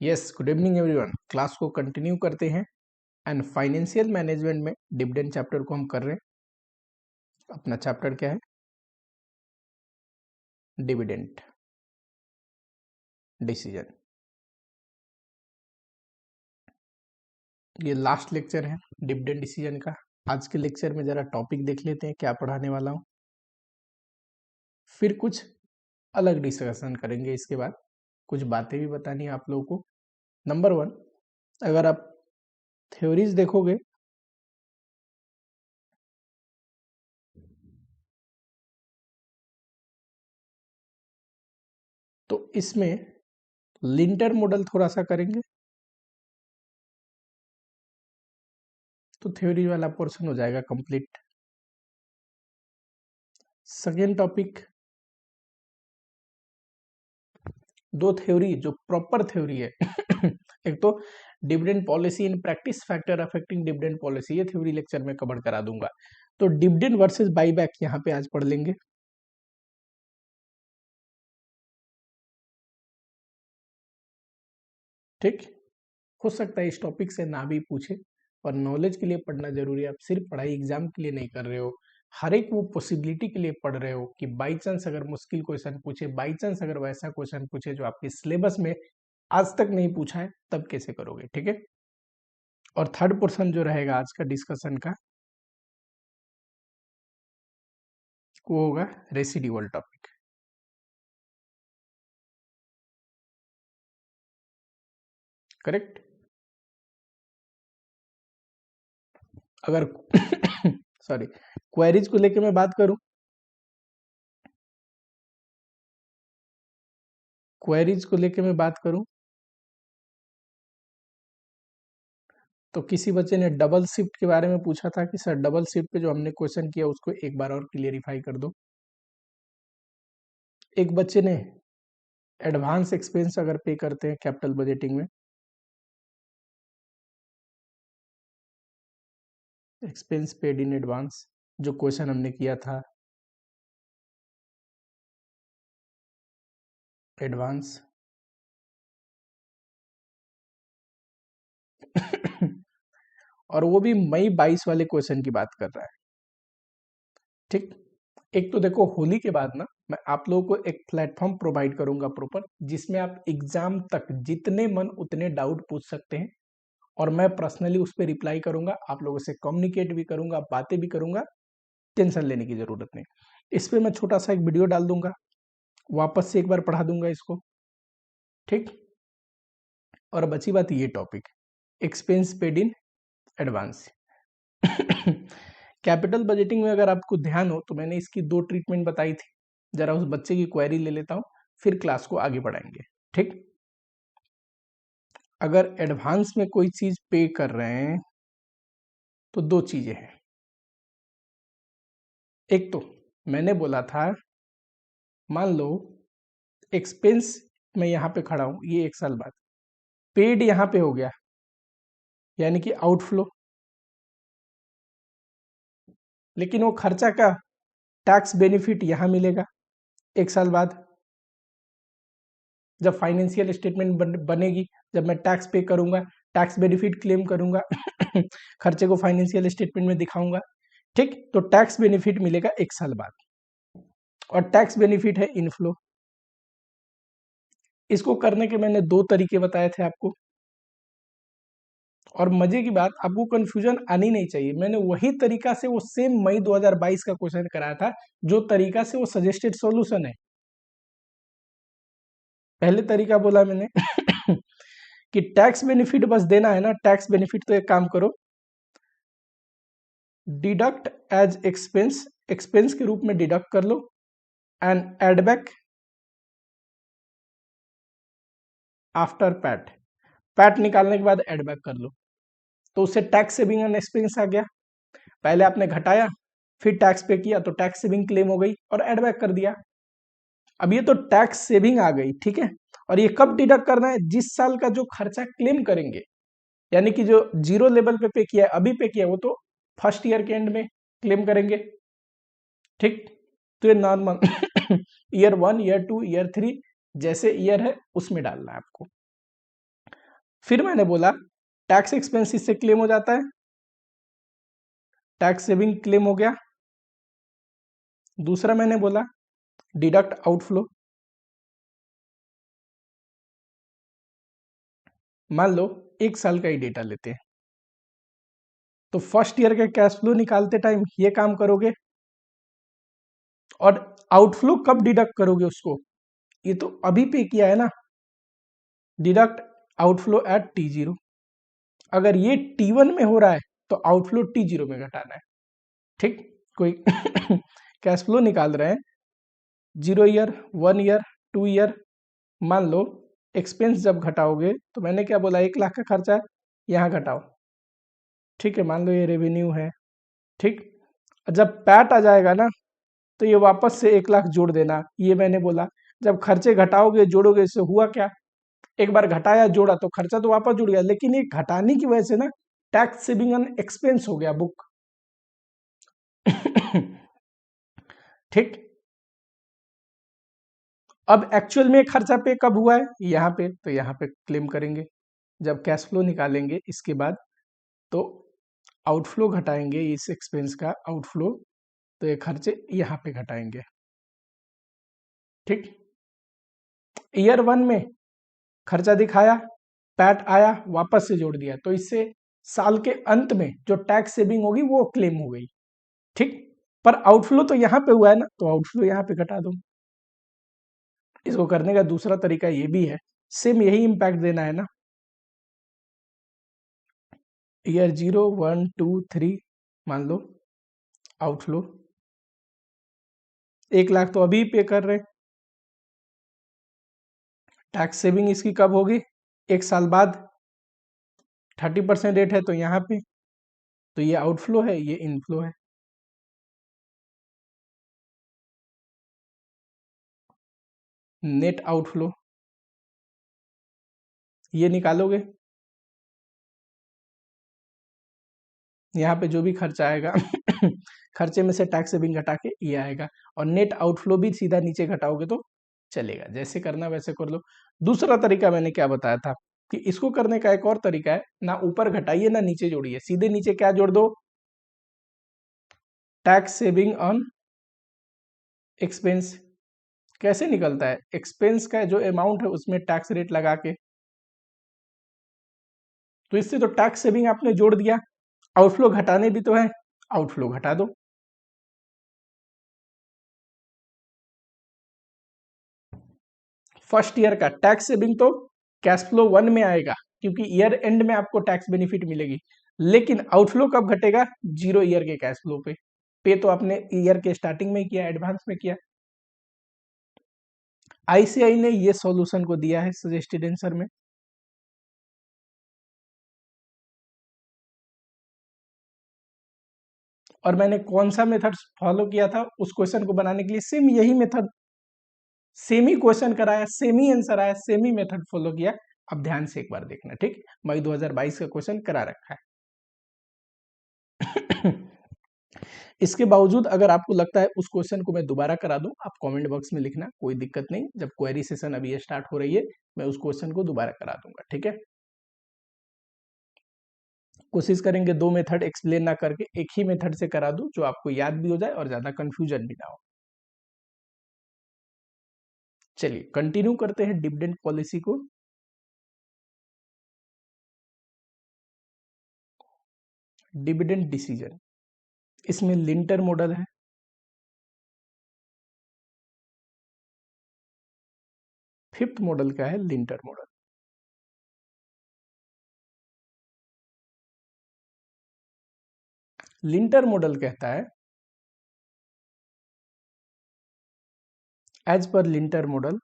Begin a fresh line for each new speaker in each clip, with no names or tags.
Yes, good evening everyone. Class को continue करते हैं एंड फाइनेंशियल मैनेजमेंट में डिविडेंड चैप्टर को हम कर रहे हैं। अपना चैप्टर क्या है? Dividend decision. ये लास्ट लेक्चर है डिविडेंड डिसीजन का। आज के लेक्चर में जरा टॉपिक देख लेते हैं क्या पढ़ाने वाला हूँ, फिर कुछ अलग डिस्कशन करेंगे। इसके बाद कुछ बातें भी बतानी है आप लोगों को। नंबर वन, अगर आप थ्योरीज देखोगे तो इसमें लिंटर मॉडल थोड़ा सा करेंगे तो थ्योरी वाला पोर्शन हो जाएगा कंप्लीट। सेकेंड टॉपिक, दो थ्योरी जो प्रॉपर थ्योरी है एक तो dividend policy in practice, factor affecting dividend policy, ये थ्योरी लेक्चर में कवर करा दूंगा। तो डिविडेंड वर्सेस बाईबैक यहाँ पे आज पढ़ लेंगे। ठीक, हो सकता है इस टॉपिक से ना भी पूछे, और नॉलेज के लिए पढ़ना जरूरी है। आप सिर्फ पढ़ाई एग्जाम के लिए नहीं कर रहे हो, हर एक वो पॉसिबिलिटी के लिए पढ़ रहे हो कि बाई चांस अगर मुश्किल क्वेश्चन पूछे, बाई चांस अगर वैसा क्वेश्चन पूछे जो आपके सिलेबस में आज तक नहीं पूछा है, तब कैसे करोगे। ठीक है, और थर्ड पोर्शन जो रहेगा आज का डिस्कशन का, वो होगा रेसिडुअल टॉपिक। करेक्ट। अगर सॉरी, क्वेरीज को लेके मैं बात करूं, क्वेरीज को लेके मैं बात करूं तो किसी बच्चे ने डबल शिफ्ट के बारे में पूछा था कि सर डबल शिफ्ट पे जो हमने क्वेश्चन किया उसको एक बार और क्लियरिफाई कर दो। एक बच्चे ने एडवांस एक्सपेंस अगर पे करते हैं कैपिटल बजटिंग में, एक्सपेंस पेड इन एडवांस, जो क्वेश्चन हमने किया था एडवांस और वो भी मई 22 वाले क्वेश्चन की बात कर रहा है। ठीक, एक तो देखो होली के बाद ना मैं आप लोगों को एक प्लेटफॉर्म प्रोवाइड करूंगा प्रॉपर, जिसमें आप एग्जाम तक जितने मन उतने डाउट पूछ सकते हैं, और मैं पर्सनली उस पर रिप्लाई करूंगा, आप लोगों से कम्युनिकेट भी करूंगा, बातें भी करूंगा। टेंशन लेने की जरूरत नहीं। इस पर मैं छोटा सा एक वीडियो डाल दूंगा, वापस से एक बार पढ़ा दूंगा इसको। ठीक, और बची बात ये topic, expense paid in advance. Capital budgeting में अगर आपको ध्यान हो तो मैंने इसकी दो ट्रीटमेंट बताई थी। जरा उस बच्चे की क्वेरी ले लेता हूं, फिर क्लास को आगे बढ़ाएंगे। ठीक, अगर एडवांस में कोई चीज पे कर रहे हैं तो दो चीजें हैं। एक तो मैंने बोला था, मान लो एक्सपेंस मैं यहां पे खड़ा हूं, ये 1 साल बाद पेड यहां पे हो गया, यानी कि आउटफ्लो, लेकिन वो खर्चा का टैक्स बेनिफिट यहां मिलेगा 1 साल बाद, जब फाइनेंशियल स्टेटमेंट बनेगी, जब मैं टैक्स पे करूंगा, टैक्स बेनिफिट क्लेम करूंगा खर्चे को फाइनेंशियल स्टेटमेंट में दिखाऊंगा। ठीक, तो टैक्स बेनिफिट मिलेगा 1 साल बाद, और टैक्स बेनिफिट है इनफ्लो। इसको करने के मैंने दो तरीके बताए थे आपको, और मजे की बात, आपको कंफ्यूजन आनी नहीं चाहिए। मैंने वही तरीका से वो सेम मई 2022 का क्वेश्चन कराया था, जो तरीका से वो सजेस्टेड सॉल्यूशन है। पहले तरीका बोला मैंने कि टैक्स बेनिफिट बस देना है ना, टैक्स बेनिफिट तो एक काम करो, डिडक्ट एज एक्सपेंस, एक्सपेंस के रूप में डिडक्ट कर लो, and add back after PAT, PAT निकालने के बाद एड बैक कर लो, तो उससे टैक्स सेविंग एंड एक्सपेंस आ गया। पहले आपने घटाया, फिर टैक्स पे किया, तो टैक्स सेविंग क्लेम हो गई और एड बैक कर दिया। अब ये तो टैक्स सेविंग आ गई। ठीक है, और ये कब डिडक्ट करना है? जिस साल का जो खर्चा क्लेम करेंगे, यानी कि जो जीरो लेवल पे किया है, अभी पे किया है, वो तो फर्स्ट ईयर के एंड में क्लेम करेंगे। ठीक, तो ये नॉर्मल ईयर 1, ईयर 2, ईयर 3 जैसे ईयर है उसमें डालना है आपको। फिर मैंने बोला टैक्स एक्सपेंस इससे क्लेम हो जाता है, टैक्स सेविंग क्लेम हो गया। दूसरा मैंने बोला डिडक्ट आउटफ्लो। मान लो 1 साल का ही डेटा लेते हैं, तो फर्स्ट ईयर के कैश फ्लो निकालते टाइम ये काम करोगे, और आउटफ्लो कब डिडक्ट करोगे उसको, ये तो अभी पे किया है ना, डिडक्ट आउटफ्लो एट T0। अगर ये T1 में हो रहा है तो आउटफ्लो T0 में घटाना है। ठीक, कोई कैश फ्लो निकाल रहे हैं 0 ईयर, 1 ईयर, 2 ईयर, मान लो एक्सपेंस जब घटाओगे तो मैंने क्या बोला, 1 लाख का खर्चा है, यहाँ घटाओ। ठीक है, मान लो ये रेवेन्यू है। ठीक, जब पैट आ जाएगा ना तो ये वापस से 1 लाख जोड़ देना, ये मैंने बोला। जब खर्चे घटाओगे जोड़ोगे, इससे हुआ क्या, एक बार घटाया जोड़ा तो खर्चा तो वापस जुड़ गया, लेकिन ये घटाने की वजह से ना टैक्स सेविंग एंड एक्सपेंस हो गया बुक। ठीक, अब एक्चुअल में खर्चा पे कब हुआ है, यहाँ पे, तो यहाँ पे क्लेम करेंगे जब कैश फ्लो निकालेंगे इसके बाद। तो आउटफ्लो घटाएंगे इस एक्सपेंस का आउटफ्लो, तो ये खर्चे यहाँ पे घटाएंगे। ठीक, ईयर 1 में खर्चा दिखाया, पैट आया, वापस से जोड़ दिया, तो इससे साल के अंत में जो टैक्स सेविंग होगी वो क्लेम हो गई। ठीक, पर आउटफ्लो तो यहाँ पे हुआ है ना, तो आउटफ्लो यहाँ पे घटा दो। इसको करने का दूसरा तरीका ये भी है, सेम यही इंपैक्ट देना है ना, ईयर 0, 1, 2, 3 मान लो आउटफ्लो 1 लाख तो अभी पे कर रहे, टैक्स सेविंग इसकी कब होगी, 1 साल बाद, 30% रेट है तो यहाँ पे, तो ये आउटफ्लो है, ये इनफ्लो है। नेट आउटफ्लो ये निकालोगे, यहाँ पे जो भी खर्चा आएगा खर्चे में से टैक्स सेविंग घटा के ये आएगा, और नेट आउटफ्लो भी सीधा नीचे घटाओगे तो चलेगा, जैसे करना वैसे कर लो। दूसरा तरीका मैंने क्या बताया था कि इसको करने का एक और तरीका है, ना ऊपर घटाइए ना नीचे जोड़िए, सीधे नीचे क्या जोड़ दो, टैक्स सेविंग ऑन एक्सपेंस। कैसे निकलता है, एक्सपेंस का जो अमाउंट है उसमें टैक्स रेट लगा के, तो इससे तो टैक्स सेविंग आपने जोड़ दिया, आउटफ्लो घटाने भी तो है, आउटफ्लो घटा दो। फर्स्ट ईयर का टैक्स सेविंग तो कैश फ्लो 1 में आएगा, क्योंकि ईयर एंड में आपको टैक्स बेनिफिट मिलेगी, लेकिन आउटफ्लो कब घटेगा, 0 ईयर के कैश फ्लो पे तो आपने ईयर के स्टार्टिंग में किया, एडवांस में किया। आईसीआई ने ये सॉल्यूशन को दिया है सजेस्टेड आंसर में। और मैंने कौन सा मेथड फॉलो किया था उस क्वेश्चन को बनाने के लिए, सेम यही मेथड, सेम ही क्वेश्चन कराया, सेम ही आंसर आया, सेम ही मेथड फॉलो किया। अब ध्यान से एक बार देखना, ठीक, मई 2022 का क्वेश्चन करा रखा है। इसके बावजूद अगर आपको लगता है उस क्वेश्चन को मैं दोबारा करा दूं, आप कमेंट बॉक्स में लिखना, कोई दिक्कत नहीं, जब क्वेरी सेशन अभी स्टार्ट हो रही है मैं उस क्वेश्चन को दोबारा करा दूंगा। ठीक है, कोशिश करेंगे 2 मेथड एक्सप्लेन ना करके एक ही मेथड से करा दूं, जो आपको याद भी हो जाए और ज्यादा कंफ्यूजन भी ना हो। चलिए कंटिन्यू करते हैं डिविडेंड पॉलिसी को। डिविडेंड डिसीजन, इसमें लिंटर मॉडल है, फिफ्थ मॉडल का है लिंटर मॉडल। लिंटर मॉडल कहता है, एज पर लिंटर मॉडल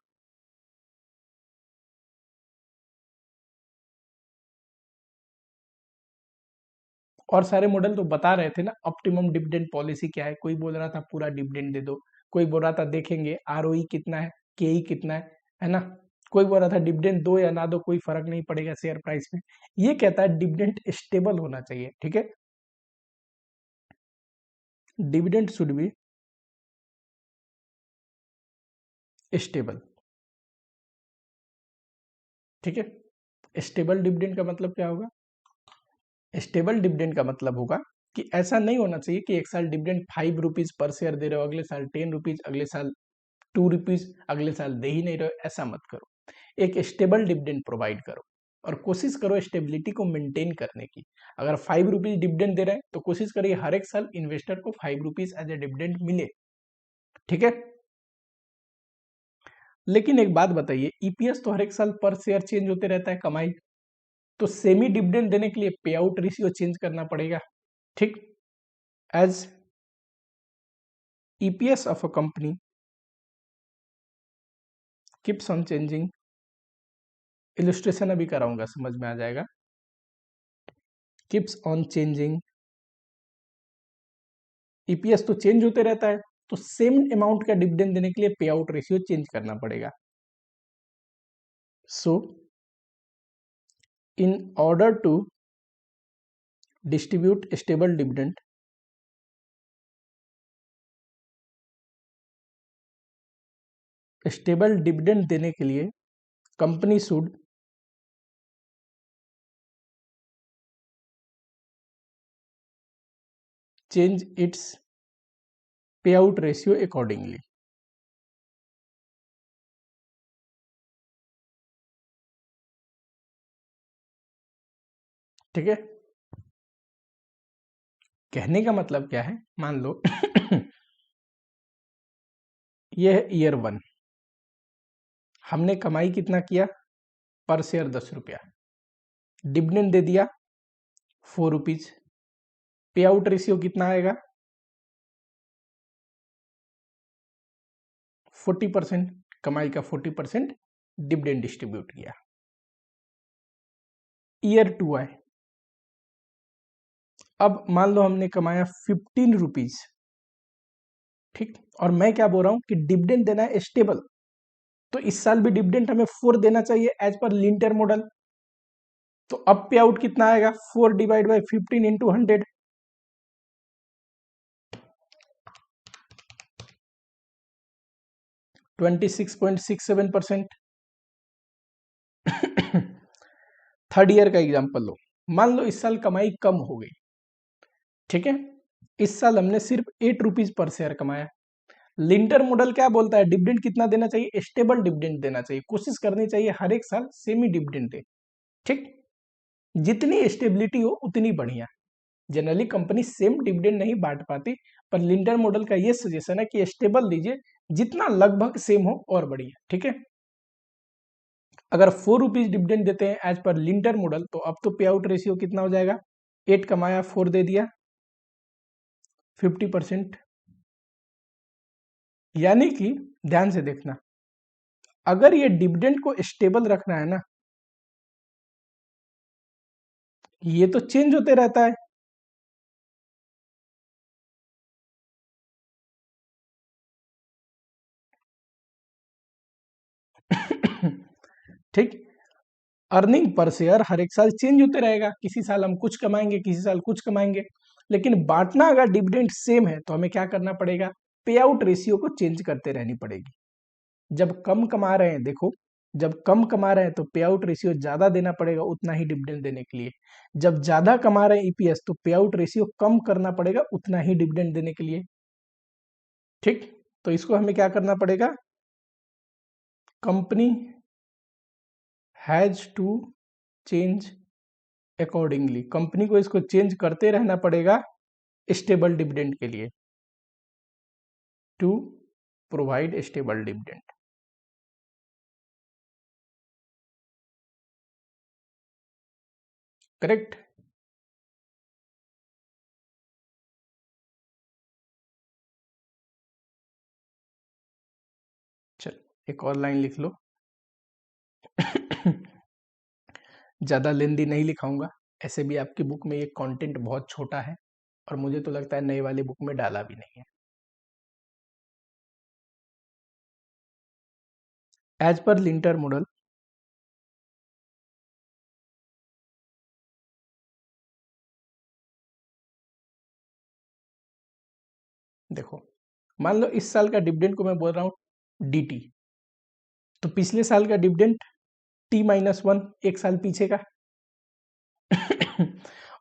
और सारे मॉडल तो बता रहे थे ना ऑप्टिमम डिविडेंड पॉलिसी क्या है, कोई बोल रहा था पूरा डिविडेंड दे दो, कोई बोल रहा था देखेंगे आरओई कितना है, केई कितना है ना, कोई बोल रहा था डिविडेंड दो या ना दो कोई फर्क नहीं पड़ेगा शेयर प्राइस में। ये कहता है डिविडेंड स्टेबल होना चाहिए। ठीक है, डिविडेंड शुड बी स्टेबल। ठीक है, स्टेबल डिविडेंड का मतलब क्या होगा? स्टेबल डिविडेंड का मतलब होगा कि ऐसा नहीं होना चाहिए कि एक साल डिविडेंड 5 रुपीज पर शेयर दे रहे हो, अगले साल 10 रुपीज, अगले साल 2 रुपीज, अगले साल दे ही नहीं रहे हो। ऐसा मत करो, एक स्टेबल डिविडेंड प्रोवाइड करो और कोशिश करो स्टेबिलिटी को मेंटेन करने की। अगर 5 रुपीज डिविडेंड दे रहे हैं तो कोशिश करिए हर एक साल इन्वेस्टर को 5 रुपीज एज ए डिविडेंड मिले, ठीक है। लेकिन एक बात बताइए, ईपीएस तो हर एक साल पर शेयर चेंज होते रहता है कमाई, तो सेमी डिविडेंड देने के लिए पे आउट रेशियो चेंज करना पड़ेगा, ठीक। As EPS of a company keeps on changing, illustration अभी कराऊंगा, समझ में आ जाएगा। कीप्स ऑन चेंजिंग, ईपीएस तो चेंज होते रहता है, तो सेम अमाउंट का डिविडेंड देने के लिए पे आउट रेशियो चेंज करना पड़ेगा। So in order to distribute stable dividend, stable dividend देने के लिए company should change its pay out ratio accordingly, ठीक है। कहने का मतलब क्या है, मान लो यह है ईयर 1, हमने कमाई कितना किया, पर शेयर 10 रुपया, डिविडेंड दे दिया 4 रुपीज, पे आउट रेशियो कितना आएगा, 40%, कमाई का 40% डिविडेंड डिस्ट्रीब्यूट किया। ईयर 2 आए, अब मान लो हमने कमाया 15 रुपीज, ठीक। और मैं क्या बोल रहा हूं कि डिविडेंड देना है स्टेबल, तो इस साल भी डिविडेंड हमें 4 देना चाहिए एज पर लिंटर मॉडल। तो अब पे आउट कितना आएगा, 4 divide by 15 into 100, 26.67%। Third year का एग्जांपल लो, मान लो इस साल कमाई कम हो गई, ठीक है। इस साल हमने सिर्फ 8 रुपीज पर शेयर कमाया। लिंटर मॉडल क्या बोलता है, डिविडेंड कितना देना चाहिए, स्टेबल डिविडेंड देना चाहिए, कोशिश करनी चाहिए हर एक साल सेमी डिविडेंड दे, ठीक। जितनी स्टेबिलिटी हो उतनी बढ़िया। जनरली कंपनी सेम डिविडेंड नहीं बांट पाती, पर लिंटर मॉडल का ये सजेशन है कि स्टेबल दीजिए, जितना लगभग सेम हो और बढ़िया, ठीक है। अगर 4 रुपीज डिविडेंड देते हैं एज पर लिंटर मॉडल, तो अब तो पे आउट रेशियो कितना हो जाएगा, 8 कमाया 4 दे दिया, 50%। यानी कि ध्यान से देखना, अगर ये डिविडेंड को स्टेबल रखना है ना, ये तो चेंज होते रहता है, ठीक। अर्निंग पर शेयर हर एक साल चेंज होते रहेगा, किसी साल हम कुछ कमाएंगे, किसी साल कुछ कमाएंगे, लेकिन बांटना अगर डिविडेंड सेम है तो हमें क्या करना पड़ेगा, पे आउट रेशियो को चेंज करते रहनी पड़ेगी। जब कम कमा रहे हैं, देखो, जब कम कमा रहे हैं तो पे आउट रेशियो ज्यादा देना पड़ेगा उतना ही डिविडेंड देने के लिए, जब ज्यादा कमा रहे हैं ईपीएस तो पे आउट रेशियो कम करना पड़ेगा उतना ही डिविडेंड देने के लिए, ठीक। तो इसको हमें क्या करना पड़ेगा, company has to change accordingly, company को इसको चेंज करते रहना पड़ेगा स्टेबल डिविडेंड के लिए, to provide stable dividend, correct. चल एक और लाइन लिख लो। ज्यादा लेंदी नहीं लिखाऊंगा, ऐसे भी आपकी बुक में ये कंटेंट बहुत छोटा है और मुझे तो लगता है नई वाली बुक में डाला भी नहीं है। एज पर लिंटर मॉडल, देखो, मान लो इस साल का डिविडेंड को मैं बोल रहा हूँ डीटी, तो पिछले साल का डिविडेंड T-1 एक साल पीछे का।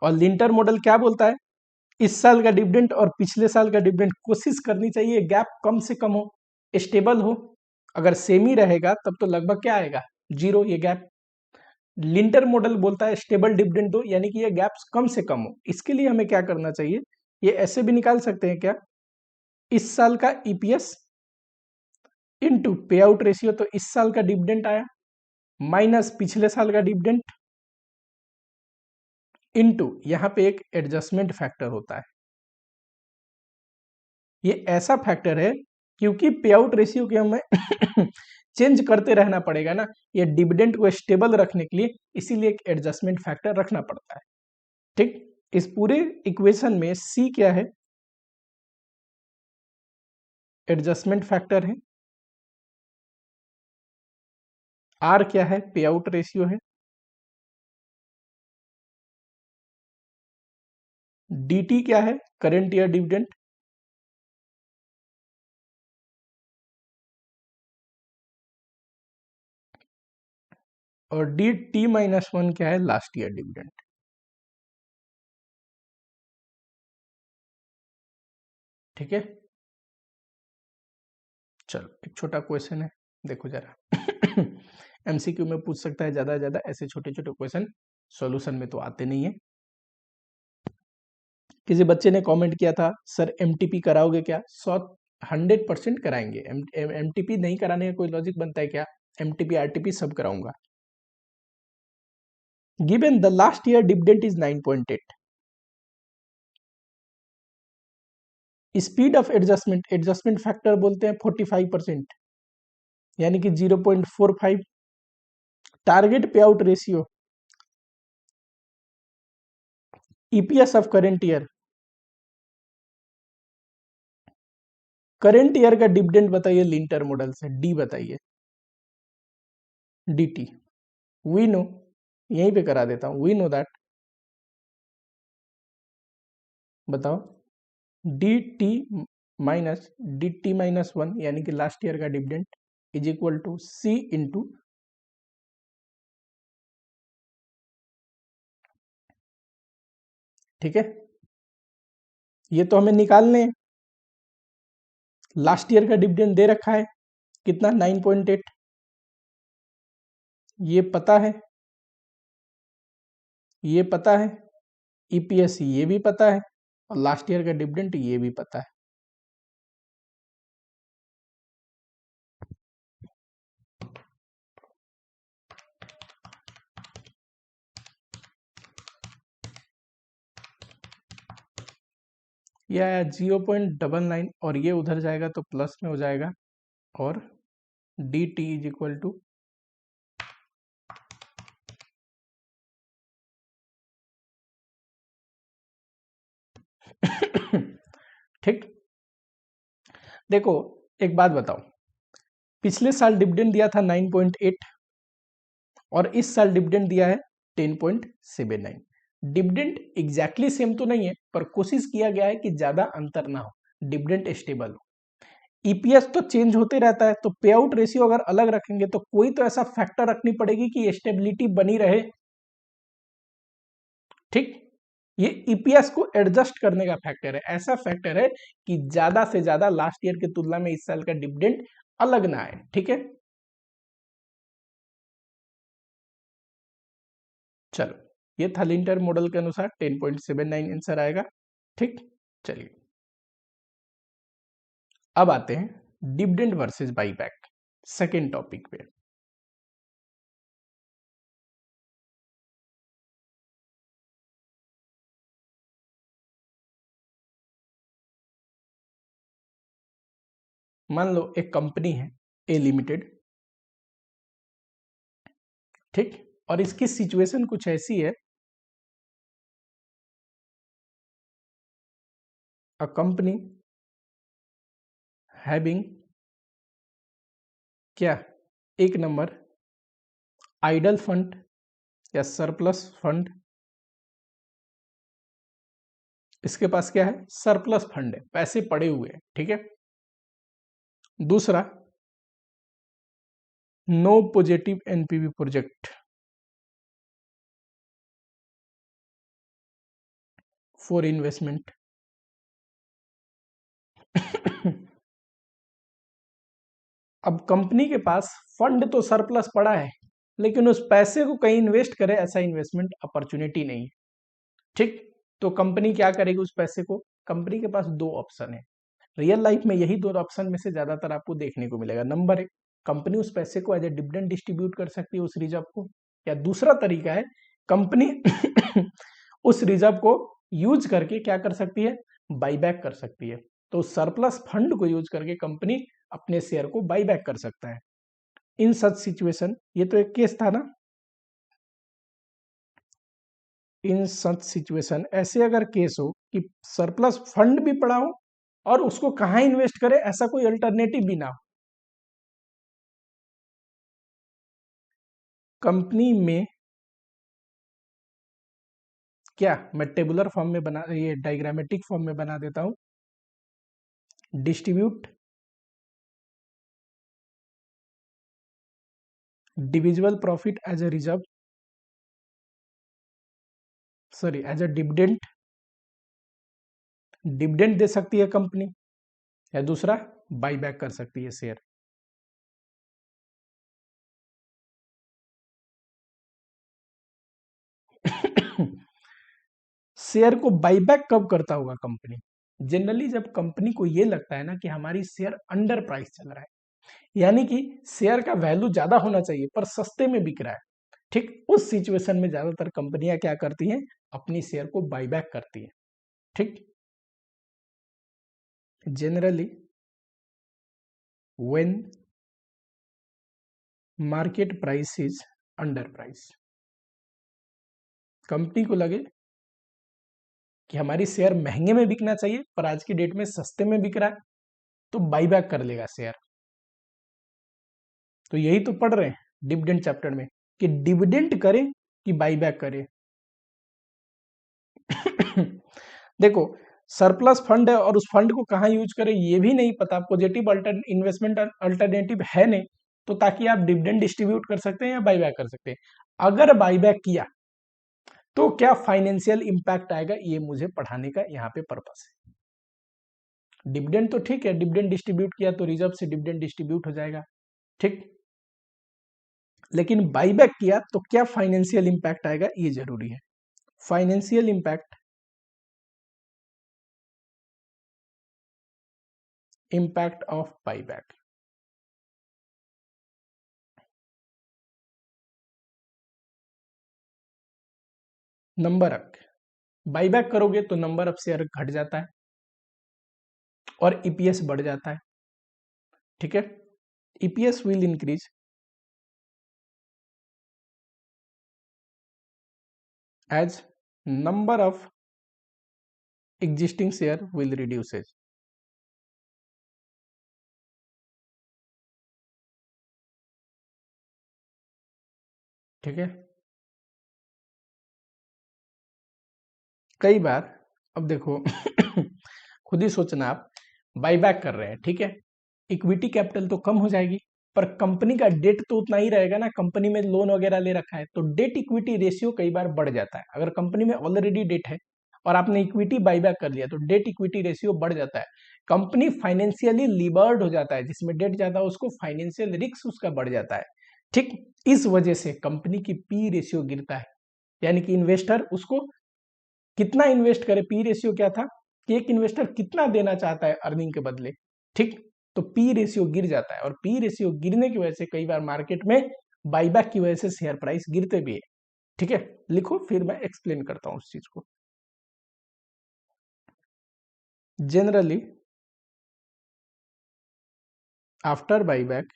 और लिंटर मॉडल क्या बोलता है, इस साल का डिविडेंड और पिछले साल का डिविडेंड कोशिश करनी चाहिए गैप कम से कम हो, स्टेबल हो। अगर सेम ही रहेगा तब तो लगभग क्या आएगा, जीरो ये गैप। लिंटर मॉडल बोलता है स्टेबल डिविडेंड दो, यानी कि ये गैप्स कम से कम हो। इसके लिए हमें क्या करना चाहिए, ये ऐसे भी निकाल सकते हैं क्या, इस साल का ईपीएस इनटू पे आउट रेशियो, तो इस साल का डिविडेंड आया माइनस पिछले साल का डिविडेंड इनटू यहां पे एक एडजस्टमेंट फैक्टर होता है। ये ऐसा फैक्टर है क्योंकि पे आउट रेशियो के हमें चेंज करते रहना पड़ेगा ना, ये डिविडेंड को स्टेबल रखने के लिए, इसीलिए एक एडजस्टमेंट फैक्टर रखना पड़ता है। ठीक, इस पूरे इक्वेशन में सी क्या है, एडजस्टमेंट फैक्टर है, आर क्या है, पे आउट रेशियो है, dt क्या है, करंट ईयर डिविडेंड, और डी T-1 क्या है, लास्ट ईयर डिविडेंड। ठीक है, चलो एक छोटा क्वेश्चन है, देखो जरा। एमसीक्यू में पूछ सकता है ज्यादा से ज्यादा, ऐसे छोटे छोटे क्वेश्चन सॉल्यूशन में तो आते नहीं है। किसी बच्चे ने कमेंट किया था, सर एमटीपी कराओगे क्या, 100% कराएंगे। एमटीपी नहीं कराने का कोई लॉजिक बनता है क्या, एमटीपी आरटीपी सब कराऊंगा। Given the last year dividend is 9.8, speed of adjustment, adjustment factor बोलते हैं 45%, यानी कि 0.45, टारगेट पे out ratio, EPS of current year, current year का डिविडेंड बताइए लिंटर मॉडल से, डी बताइए, dt वी नो, यहीं पे करा देता हूं, वी नो दैट, बताओ, dt-1 यानी कि लास्ट ईयर का dividend is equal to C into, ठीक है, ये तो हमें निकालने, लास्ट ईयर का डिविडेंड दे रखा है कितना, 9.8, ये पता है, ये पता है, ईपीएस ये भी पता है, और लास्ट ईयर का डिविडेंड ये भी पता है। ये आया 0.99, और ये उधर जाएगा तो प्लस में हो जाएगा, और D T is equal to, ठीक। देखो एक बात बताओ, पिछले साल डिविडेंड दिया था 9.8 और इस साल डिविडेंड दिया है 10.79। डिविडेंड एग्जैक्टली सेम तो नहीं है, पर कोशिश किया गया है कि ज्यादा अंतर ना हो, डिविडेंड स्टेबल हो। ईपीएस तो चेंज होते रहता है, तो पे आउट रेशियो अगर अलग रखेंगे तो कोई तो ऐसा फैक्टर रखनी पड़ेगी कि स्टेबिलिटी बनी रहे। ठीक, ये ईपीएस को एडजस्ट करने का फैक्टर है, ऐसा फैक्टर है कि ज्यादा से ज्यादा लास्ट ईयर की तुलना में इस साल का डिविडेंड अलग ना आए। ठीक है, चलो ये था लिंटर मॉडल के अनुसार 10.79 आंसर आएगा। ठीक, चलिए अब आते हैं dividend versus buyback, second topic पे। मान लो एक कंपनी है ए लिमिटेड, ठीक, और इसकी सिचुएशन कुछ ऐसी है, अ कंपनी हैविंग क्या, एक नंबर आइडल फंड या सरप्लस फंड, इसके पास क्या है, सरप्लस फंड है, पैसे पड़े हुए हैं। ठीक है, दूसरा no positive NPV project for investment. अब कंपनी के पास फंड तो सरप्लस पड़ा है, लेकिन उस पैसे को कहीं इन्वेस्ट करे ऐसा इन्वेस्टमेंट अपॉर्चुनिटी नहीं है। ठीक, तो कंपनी क्या करेगी उस पैसे को? कंपनी के पास दो ऑप्शन है। रियल लाइफ में यही दो ऑप्शन में से ज्यादातर आपको देखने को मिलेगा। नंबर एक, कंपनी उस पैसे को एज ए डिविडेंड डिस्ट्रीब्यूट कर सकती है उस रिजर्व को, या दूसरा तरीका है कंपनी उस रिजर्व को यूज करके क्या कर सकती है? बाईबैक कर सकती है। तो सरप्लस फंड को यूज करके कंपनी अपने शेयर को बाईबैक कर सकता है। इन सच सिचुएशन, ये तो एक केस था ना, इन सच सिचुएशन ऐसे अगर केस हो कि सरप्लस फंड भी पड़ा हो और उसको कहां इन्वेस्ट करे ऐसा कोई अल्टरनेटिव भी ना हो, कंपनी में क्या, मैं टेबुलर फॉर्म में बना, ये डायग्रामेटिक फॉर्म में बना देता हूं, distribute divisible profit as a reserve, sorry as a dividend, dividend दे सकती है कंपनी, या दूसरा बाईबैक कर सकती है शेयर। शेयर को बाईबैक कब करता होगा कंपनी? जनरली जब कंपनी को यह लगता है ना कि हमारी शेयर अंडर प्राइस चल रहा है, यानी कि शेयर का वैल्यू ज्यादा होना चाहिए पर सस्ते में बिक रहा है, ठीक उस सिचुएशन में ज्यादातर कंपनियां क्या करती हैं? अपनी शेयर को बाईबैक करती हैं। ठीक, generally when market price is under price, company को लगे कि हमारी शेयर महंगे में बिकना चाहिए पर आज की डेट में सस्ते में बिक रहा है, तो बाईबैक कर लेगा शेयर। तो यही तो पढ़ रहे हैं डिविडेंड चैप्टर में कि डिविडेंड करे कि बाईबैक करे। देखो, सरप्लस फंड है और उस फंड को कहां यूज करें ये भी नहीं पता, पॉजिटिव इन्वेस्टमेंट अल्टरनेटिव है नहीं, तो ताकि आप डिविडेंड डिस्ट्रीब्यूट कर सकते हैं या बाईबैक कर सकते हैं। अगर बाईबैक किया तो क्या फाइनेंशियल इंपैक्ट आएगा, ये मुझे पढ़ाने का यहाँ पे पर्पस है। डिविडेंड तो ठीक है, डिविडेंड डिस्ट्रीब्यूट किया तो रिजर्व से डिविडेंड डिस्ट्रीब्यूट हो जाएगा, ठीक, लेकिन बाईबैक किया तो क्या फाइनेंशियल इंपैक्ट आएगा ये जरूरी है। Financial impact of buyback, number of, buyback करोगे तो नंबर ऑफ शेयर घट जाता है और ईपीएस बढ़ जाता है, ठीक है। EPS will increase as number of existing share will reduces, ठीक है। कई बार, अब देखो खुद ही सोचना, आप बाईबैक कर रहे हैं, ठीक है, इक्विटी कैपिटल तो कम हो जाएगी पर कंपनी का डेट तो उतना ही रहेगा ना, कंपनी में लोन वगैरह ले रखा है तो डेट इक्विटी रेशियो कई बार बढ़ जाता है। अगर कंपनी में ऑलरेडी डेट है और आपने इक्विटी बाईबैक कर लिया तो डेट इक्विटी रेशियो बढ़ जाता है, कंपनी फाइनेंशियली लिबर्ड हो जाता है, जिसमें डेट ज्यादा उसको फाइनेंशियल रिस्क उसका बढ़ जाता है, ठीक। इस वजह से कंपनी की पी रेशियो गिरता है, यानी कि इन्वेस्टर उसको कितना इन्वेस्ट करे, पी रेशियो क्या था कि एक इन्वेस्टर कितना देना चाहता है अर्निंग के बदले, ठीक, तो पी रेशियो गिर जाता है और पी रेशियो गिरने की वजह से कई बार मार्केट में बाईबैक की वजह से शेयर प्राइस गिरते भी है, ठीक है। लिखो फिर मैं एक्सप्लेन करता हूं उस चीज को। Generally after buyback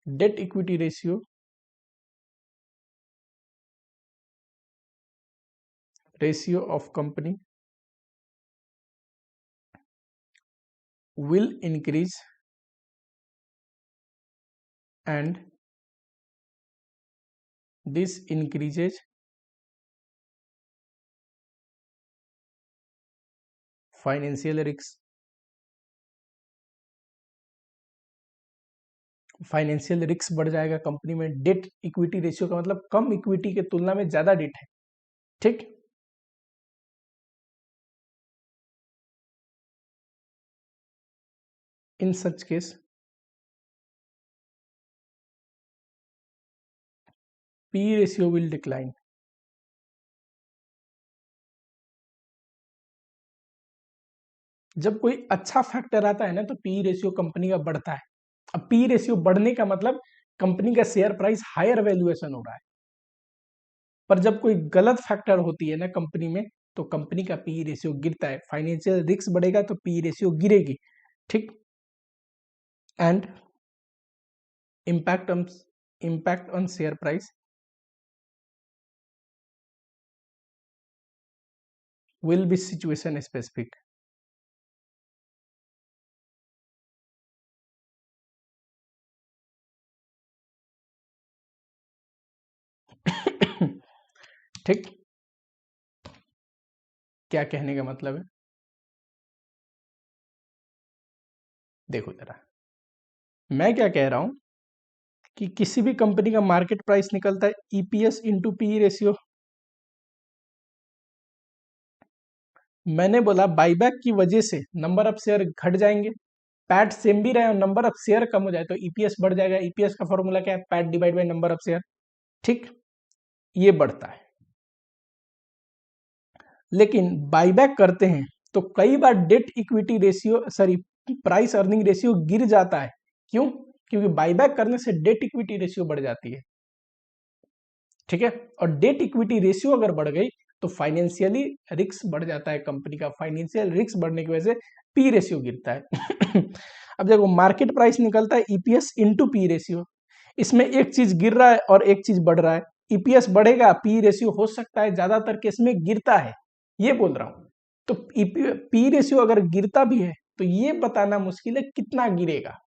date equity ratio of company will increase and this increases financial risk, financial risk बढ़ जाएगा कंपनी में। डेट इक्विटी रेशियो का मतलब कम इक्विटी के तुलना में ज्यादा डेट है, ठीक। In such case P ratio will decline. जब कोई अच्छा फैक्टर आता है ना तो पी रेशियो कंपनी का बढ़ता है। अब पी रेशियो बढ़ने का मतलब कंपनी का शेयर प्राइस हायर वैल्यूएशन हो रहा है। पर जब कोई गलत फैक्टर होती है ना कंपनी में, तो कंपनी का पी रेशियो गिरता है। फाइनेंशियल रिस्क बढ़ेगा तो पी रेशियो गिरेगी, ठीक। And impact on share price will be situation specific. ठीक, क्या कहने का मतलब है, देखो जरा, मैं क्या कह रहा हूं कि किसी भी कंपनी का मार्केट प्राइस निकलता है ईपीएस इंटू पी रेशियो। मैंने बोला बाईबैक की वजह से नंबर ऑफ शेयर घट जाएंगे, पैट सेम भी रहे और नंबर ऑफ शेयर कम हो जाए तो ईपीएस बढ़ जाएगा। ईपीएस का फॉर्मूला क्या है, PAT divide by number of share, ठीक। ये बढ़ता है। लेकिन बाईबैक करते हैं तो कई बार debt equity ratio, sorry, price earning ratio गिर जाता है। क्यों? क्योंकि बाईबैक करने से डेट इक्विटी रेशियो बढ़ जाती है, ठीक है। और डेट इक्विटी रेशियो अगर बढ़ गई तो फाइनेंशियली रिस्क बढ़ जाता है कंपनी का। फाइनेंशियल रिस्क बढ़ने की वजह से पी रेशियो गिरता है। अब देखो मार्केट प्राइस निकलता है ईपीएस इंटू पी रेशियो। इसमें एक चीज गिर रहा है और एक चीज बढ़ रहा है। ईपीएस बढ़ेगा, पी रेशियो हो सकता है ज्यादातर केस में गिरता है, ये बोल रहा हूं। तो पी रेशियो अगर गिरता भी है तो ये बताना मुश्किल है कितना गिरेगा।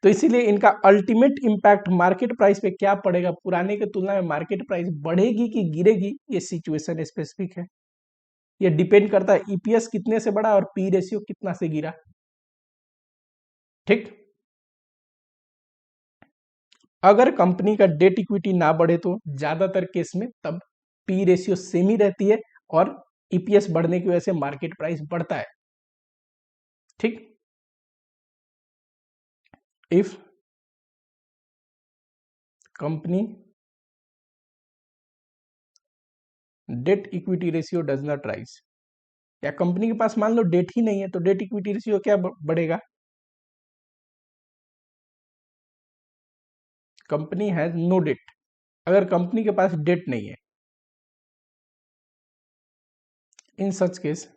तो इसीलिए इनका अल्टीमेट इंपैक्ट मार्केट प्राइस पे क्या पड़ेगा, पुराने के तुलना में मार्केट प्राइस बढ़ेगी कि गिरेगी, ये सिचुएशन स्पेसिफिक है। ये डिपेंड करता है ईपीएस कितने से बढ़ा और पी रेशियो कितना से गिरा, ठीक। अगर कंपनी का डेट इक्विटी ना बढ़े तो ज्यादातर केस में तब पी रेशियो सेम ही रहती है और ईपीएस बढ़ने की वजह से मार्केट प्राइस बढ़ता है, ठीक। If company date equity ratio does not rise, या कंपनी के पास मान लो डेट ही नहीं है तो डेट इक्विटी रेशियो क्या बढ़ेगा, कंपनी हैज नो डेट। अगर कंपनी के पास डेट नहीं है, इन सच केस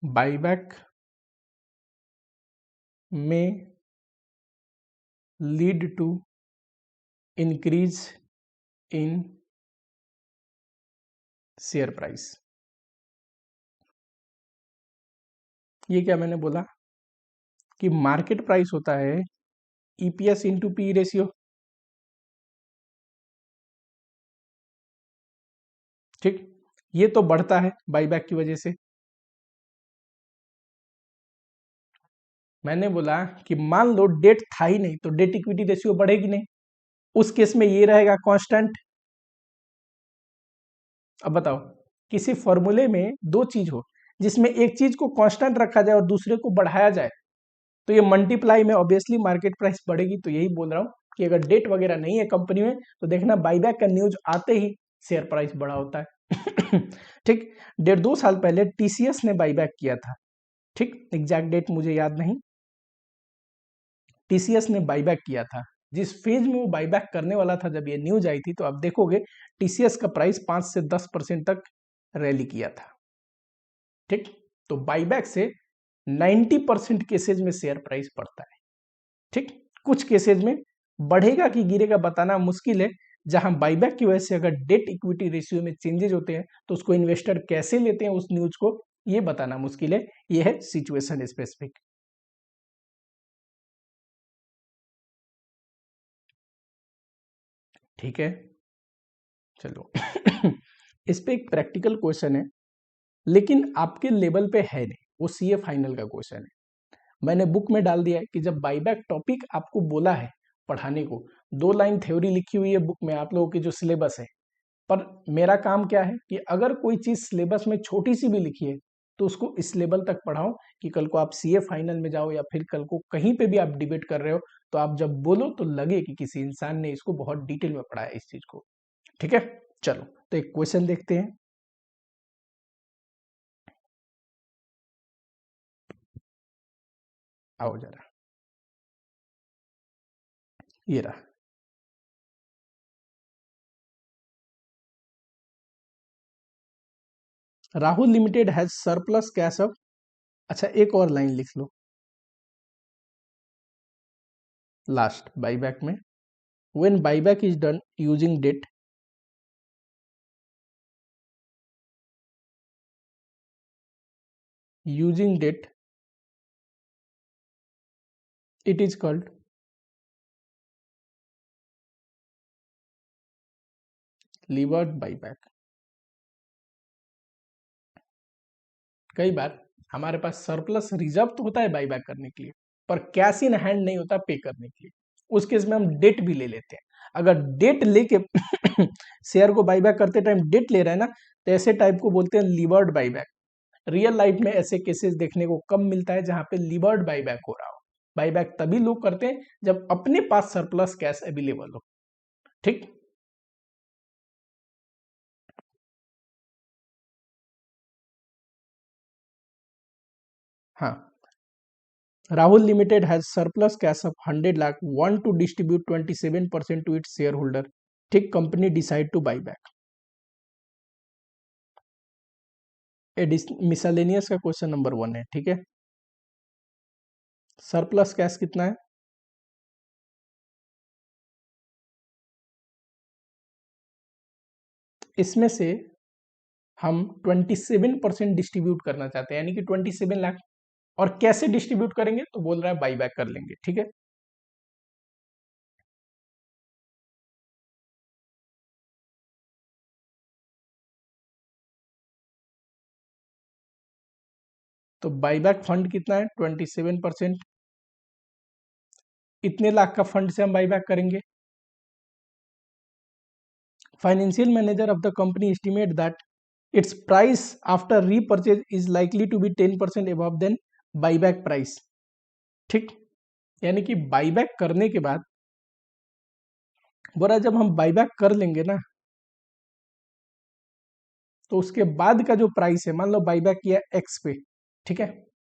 बाईबैक में lead to increase in share price. ये क्या मैंने बोला कि मार्केट प्राइस होता है ईपीएस इंटू पी रेशियो, ठीक। ये तो बढ़ता है बाईबैक की वजह से। मैंने बोला कि मान लो डेट था ही नहीं तो डेट इक्विटी रेशियो बढ़ेगी नहीं, उस केस में ये रहेगा कांस्टेंट। अब बताओ, किसी फॉर्मूले में दो चीज हो जिसमें एक चीज को कांस्टेंट रखा जाए और दूसरे को बढ़ाया जाए तो ये मल्टीप्लाई में ऑब्वियसली मार्केट प्राइस बढ़ेगी। तो यही बोल रहा हूं कि अगर डेट वगैरह नहीं है कंपनी में तो देखना बाईबैक का न्यूज आते ही शेयर प्राइस बढ़ा होता है। ठीक, 1.5-2 साल पहले टीसीएस ने बाईबैक किया था, ठीक, एग्जैक्ट डेट मुझे याद नहीं। टीसीएस ने बाईबैक किया था, जिस फेज में वो बाईबैक करने वाला था जब ये न्यूज आई थी, तो आप देखोगे टीसीएस का प्राइस 5 से 10% तक रैली किया था, ठीक। तो बाईबैक से 90% केसेज में शेयर प्राइस बढ़ता है, ठीक। कुछ केसेज में बढ़ेगा कि गिरेगा बताना मुश्किल है। जहां बाईबैक की वजह से अगर डेट इक्विटी रेशियो में चेंजेस होते हैं तो उसको इन्वेस्टर कैसे लेते हैं उस न्यूज को, ये बताना मुश्किल है। ये है सिचुएशन स्पेसिफिक, ठीक है। चलो। इस पे एक प्रैक्टिकल क्वेश्चन है लेकिन आपके लेवल पे है नहीं, वो सीए फाइनल का क्वेश्चन है। मैंने बुक में डाल दिया है कि जब बाईबैक टॉपिक आपको बोला है पढ़ाने को, 2 लाइन थ्योरी लिखी हुई है बुक में आप लोगों की जो सिलेबस है, पर मेरा काम क्या है कि अगर कोई चीज सिलेबस में छोटी सी भी लिखी है तो उसको इस लेवल तक पढ़ाओ कि कल को आप सीए फाइनल में जाओ या फिर कल को कहीं पे भी आप डिबेट कर रहे हो तो आप जब बोलो तो लगे कि किसी इंसान ने इसको बहुत डिटेल में पढ़ा है इस चीज को। ठीक है, चलो तो एक क्वेश्चन देखते हैं। आओ जरा, ये रहा। Rahul limited has surplus cash of, अच्छा एक और लाइन लिख लो लास्ट बाईबैक में, when buyback is done using debt, using debt it is called levered buyback। कई बार हमारे पास सरप्लस रिजर्व तो होता है बाईबैक करने के लिए, पर कैश इन हैंड नहीं होता पे करने के लिए। उस केस में हम डेट भी ले लेते हैं। अगर डेट लेके शेयर को बाईबैक करते टाइम डेट ले रहे हैं ना, तो ऐसे टाइप को बोलते हैं लीवर्ड बाईबैक। रियल लाइफ में ऐसे केसेस देखने को कम मिलता है जहां पे लीवर्ड बाईबैक हो रहा हो। बाईबैक तभी लोग करते हैं जब अपने पास सरप्लस कैश अवेलेबल हो। ठीक, हाँ, Rahul Limited has surplus cash of 100 lakh, want to distribute 27% to its shareholder. ठीक, company decide two by back. Miscellaneous का क्वेश्चन नंबर 1 है, ठीक है। सरप्लस कैश कितना है? इसमें से हम 27% डिस्ट्रीब्यूट करना चाहते हैं, यानी कि 27 लाख। और कैसे डिस्ट्रीब्यूट करेंगे तो बोल रहा है बाई बैक कर लेंगे, ठीक है। तो बाई बैक फंड कितना है? 27%। इतने लाख का फंड से हम बाई बैक करेंगे। Financial manager of the company estimate that its price after repurchase is likely to be 10% above than buyback price। ठीक, यानी कि बाईबैक करने के बाद बोला जब हम बाईबैक कर लेंगे ना, तो उसके बाद का जो प्राइस है, मान लो बाईबैक किया एक्स पे, ठीक है,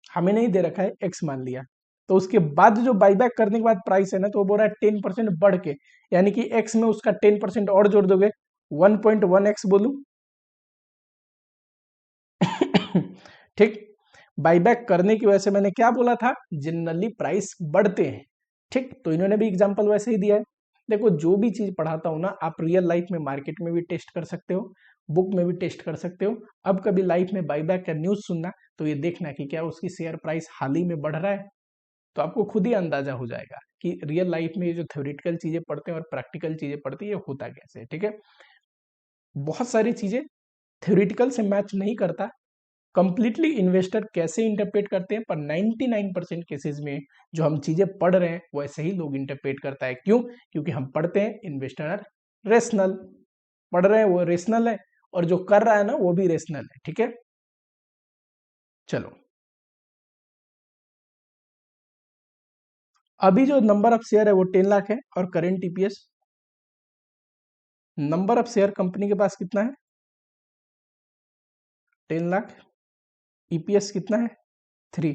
हमें नहीं दे रखा है, एक्स मान लिया, तो उसके बाद जो बाईबैक करने के बाद प्राइस है ना, तो वो बोल रहा है 10% बढ़ के, यानी कि एक्स में उसका 10% और जोड़ दोगे, 1.1x बोलू। ठीक, बाईबैक करने की वजह से मैंने क्या बोला था, जनरली प्राइस बढ़ते हैं। ठीक, तो इन्होंने भी एग्जांपल वैसे ही दिया है। देखो जो भी चीज पढ़ाता हूं ना, आप रियल लाइफ में मार्केट में भी टेस्ट कर सकते हो, बुक में भी टेस्ट कर सकते हो। अब कभी लाइफ में बाईबैक का न्यूज सुनना तो ये देखना कि क्या उसकी शेयर प्राइस हाल ही में बढ़ रहा है, तो आपको खुद ही अंदाजा हो जाएगा कि रियल लाइफ में ये जो थ्योरेटिकल चीजें पढ़ते हैं और प्रैक्टिकल चीजें पढ़ते हैं ये होता कैसे है। ठीक है, बहुत सारी चीजें थ्योरेटिकल से मैच नहीं करता, कंप्लीटली इन्वेस्टर कैसे इंटरप्रेट करते हैं, पर 99% केसेस में जो हम चीजें पढ़ रहे हैं वैसे ही लोग इंटरप्रेट करता है। क्यों? क्योंकि हम पढ़ते हैं इन्वेस्टर आर रेशनल, पढ़ रहे हैं वो रेशनल है, और जो कर रहा है ना वो भी रेशनल है। ठीक है, चलो अभी जो नंबर ऑफ शेयर है वो 10 लाख है, और current EPS, number of share company के पास कितना है? 10 लाख। ईपीएस कितना है? 3।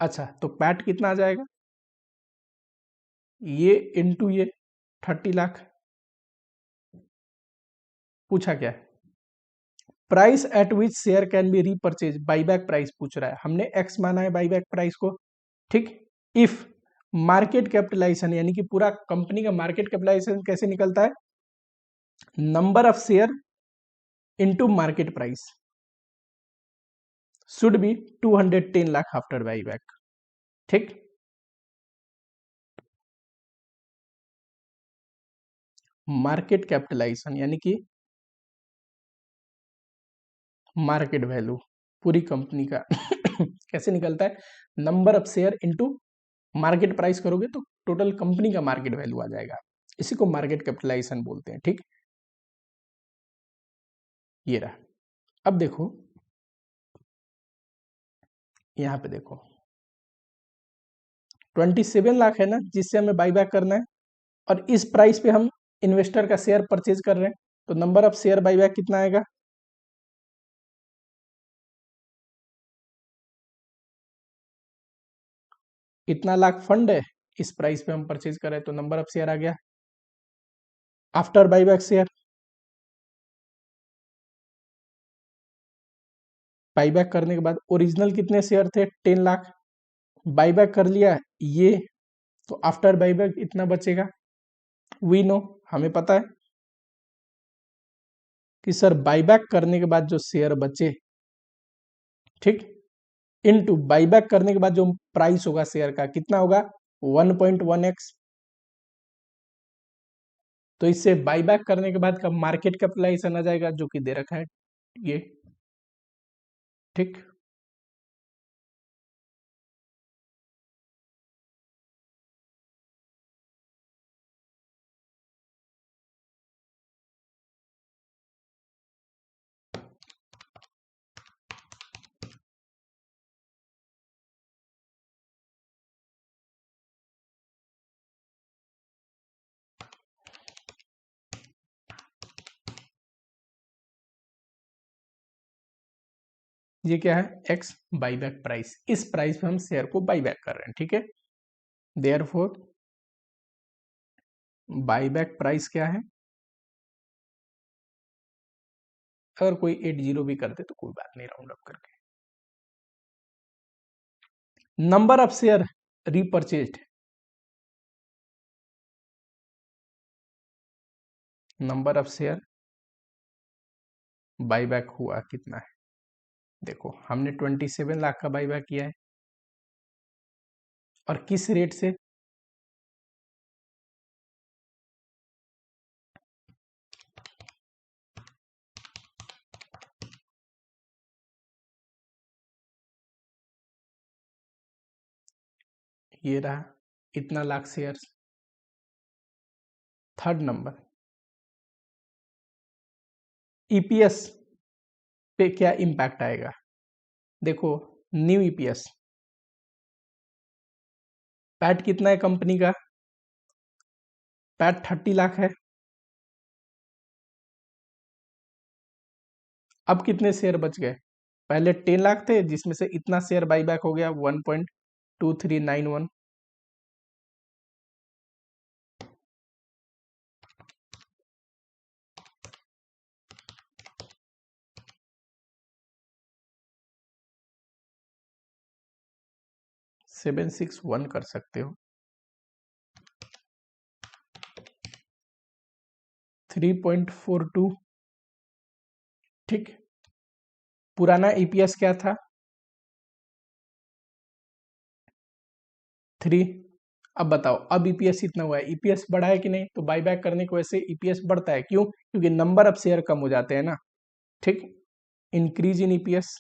अच्छा, तो पैट कितना आ जाएगा? ये इनटू ये 30 लाख। पूछा क्या है? Price at which share can be repurchase, buyback price पूछ रहा है, हमने एक्स माना है बाईबैक प्राइस को। ठीक, इफ मार्केट कैपिटलाइजेशन, यानी कि पूरा कंपनी का मार्केट कैपिटलाइजेशन कैसे निकलता है? Number of share into market price, should be 210 lakh after buyback. ठीक, मार्केट कैपिटलाइजेशन यानी कि मार्केट वैल्यू पूरी कंपनी का कैसे निकलता है? Number of share into market price करोगे तो टोटल कंपनी का मार्केट वैल्यू आ जाएगा। इसी को मार्केट कैपिटलाइजेशन बोलते हैं। ठीक, ये रहा। अब देखो यहां पे देखो 27 लाख है ना, जिससे हमें बाईबैक करना है, और इस प्राइस पे हम इन्वेस्टर का शेयर परचेज कर रहे हैं, तो नंबर ऑफ शेयर बाईबैक कितना आएगा? इतना लाख फंड है, इस प्राइस पे हम परचेज कर रहे हैं, तो नंबर ऑफ शेयर आ गया आफ्टर बाईबैक शेयर। बाईबैक करने के बाद ओरिजिनल कितने शेयर थे? 10 लाख। बाईबैक कर लिया ये, तो आफ्टर बाईबैक इतना बचेगा। वी नो, हमें पता है कि सर बाईबैक करने के बाद जो शेयर बचे, ठीक, इनटू बाईबैक करने के बाद जो प्राइस होगा शेयर का कितना होगा? 1.1x। तो इससे बाईबैक करने के बाद का मार्केट कैपिटलाइजेशन आ जाएगा, जो कि दे रखा है ये। ठीक, ये क्या है? X buyback price. इस प्राइस पे हम शेयर को बाईबैक कर रहे हैं। ठीक है, देयरफॉर बाईबैक प्राइस क्या है? अगर कोई 80 भी कर दे तो कोई बात नहीं, राउंड अप करके। Number of share repurchased, number of share buyback हुआ कितना है? देखो हमने 27 लाख का बाईबैक किया है, और किस रेट से? ये रहा इतना lakh shares. Third number, EPS पे क्या इंपैक्ट आएगा? देखो न्यू ईपीएस, पैट कितना है कंपनी का? पैट 30 लाख है। अब कितने शेयर बच गए? पहले 10 लाख थे, जिसमें से इतना शेयर बाईबैक हो गया 1.2391। 761 कर सकते हो। 3.42। ठीक, पुराना ईपीएस क्या था? 3। अब बताओ, अब ईपीएस इतना हुआ है, ईपीएस बढ़ा है कि नहीं? तो बाईबैक करने की वजह से ईपीएस बढ़ता है। क्यों? क्योंकि नंबर ऑफ शेयर कम हो जाते हैं ना। ठीक, इंक्रीज इन ईपीएस।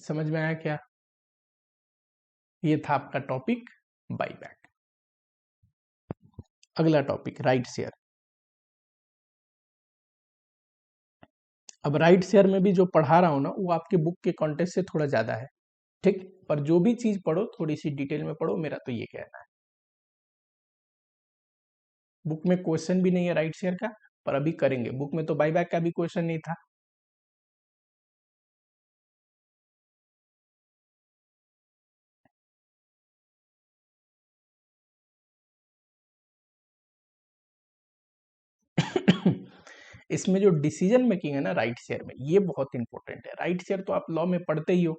समझ में आया क्या? ये था आपका टॉपिक बाईबैक। अगला टॉपिक राइट शेयर। अब राइट शेयर में भी जो पढ़ा रहा हूं ना, वो आपके बुक के कॉन्टेक्स्ट से थोड़ा ज्यादा है। ठीक, पर जो भी चीज पढ़ो थोड़ी सी डिटेल में पढ़ो, मेरा तो ये कहना है। बुक में क्वेश्चन भी नहीं है राइट शेयर का, पर अभी करेंगे। बुक में तो बाईबैक का भी क्वेश्चन नहीं था। इसमें जो डिसीजन मेकिंग है ना राइट शेयर में, ये बहुत इंपॉर्टेंट है। राइट शेयर तो आप लॉ में पढ़ते ही हो।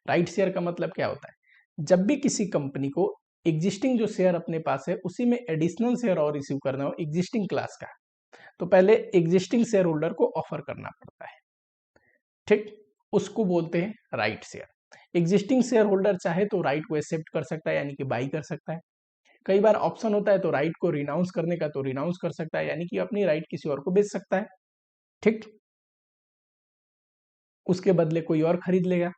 राइट शेयर का मतलब क्या होता है? जब भी किसी कंपनी को एग्जिस्टिंग जो शेयर अपने पास है उसी में एडिशनल शेयर और इश्यू करना हो एग्जिस्टिंग क्लास का, तो पहले एग्जिस्टिंग शेयर होल्डर को ऑफर करना पड़ता है। ठीक, उसको बोलते हैं right share. Existing share holder चाहे तो राइट को एक्सेप्ट कर सकता है, यानी कि बाई कर सकता है। कई बार ऑप्शन होता है तो राइट को रिनाउंस करने का, तो रिनाउंस कर सकता है, यानी कि अपनी राइट किसी और को बेच सकता है। ठीक, उसके बदले कोई और खरीद लेगा।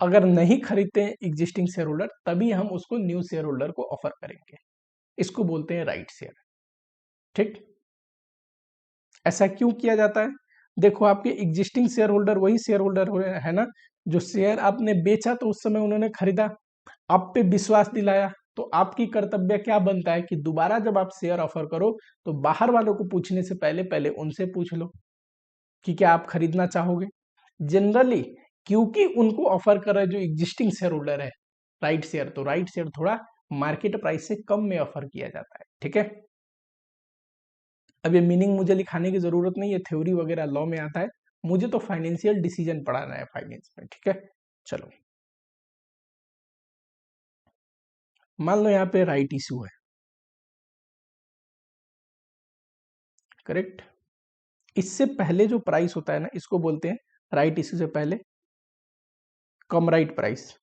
अगर नहीं खरीदते हैं एग्जिस्टिंग शेयर होल्डर, तभी हम उसको न्यू शेयर होल्डर को ऑफर करेंगे। इसको बोलते हैं राइट शेयर। ठीक, ऐसा क्यों किया जाता है? देखो, आपके एग्जिस्टिंग शेयर होल्डर वही शेयर होल्डर है ना, जो शेयर आपने बेचा तो उस समय उन्होंने खरीदा, आप पे विश्वास दिलाया, तो आपकी कर्तव्य क्या बनता है कि दोबारा जब आप शेयर ऑफर करो तो बाहर वालों को पूछने से पहले पहले उनसे पूछ लो कि क्या आप खरीदना चाहोगे। जनरली क्योंकि उनको ऑफर कर रहे जो एग्जिस्टिंग शेयर होल्डर है राइट शेयर, तो राइट शेयर थोड़ा मार्केट प्राइस से कम में ऑफर किया जाता है। ठीक है, अब ये मीनिंग मुझे लिखाने की जरूरत नहीं है, थ्योरी वगैरह लॉ में आता है, मुझे तो फाइनेंशियल डिसीजन पढ़ाना है फाइनेंस में। ठीक है, चलो, मान लो यहाँ पे राइट इशू है, करेक्ट। इससे पहले जो प्राइस होता है ना, इसको बोलते हैं राइट इशू से पहले कम राइट प्राइस,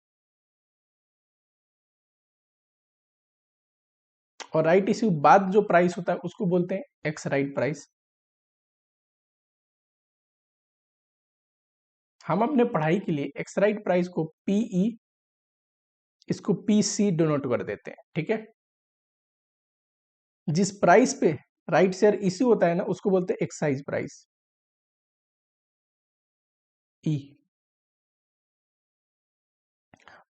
और राइट इशू बाद जो प्राइस होता है उसको बोलते हैं एक्स राइट प्राइस। हम अपने पढ़ाई के लिए एक्स राइट प्राइस को पीई, इसको पीसी डोनोट कर देते हैं। ठीक है, जिस प्राइस पे राइट शेयर इश्यू होता है ना, उसको बोलते हैं एक्साइज प्राइस, ई।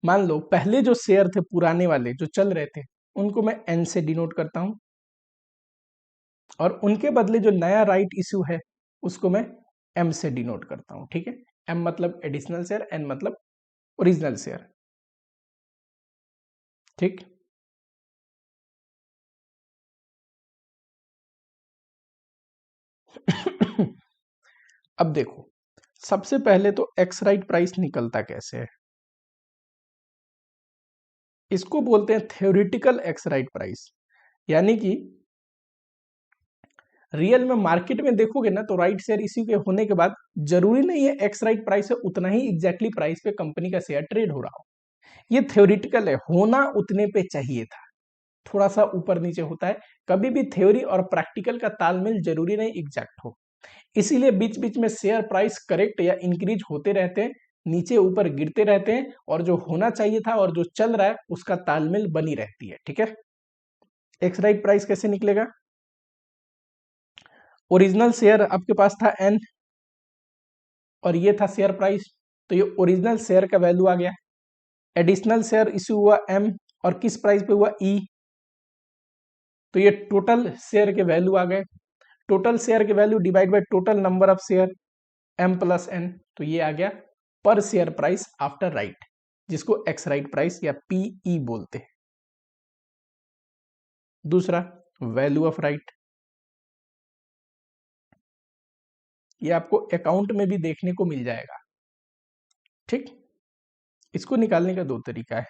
मान लो पहले जो शेयर थे पुराने वाले जो चल रहे थे, उनको मैं एन से डिनोट करता हूं, और उनके बदले जो नया राइट इश्यू है उसको मैं एम से डिनोट करता हूं। ठीक है, एम मतलब एडिशनल शेयर, एन मतलब ओरिजिनल शेयर। ठीक, अब देखो, सबसे पहले तो एक्स राइट प्राइस निकलता कैसे है, इसको बोलते हैं थ्योरेटिकल एक्स राइट प्राइस। यानी कि रियल में मार्केट में देखोगे ना, तो राइट शेयर इश्यू के होने के बाद जरूरी नहीं है एक्स राइट प्राइस है उतना ही एग्जैक्टली प्राइस पे कंपनी का शेयर ट्रेड हो रहा हो। ये थ्योरेटिकल है, होना उतने पे चाहिए था, थोड़ा सा ऊपर नीचे होता है। कभी भी थ्योरी और प्रैक्टिकल का तालमेल जरूरी नहीं एग्जैक्ट हो, इसीलिए बीच बीच में शेयर प्राइस करेक्ट या इंक्रीज होते रहते हैं, नीचे ऊपर गिरते रहते हैं, और जो होना चाहिए था और जो चल रहा है उसका तालमेल बनी रहती है। ठीक है, एक्स राइट प्राइस कैसे निकलेगा? ओरिजिनल शेयर आपके पास था एन, और ये था शेयर प्राइस, तो ये ओरिजिनल शेयर का वैल्यू आ गया। एडिशनल शेयर इश्यू हुआ एम, और किस प्राइस पे हुआ ई, तो ये टोटल शेयर के वैल्यू आ गए। टोटल शेयर के value divide by total number of share, M plus N, तो ये आ गया पर शेयर प्राइस आफ्टर राइट, जिसको एक्स राइट प्राइस या पीई बोलते हैं। दूसरा, वैल्यू ऑफ राइट, ये आपको अकाउंट में भी देखने को मिल जाएगा। ठीक, इसको निकालने का दो तरीका है।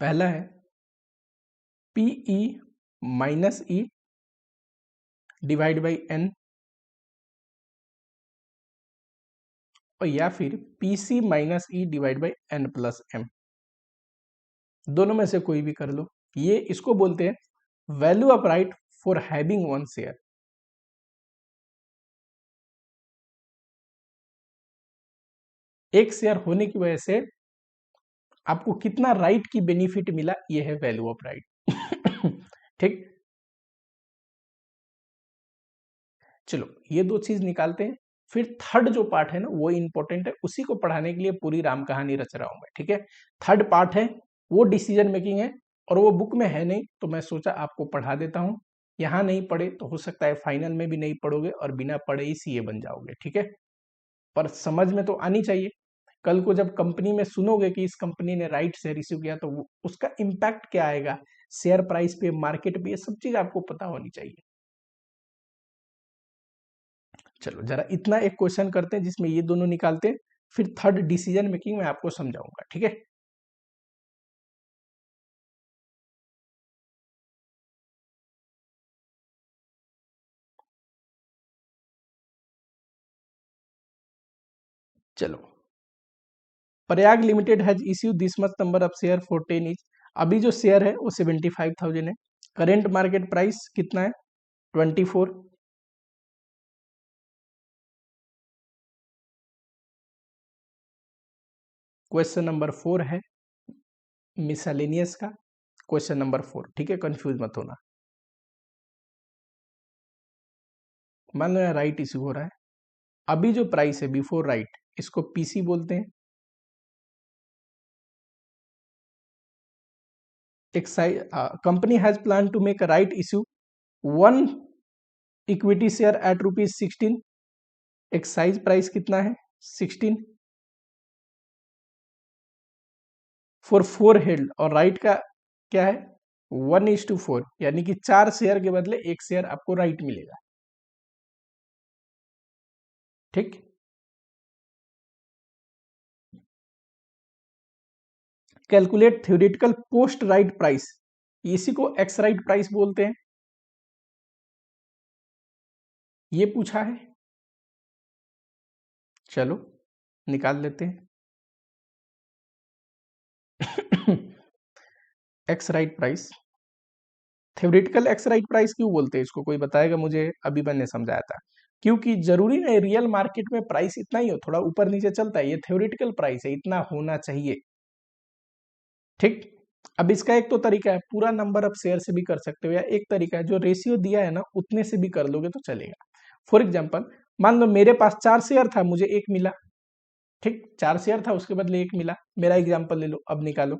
पहला है PE minus E divide by N, और या फिर PC minus E divide by N plus M, दोनों में से कोई भी कर लो। ये इसको बोलते हैं value of right for having one share. एक शेयर होने की वजह से आपको कितना राइट की बेनिफिट मिला, ये है वैल्यू ऑफ राइट। ठीक, चलो ये दो चीज निकालते हैं। फिर थर्ड जो पार्ट है ना, वो इंपॉर्टेंट है, उसी को पढ़ाने के लिए पूरी राम कहानी रच रहा हूं मैं। ठीक है, थर्ड पार्ट है वो डिसीजन मेकिंग है, और वो बुक में है नहीं, तो मैं सोचा आपको पढ़ा देता हूं। यहां नहीं पढ़े तो हो सकता है फाइनल में भी नहीं पढ़ोगे, और बिना पढ़े ही सीए बन जाओगे। ठीक है, पर समझ में तो आनी चाहिए। कल को जब कंपनी में सुनोगे कि इस कंपनी ने राइट शेयर इश्यू किया, तो उसका इम्पैक्ट क्या आएगा शेयर प्राइस पे, मार्केट पे, ये सब चीज आपको पता होनी चाहिए। चलो जरा इतना एक क्वेश्चन करते हैं जिसमें ये दोनों निकालते हैं, फिर थर्ड डिसीजन मेकिंग में आपको समझाऊंगा। ठीक है, चलो Prayag limited has issue this much number of share for 10 each. अभी जो शेयर है वो 75,000 है। करेंट मार्केट प्राइस कितना है? 24। क्वेश्चन नंबर 4 है मिसलेनियस का, क्वेश्चन नंबर 4, ठीक है, कंफ्यूज मत होना। मान लो यहाँ राइट इश्यू हो रहा है, अभी जो प्राइस है बिफोर राइट, इसको पीसी बोलते हैं। एक company has plan to make a right issue 1 equity share at ₹16। एक साइज प्राइस कितना है? 16 फॉर 4 हेल्ड, और राइट का क्या है? 1:4, यानी कि 4 शेयर के बदले 1 शेयर आपको राइट मिलेगा। ठीक, calculate theoretical post right price, इसी को एक्स राइट प्राइस बोलते हैं, ये पूछा है। चलो निकाल लेते हैं। X right price, theoretical x right price क्यों बोलते हैं इसको? कोई बताएगा मुझे? अभी मैंने समझाया था, क्योंकि जरूरी नहीं रियल मार्केट में प्राइस इतना ही हो, थोड़ा ऊपर नीचे चलता है, ये थ्योरेटिकल प्राइस है, इतना होना चाहिए। ठीक, अब इसका एक तो तरीका है पूरा नंबर ऑफ शेयर से भी कर सकते हो, या एक तरीका है जो रेशियो दिया है ना उतने से भी कर लोगे तो चलेगा। फॉर एग्जाम्पल, मान लो मेरे पास 4 शेयर था, मुझे 1 मिला। ठीक, 4 शेयर था उसके बदले 1 मिला। मेरा एग्जाम्पल ले लो, अब निकालो।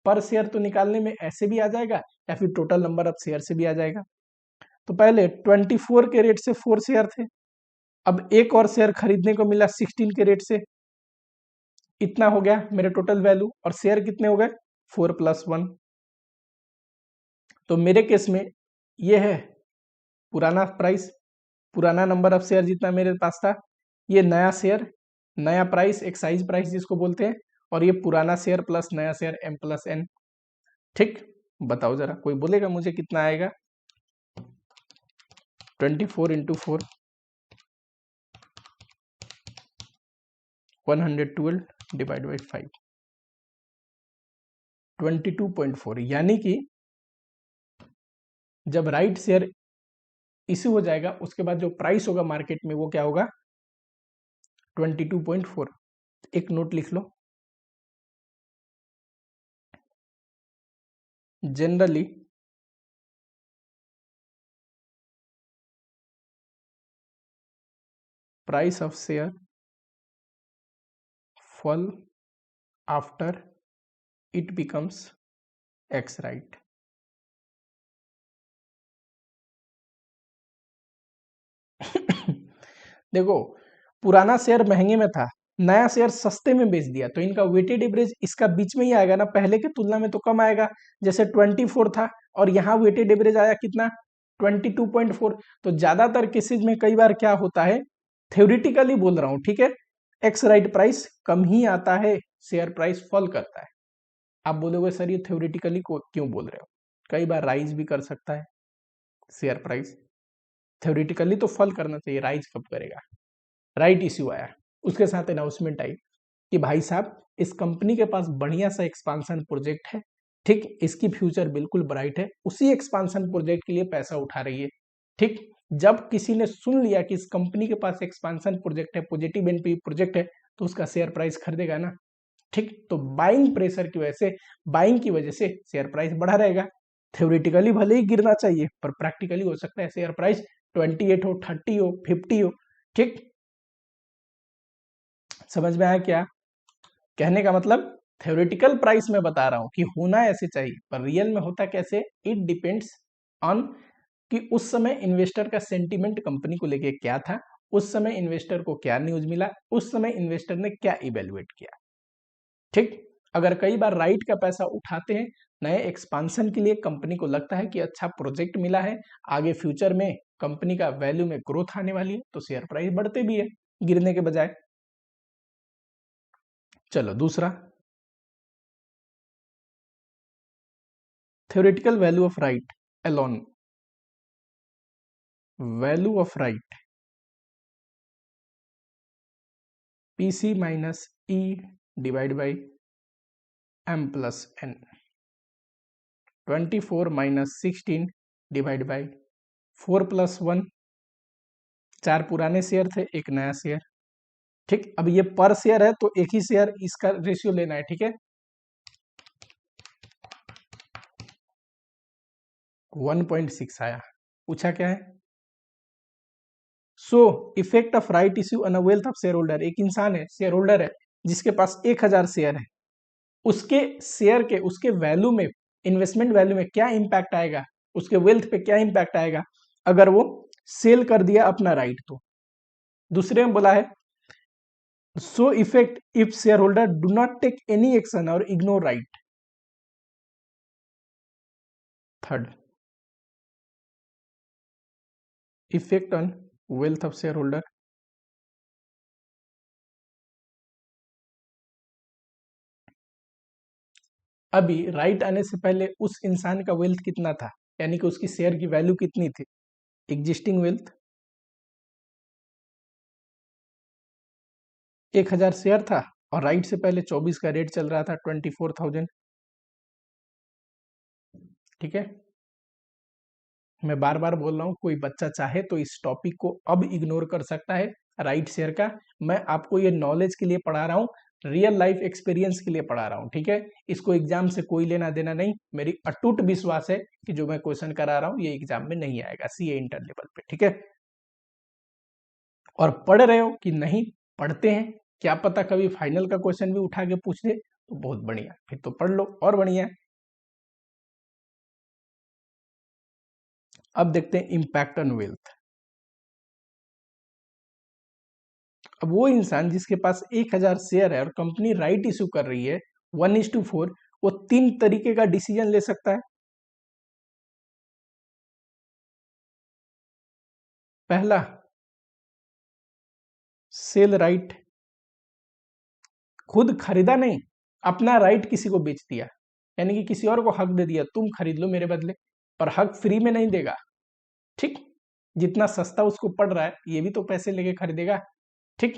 पर शेयर तो निकालने में ऐसे भी आ जाएगा या फिर टोटल नंबर ऑफ शेयर से भी आ जाएगा। तो पहले 24 के रेट से 4 शेयर थे, अब एक और शेयर खरीदने को मिला 16 के रेट से, इतना हो गया मेरे टोटल वैल्यू, और शेयर कितने हो गए? 4 + 1। तो मेरे केस में ये है पुराना प्राइस, पुराना नंबर ऑफ शेयर जितना मेरे पास था, ये नया शेयर, नया प्राइस, एक्साइज प्राइस जिसको बोलते हैं, और ये पुराना शेयर प्लस नया शेयर M+N। ठीक, बताओ जरा, कोई बोलेगा मुझे कितना आएगा? 24 × 4, 112 डिवाइड बाई 5, 22.4, यानी कि जब राइट शेयर इश्यू हो जाएगा उसके बाद जो प्राइस होगा मार्केट में वो क्या होगा? 22.4। एक नोट लिख लो, generally price of share fall after it becomes x right। देखो, पुराना शेयर महंगे में था, नया शेयर सस्ते में बेच दिया, तो इनका वेटेड एवरेज इसका बीच में ही आएगा ना, पहले के तुलना में तो कम आएगा। जैसे 24 था और यहाँ वेटेड एवरेज आया कितना? 22.4। तो ज्यादातर केसेज में कई बार क्या होता है, थ्योरेटिकली बोल रहा हूं, ठीक है, एक्स राइट प्राइस कम ही आता है, शेयर प्राइस फॉल करता है। आप बोलोगे सर ये थ्योरेटिकली को क्यों बोल रहे हो? कई बार राइज भी कर सकता है शेयर प्राइस, थ्योरेटिकली तो फॉल करना चाहिए, राइज कब करेगा? राइट इश्यू आया, उसके साथ अनाउंसमेंट आई कि भाई साहब इस कंपनी के पास बढ़िया सा एक्सपांशन प्रोजेक्ट है, ठीक, इसकी फ्यूचर बिल्कुल ब्राइट है, उसी एक्सपांशन प्रोजेक्ट के लिए पैसा उठा रही है। ठीक, जब किसी ने सुन लिया कि इस कंपनी के पास एक्सपांशन प्रोजेक्ट है, पॉजिटिव एनपी प्रोजेक्ट है, तो उसका शेयर प्राइस खरीदेगा ना। ठीक, तो बाइंग प्रेशर की वजह से, बाइंग की वजह से शेयर प्राइस बढ़ा रहेगा। थ्योरेटिकली भले ही गिरना चाहिए, पर प्रैक्टिकली हो सकता है शेयर प्राइस 28 हो, 30 हो, 50 हो। ठीक, समझ में आया क्या कहने का मतलब? थ्योरेटिकल प्राइस में बता रहा हूं कि होना ऐसे चाहिए, पर रियल में होता कैसे, इट डिपेंड्स ऑन कि उस समय इन्वेस्टर का सेंटीमेंट कंपनी को लेके क्या था, उस समय इन्वेस्टर को क्या न्यूज मिला, उस समय इन्वेस्टर ने क्या इवेल्युएट किया। ठीक, अगर कई बार राइट का पैसा उठाते हैं नए एक्सपांशन के लिए, कंपनी को लगता है कि अच्छा प्रोजेक्ट मिला है, आगे फ्यूचर में कंपनी का वैल्यू में ग्रोथ आने वाली है, तो शेयर प्राइस बढ़ते भी है गिरने के बजाय। चलो दूसरा, theoretical value of right alone, value of right PC minus E divide by m plus n, 24 minus 16 divide by 4 plus 1, 4 पुराने शेयर थे, एक नया शेयर। ठीक, अब ये पर शेयर है तो एक ही शेयर, इसका रेशियो लेना है। ठीक है, 1.6 आया। पूछा क्या है? So effect of right issue on a wealth of share holder. एक इंसान है, शेयर होल्डर है, जिसके पास 1000 शेयर है, उसके शेयर के, उसके वैल्यू में, इन्वेस्टमेंट वैल्यू में क्या इंपैक्ट आएगा, उसके वेल्थ पे क्या इंपैक्ट आएगा अगर वो सेल कर दिया अपना राइट तो। दूसरे में बोला है so effect if share holder do not take any action और ignore right. Third, effect on wealth of share holder. अभी राइट आने से पहले उस इंसान का वेल्थ कितना था, यानी कि उसकी शेयर की वैल्यू कितनी थी? एग्जिस्टिंग वेल्थ 1000 शेयर था, और राइट से पहले 24 का रेट चल रहा था 24,000। ठीक है, मैं बार बार बोल रहा हूँ, कोई बच्चा चाहे तो इस टॉपिक को अब इग्नोर कर सकता है, राइट शेयर का। मैं आपको ये नॉलेज के लिए पढ़ा रहा हूँ, रियल लाइफ एक्सपीरियंस के लिए पढ़ा रहा हूँ। ठीक है, इसको एग्जाम से कोई लेना देना नहीं। मेरी अटूट विश्वास है कि जो मैं क्वेश्चन करा रहा हूँ ये एग्जाम में नहीं आएगा, सीए इंटर लेवल पे। ठीक है, और पढ़ रहे हो कि नहीं? पढ़ते हैं, क्या पता कभी फाइनल का क्वेश्चन भी उठा के पूछ दे, तो बहुत बढ़िया, फिर तो पढ़ लो और बढ़िया। अब देखते हैं इम्पैक्ट ऑन वेल्थ। अब वो इंसान जिसके पास 1000 शेयर है और कंपनी राइट इशू कर रही है 1:4, वो 3 तरीके का डिसीजन ले सकता है। पहला, सेल राइट, खुद खरीदा नहीं, अपना राइट किसी को बेच दिया, यानी कि किसी और को हक दे दिया, तुम खरीद लो मेरे बदले। पर हक फ्री में नहीं देगा। ठीक, जितना सस्ता उसको पड़ रहा है ये भी तो पैसे लेके खरीदेगा। ठीक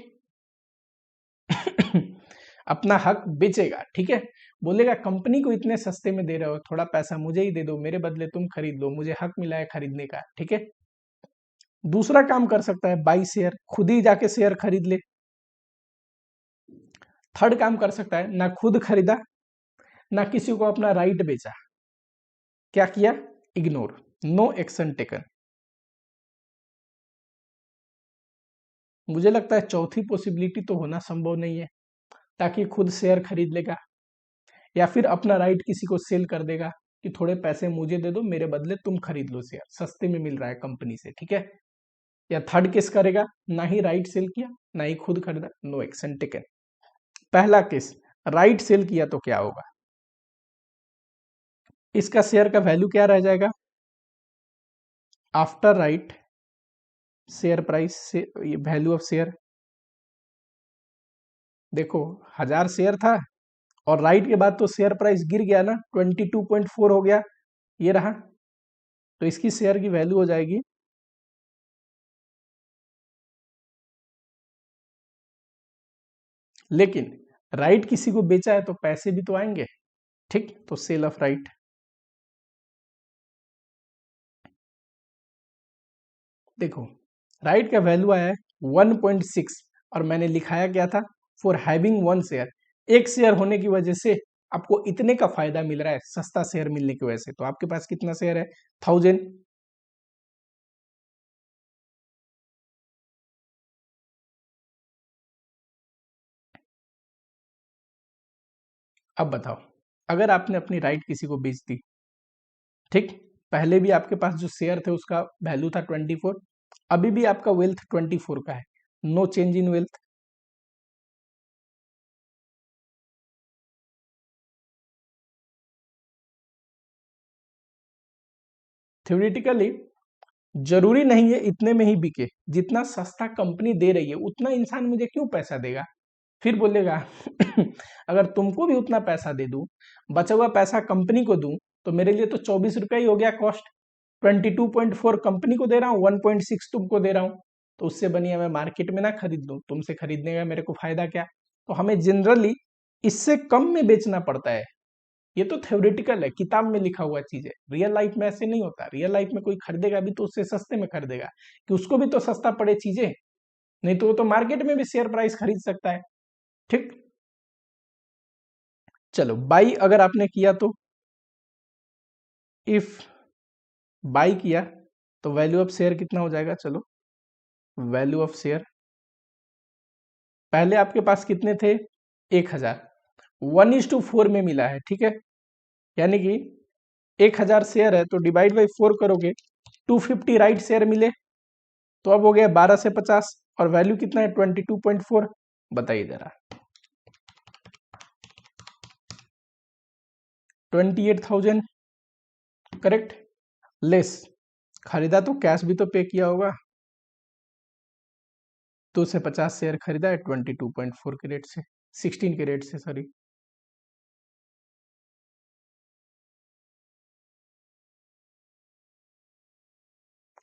अपना हक बेचेगा। ठीक है, बोलेगा कंपनी को इतने सस्ते में दे रहे हो, थोड़ा पैसा मुझे ही दे दो, मेरे बदले तुम खरीद लो, मुझे हक मिला है खरीदने का। ठीक है, दूसरा काम कर सकता है बाई शेयर, खुद ही जाके शेयर खरीद ले। थर्ड काम कर सकता है, ना खुद खरीदा ना किसी को अपना राइट बेचा, क्या किया? Ignore, no action taken. मुझे लगता है चौथी पॉसिबिलिटी तो होना संभव नहीं है, ताकि खुद शेयर खरीद लेगा या फिर अपना राइट किसी को सेल कर देगा कि थोड़े पैसे मुझे दे दो, मेरे बदले तुम खरीद लो शेयर, सस्ते में मिल रहा है कंपनी से। ठीक है, या थर्ड केस करेगा, ना ही राइट सेल किया ना ही खुद खरीदा, नो एक्शन टेकन। पहला केस, राइट सेल किया तो क्या होगा? इसका शेयर का वैल्यू क्या रह जाएगा आफ्टर राइट? शेयर प्राइस से वैल्यू ऑफ शेयर, देखो 1000 शेयर था और राइट के बाद तो शेयर प्राइस गिर गया ना, 22.4 हो गया, ये रहा। तो इसकी शेयर की वैल्यू हो जाएगी, लेकिन राइट किसी को बेचा है तो पैसे भी तो आएंगे। ठीक, तो सेल ऑफ राइट। देखो राइट का वैल्यू आया है 1.6, और मैंने लिखाया क्या था? फॉर हैविंग वन शेयर, एक शेयर होने की वजह से आपको इतने का फायदा मिल रहा है, सस्ता शेयर मिलने की वजह से। तो आपके पास कितना शेयर है? 1000। अब बताओ, अगर आपने अपनी राइट किसी को बेच दी, ठीक, पहले भी आपके पास जो शेयर थे उसका वैल्यू था 24, अभी भी आपका वेल्थ 24 का है, no change in wealth. Theoretically जरूरी नहीं है इतने में ही बिके, जितना सस्ता कंपनी दे रही है उतना इंसान मुझे क्यों पैसा देगा? फिर बोलेगा अगर तुमको भी उतना पैसा दे दूं, बचा हुआ पैसा कंपनी को दूं, तो मेरे लिए तो 24 रुपया ही हो गया कॉस्ट। 22.4 कंपनी को दे रहा हूँ, 1.6 तुमको दे रहा हूँ, तो उससे बढ़िया मैं मार्केट में ना खरीद लूं, तुमसे खरीदने का मेरे को फायदा क्या? तो हमें जनरली इससे कम में बेचना पड़ता है। ये तो थ्योरेटिकल है, किताब में लिखा हुआ चीज है। रियल लाइफ में ऐसे नहीं होता। रियल लाइफ में कोई खरीदेगा भी तो उससे सस्ते में खरीदेगा कि उसको भी तो सस्ता पड़े चीजें, नहीं तो वो तो मार्केट में भी शेयर प्राइस खरीद सकता है। ठीक, चलो बाई अगर आपने किया तो, इफ बाई किया तो वैल्यू ऑफ शेयर कितना हो जाएगा? चलो वैल्यू ऑफ शेयर, पहले आपके पास कितने थे? 1000, 1:4 में मिला है, ठीक है। यानी कि 1000 शेयर है तो डिवाइड बाई 4 करोगे, 250 राइट शेयर मिले, तो अब हो गया 12 से 50, और वैल्यू कितना है? 22.4। बताइए जरा, 28,000 करेक्ट। लेस खरीदा तो कैश भी तो पे किया होगा, तो उसे 50 शेयर खरीदा है 22.4 के रेट से, 16 के रेट से, सॉरी।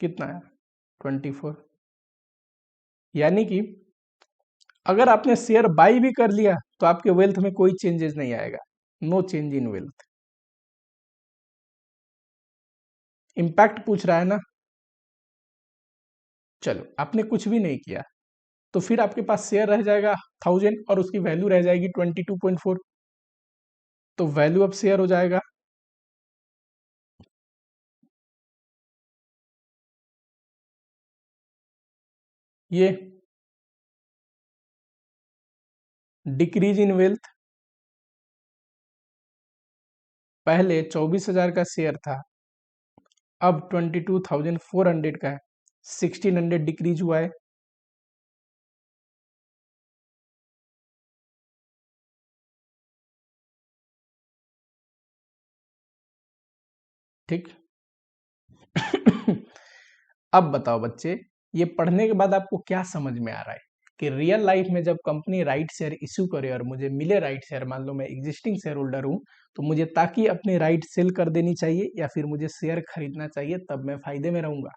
कितना है? 24। यानी कि अगर आपने शेयर बाई भी कर लिया तो आपके वेल्थ में कोई चेंजेस नहीं आएगा, no change in wealth. Impact पूछ रहा है ना। चलो आपने कुछ भी नहीं किया तो फिर आपके पास शेयर रह जाएगा 1000 और उसकी वैल्यू रह जाएगी 22.4, तो वैल्यू ऑफ शेयर हो जाएगा, ये डिक्रीज इन वेल्थ। पहले 24,000 का शेयर था, अब 22,400 का है, 1600 डिक्रीज हुआ है। ठीक। अब बताओ बच्चे, ये पढ़ने के बाद आपको क्या समझ में आ रहा है कि रियल लाइफ में जब कंपनी राइट शेयर इश्यू करे और मुझे मिले राइट शेयर, मान लो मैं एग्जिस्टिंग शेयर होल्डर हूं, तो मुझे ताकि अपने राइट सेल कर देनी चाहिए या फिर मुझे शेयर खरीदना चाहिए, तब मैं फायदे में रहूंगा,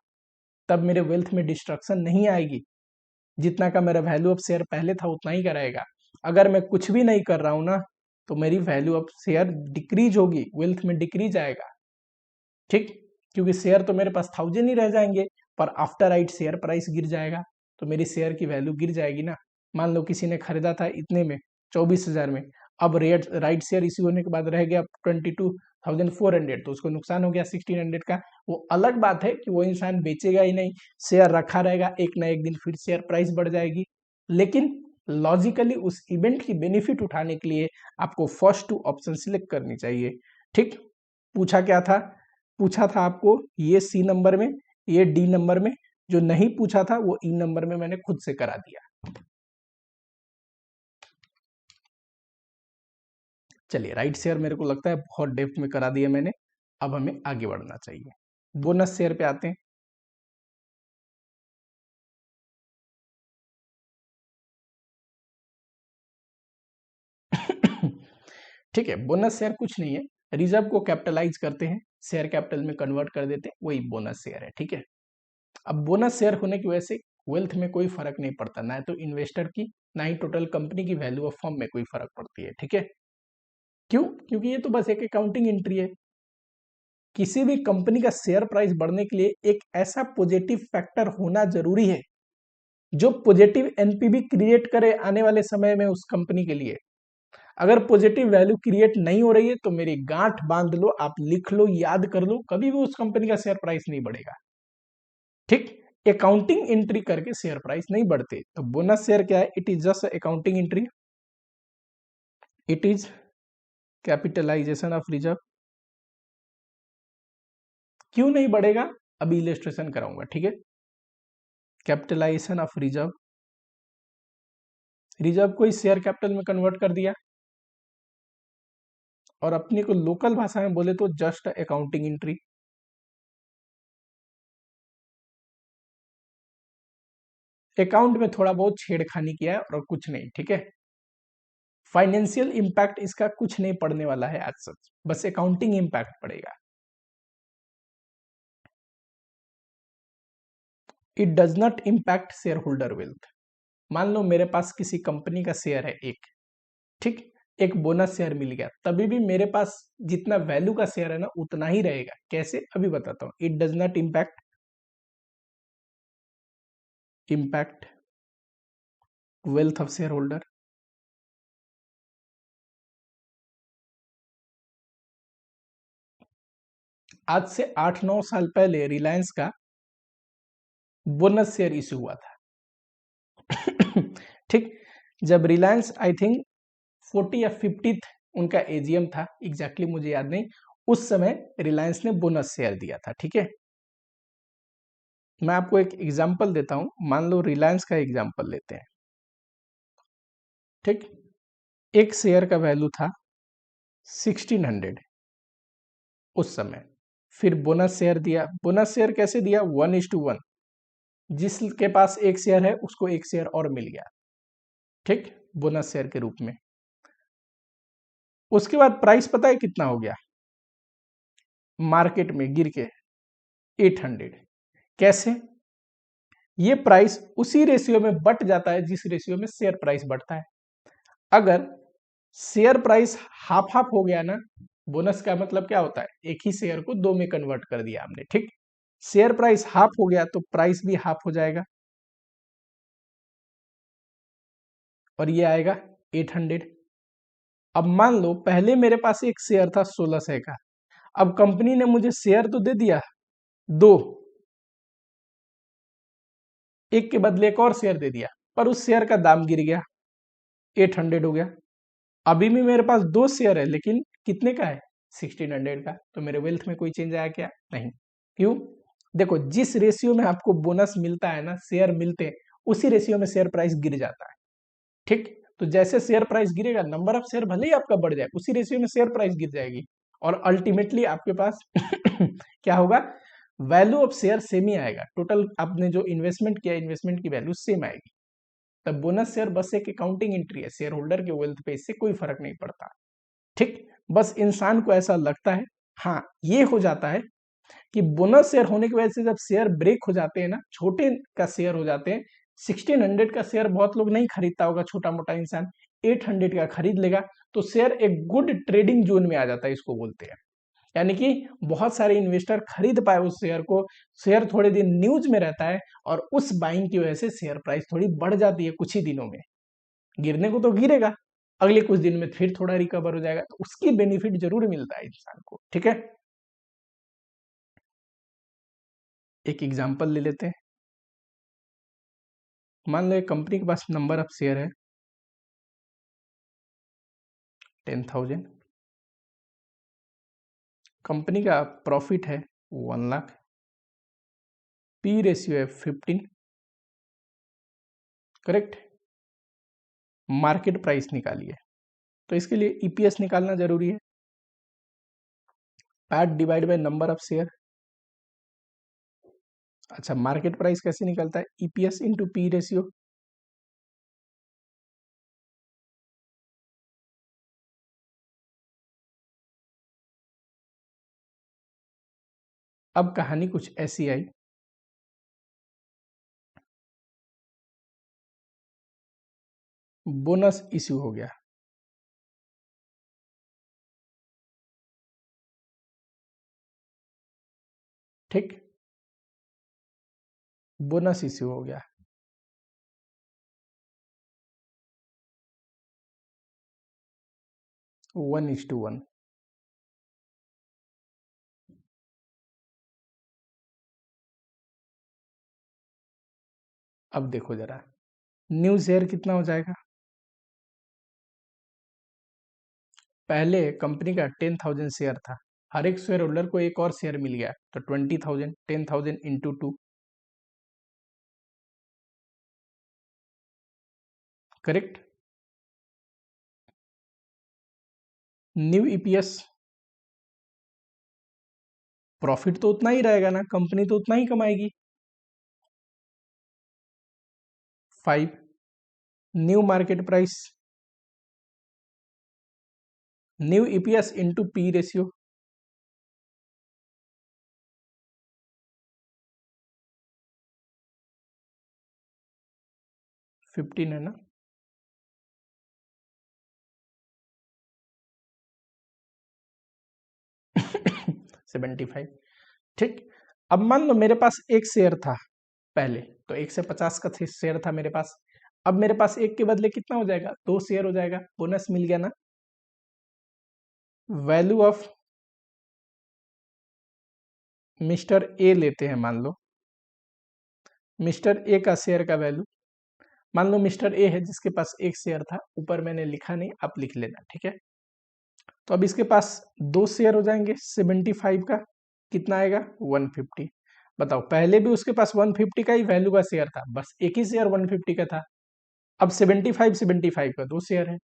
तब मेरे वेल्थ में डिस्ट्रक्शन नहीं आएगी। जितना का मेरा वैल्यू ऑफ शेयर पहले था उतना ही का रहेगा। अगर मैं कुछ भी नहीं कर रहा हूं ना, तो मेरी वैल्यू ऑफ शेयर डिक्रीज होगी, वेल्थ में डिक्रीज आएगा। ठीक, क्योंकि शेयर तो मेरे पास 1000 ही रह जाएंगे, पर आफ्टर राइट शेयर प्राइस गिर जाएगा, तो मेरी शेयर की वैल्यू गिर जाएगी ना। मान लो किसी ने खरीदा था इतने में, 24,000 में, अब रेट राइट शेयर इश्यू होने के बाद रह गया 22,400, तो उसको नुकसान हो गया 1600 का। वो अलग बात है कि वो इंसान बेचेगा ही नहीं, शेयर रखा रहेगा, एक ना एक दिन फिर शेयर प्राइस बढ़ जाएगी। लेकिन लॉजिकली उस इवेंट की बेनिफिट उठाने के लिए आपको फर्स्ट टू ऑप्शन सिलेक्ट करनी चाहिए। ठीक, पूछा क्या था? पूछा था आपको ये सी नंबर में, ये डी नंबर में, जो नहीं पूछा था वो ई नंबर में मैंने खुद से करा दिया। चलिए, राइट शेयर मेरे को लगता है बहुत डेप्थ में करा दिया मैंने, अब हमें आगे बढ़ना चाहिए। बोनस शेयर पे आते हैं। ठीक है, बोनस शेयर कुछ नहीं है, रिजर्व को कैपिटलाइज करते हैं, शेयर कैपिटल में कन्वर्ट कर देते हैं, वही बोनस शेयर है। ठीक है, अब बोनस शेयर होने की वजह से वेल्थ में कोई फर्क नहीं पड़ता, ना तो इन्वेस्टर की, ना ही टोटल कंपनी की वैल्यू ऑफ फर्म में कोई फर्क पड़ती है। ठीक है, क्यों? क्योंकि ये तो बस एक अकाउंटिंग एंट्री है। किसी भी कंपनी का शेयर प्राइस बढ़ने के लिए एक ऐसा पॉजिटिव फैक्टर होना जरूरी है जो पॉजिटिव एनपीवी क्रिएट करे आने वाले समय में उस कंपनी के लिए। अगर पॉजिटिव वैल्यू क्रिएट नहीं हो रही है तो मेरी गांठ बांध लो, आप लिख लो, याद कर लो, कभी भी उस कंपनी का शेयर प्राइस नहीं बढ़ेगा। ठीक, अकाउंटिंग एंट्री करके शेयर प्राइस नहीं बढ़ते। तो बोनस शेयर क्या है? It is just accounting entry, it is capitalisation of reserve. क्यों नहीं बढ़ेगा? अभी इलस्ट्रेशन कराऊंगा। ठीक है, कैपिटलाइजेशन ऑफ रिजर्व, रिजर्व को इस शेयर कैपिटल में कन्वर्ट कर दिया, और अपने को लोकल भाषा में बोले तो जस्ट अकाउंटिंग एंट्री। अकाउंट में थोड़ा बहुत छेड़खानी किया है और कुछ नहीं। ठीक है, फाइनेंशियल इंपैक्ट इसका कुछ नहीं पड़ने वाला है एज सच, बस अकाउंटिंग इंपैक्ट पड़ेगा। It does not impact share holder wealth. मान लो मेरे पास किसी कंपनी का शेयर है एक, ठीक, एक बोनस शेयर मिल गया, तभी भी मेरे पास जितना वैल्यू का शेयर है ना उतना ही रहेगा। कैसे, अभी बताता हूँ। It does not impact wealth of share holder. आज से 8-9 साल पहले रिलायंस का बोनस शेयर इशू हुआ था। ठीक, जब रिलायंस आई थिंक 40 या 50 उनका एजीएम था, एग्जैक्टली मुझे याद नहीं, उस समय रिलायंस ने बोनस शेयर दिया था। ठीक है, मैं आपको एक एग्जांपल देता हूं, मान लो रिलायंस का एग्जांपल लेते हैं। ठीक, एक शेयर का वैल्यू था 1600 उस समय, फिर बोनस शेयर दिया। बोनस शेयर कैसे दिया? 1:1, जिसके पास एक शेयर है उसको एक शेयर और मिल गया। ठीक, बोनस शेयर के रूप में। उसके बाद प्राइस पता है कितना हो गया? मार्केट में गिर के 800। कैसे? ये प्राइस उसी रेशियो में बढ़ जाता है जिस रेशियो में शेयर प्राइस बढ़ता है। अगर शेयर प्राइस हाफ हाफ हो गया ना, बोनस का मतलब क्या होता है? एक ही शेयर को दो में कन्वर्ट कर दिया हमने। ठीक, शेयर प्राइस हाफ हो गया तो प्राइस भी हाफ हो जाएगा और ये आएगा 800। अब मान लो पहले मेरे पास एक शेयर था 1600 का, अब कंपनी ने मुझे शेयर तो दे दिया दो, एक के बदले एक और शेयर दे दिया, पर उस शेयर का दाम गिर गया, 800 हो गया। अभी भी मेरे पास दो शेयर है, लेकिन कितने का है? 1600 का। तो मेरे वेल्थ में कोई चेंज आया क्या? नहीं। क्यों? देखो, जिस रेशियो में आपको बोनस मिलता है ना, शेयर मिलते हैं, उसी रेशियो में शेयर प्राइस गिर जाता है। ठीक, तो जैसे शेयर प्राइस गिरेगा, नंबर ऑफ शेयर भले ही आपका बढ़ जाए, उसी रेशियो में शेयर प्राइस गिर जाएगी और अल्टीमेटली आपके पास क्या होगा? वैल्यू ऑफ शेयर सेम ही आएगा। टोटल आपने जो इन्वेस्टमेंट किया, इन्वेस्टमेंट की वैल्यू सेम आएगी। तब बोनस शेयर बस एक अकाउंटिंग एंट्री है, शेयर होल्डर के वेल्थ पे इससे कोई फर्क नहीं पड़ता। ठीक, बस इंसान को ऐसा लगता है। हाँ, ये हो जाता है कि बोनस शेयर होने की वजह से जब शेयर ब्रेक हो जाते हैं ना, छोटे का शेयर हो जाते हैं, 1600 का शेयर बहुत लोग नहीं खरीदता होगा, छोटा मोटा इंसान 800 का खरीद लेगा, तो शेयर एक गुड ट्रेडिंग जोन में आ जाता है, इसको बोलते हैं। यानी कि बहुत सारे इन्वेस्टर खरीद पाए उस शेयर को, शेयर थोड़े दिन न्यूज में रहता है और उस बाइंग की वजह से शेयर प्राइस थोड़ी बढ़ जाती है कुछ ही दिनों में। गिरने को तो गिरेगा, अगले कुछ दिन में फिर थोड़ा रिकवर हो जाएगा, तो उसकी बेनिफिट जरूर मिलता है इंसान को। ठीक है, एक एग्जांपल ले लेते हैं। मान लो एक कंपनी के पास नंबर ऑफ शेयर है 10,000, कंपनी का प्रॉफिट है 1 लाख, पी रेशियो है 15, करेक्ट। मार्केट प्राइस निकालिए, तो इसके लिए ईपीएस निकालना जरूरी है। PAT divide by number of share. अच्छा, मार्केट प्राइस कैसे निकलता है? EPS into P ratio. अब कहानी कुछ ऐसी आई, बोनस इश्यू हो गया। ठीक, बोनस इश्यू हो गया, 1:1। अब देखो जरा, न्यू शेयर कितना हो जाएगा? पहले कंपनी का 10,000 शेयर था, हर एक शेयर होल्डर को एक और शेयर मिल गया, तो 20,000, 10,000 into 2, correct. New EPS, profit तो उतना ही रहेगा ना, कंपनी तो उतना ही कमाएगी, 5। New market price, new EPS into P ratio, 15 है ना। 75। ठीक, अब मान लो मेरे पास एक शेयर था पहले, तो 1 से 50 का शेयर था मेरे पास। अब मेरे पास एक के बदले कितना हो जाएगा, 2 शेयर हो जाएगा, बोनस मिल गया ना। वैल्यू ऑफ मिस्टर ए लेते हैं, मान लो मिस्टर ए का शेयर का वैल्यू, मान लो मिस्टर ए है जिसके पास एक शेयर था, ऊपर मैंने लिखा नहीं, आप लिख लेना, ठीक है। तो अब इसके पास 2 शेयर हो जाएंगे, 75 का कितना आएगा, 150। बताओ, पहले भी उसके पास 150 का ही वैल्यू का शेयर था, बस एक ही शेयर 150 का था। अब 75 का 2 शेयर है,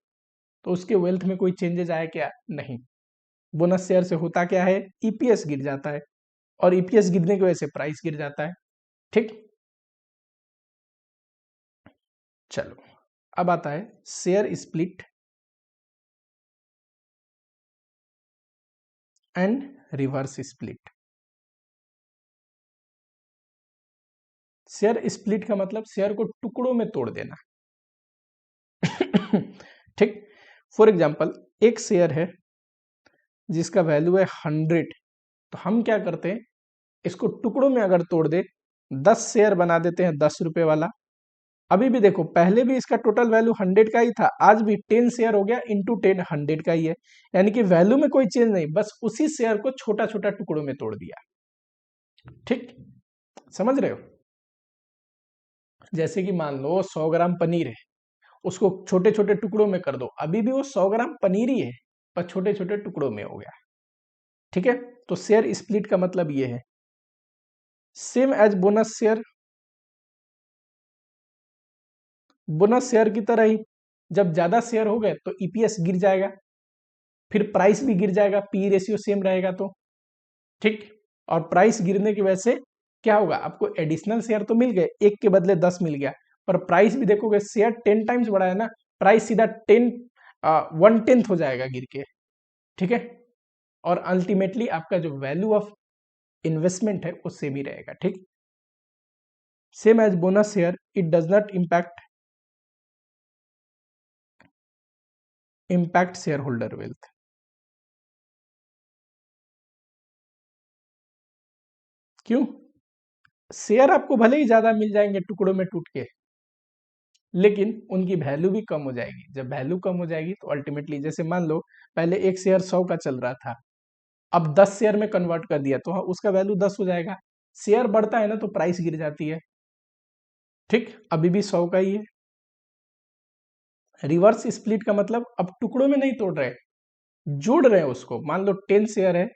तो उसके वेल्थ में कोई चेंजेस आया क्या, नहीं। बोनस शेयर से होता क्या है, ईपीएस गिर जाता है, और ईपीएस गिरने की वजह से प्राइस गिर जाता है। ठीक, चलो अब आता है share split and reverse split. Share split का मतलब शेयर को टुकड़ों में तोड़ देना। ठीक, फॉर एग्जाम्पल एक शेयर है जिसका वैल्यू है 100, तो हम क्या करते हैं, इसको टुकड़ों में अगर तोड़ दे, 10 शेयर बना देते हैं 10 रुपए वाला। अभी भी देखो, पहले भी इसका टोटल वैल्यू 100 का ही था, आज भी 10 शेयर हो गया, इंटू 10 100 का ही है, यानी कि वैल्यू में कोई चेंज नहीं, बस उसी शेयर को छोटा छोटा टुकड़ों में तोड़ दिया। ठीक, समझ रहे हो। जैसे कि मान लो 100 ग्राम पनीर है, उसको छोटे छोटे टुकड़ों में कर दो, अभी भी वो 100 ग्राम पनीर ही है, पर छोटे छोटे टुकड़ों में हो गया। ठीक है, तो शेयर स्प्लिट का मतलब ये है, same as bonus share. Bonus share की तरह ही, जब ज्यादा शेयर हो गए तो ईपीएस गिर जाएगा, फिर प्राइस भी गिर जाएगा, पी रेशियो सेम रहेगा तो। ठीक, और प्राइस गिरने की वजह से क्या होगा, आपको एडिशनल शेयर तो मिल गए, एक के बदले 10 मिल गया, पर प्राइस भी देखोगे, शेयर 10 टाइम्स बढ़ा है ना, प्राइस सीधा 1/10 हो जाएगा गिर के। ठीक है, और अल्टीमेटली आपका जो वैल्यू ऑफ इन्वेस्टमेंट है वो सेम ही रहेगा। ठीक, same as bonus share, it does not impact share holder wealth. क्यों, शेयर आपको भले ही ज्यादा मिल जाएंगे टुकड़ों में टूट के, लेकिन उनकी वैल्यू भी कम हो जाएगी। जब वैल्यू कम हो जाएगी तो अल्टीमेटली, जैसे मान लो पहले एक शेयर 100 का चल रहा था, अब 10 शेयर में कन्वर्ट कर दिया, तो हाँ, उसका वैल्यू 10 हो जाएगा। शेयर बढ़ता है ना तो प्राइस गिर जाती है। ठीक, अभी भी 100 का ही है। रिवर्स स्प्लिट का मतलब अब टुकड़ों में नहीं तोड़ रहे, जोड़ रहे हैं उसको। मान लो 10 शेयर है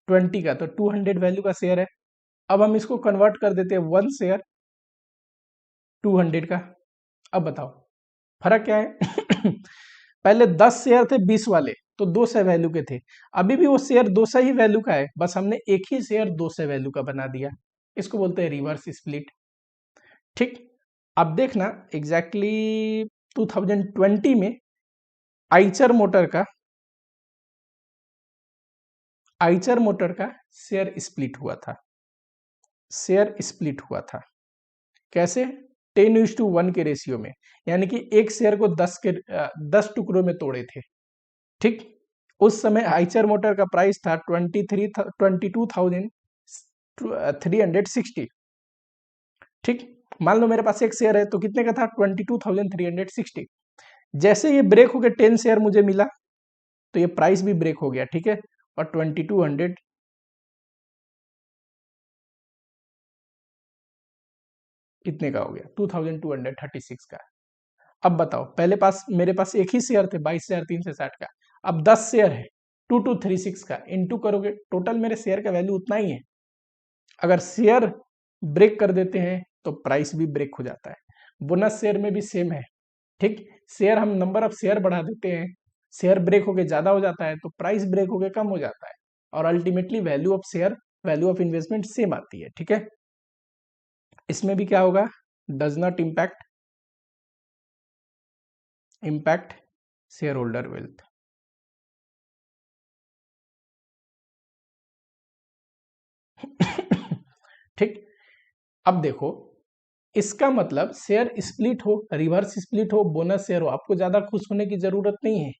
20 का, तो 200 वैल्यू का शेयर है, अब हम इसको कन्वर्ट कर देते हैं 1 शेयर 200 का। अब बताओ फर्क क्या है। पहले 10 शेयर थे 20 वाले, तो 200 वैल्यू के थे, अभी भी वो शेयर 200 ही वैल्यू का है, बस हमने एक ही शेयर 200 वैल्यू का बना दिया। इसको बोलते हैं रिवर्स स्प्लिट। ठीक, अब देखना एग्जैक्टली 2020 में आइचर मोटर का शेयर स्प्लिट हुआ था। शेयर स्प्लिट हुआ था कैसे, 10:1 के रेशियो में, यानी कि एक शेयर को 10 टुकड़ों में तोड़े थे। ठीक, उस समय आइचर मोटर का प्राइस था 22,360। ठीक, मान लो मेरे पास एक शेयर है, तो कितने का था, 22,360। जैसे ये ब्रेक हो गया, 10 शेयर मुझे मिला, तो ये प्राइस भी ब्रेक हो गया। ठीक है, और 2200 इतने का हो गया, 2236 का। अब बताओ, पहले पास मेरे पास एक ही शेयर थे 22,360 का, अब 10 शेयर है 2236 का, इंटू करोगे, टोटल मेरे शेयर का वैल्यू उतना ही है। अगर शेयर ब्रेक कर देते हैं तो प्राइस भी ब्रेक हो जाता है। बोनस शेयर में भी सेम है। ठीक, शेयर हम नंबर ऑफ शेयर बढ़ा देते हैं, शेयर ब्रेक होके ज्यादा हो जाता है तो प्राइस ब्रेक होके कम हो जाता है, और ultimately value of share, value of investment same आती है। ठीक है, इसमें भी क्या होगा, does not impact share holder wealth. ठीक, अब देखो, इसका मतलब शेयर स्प्लिट हो, रिवर्स स्प्लिट हो, बोनस शेयर हो, आपको ज्यादा खुश होने की जरूरत नहीं है।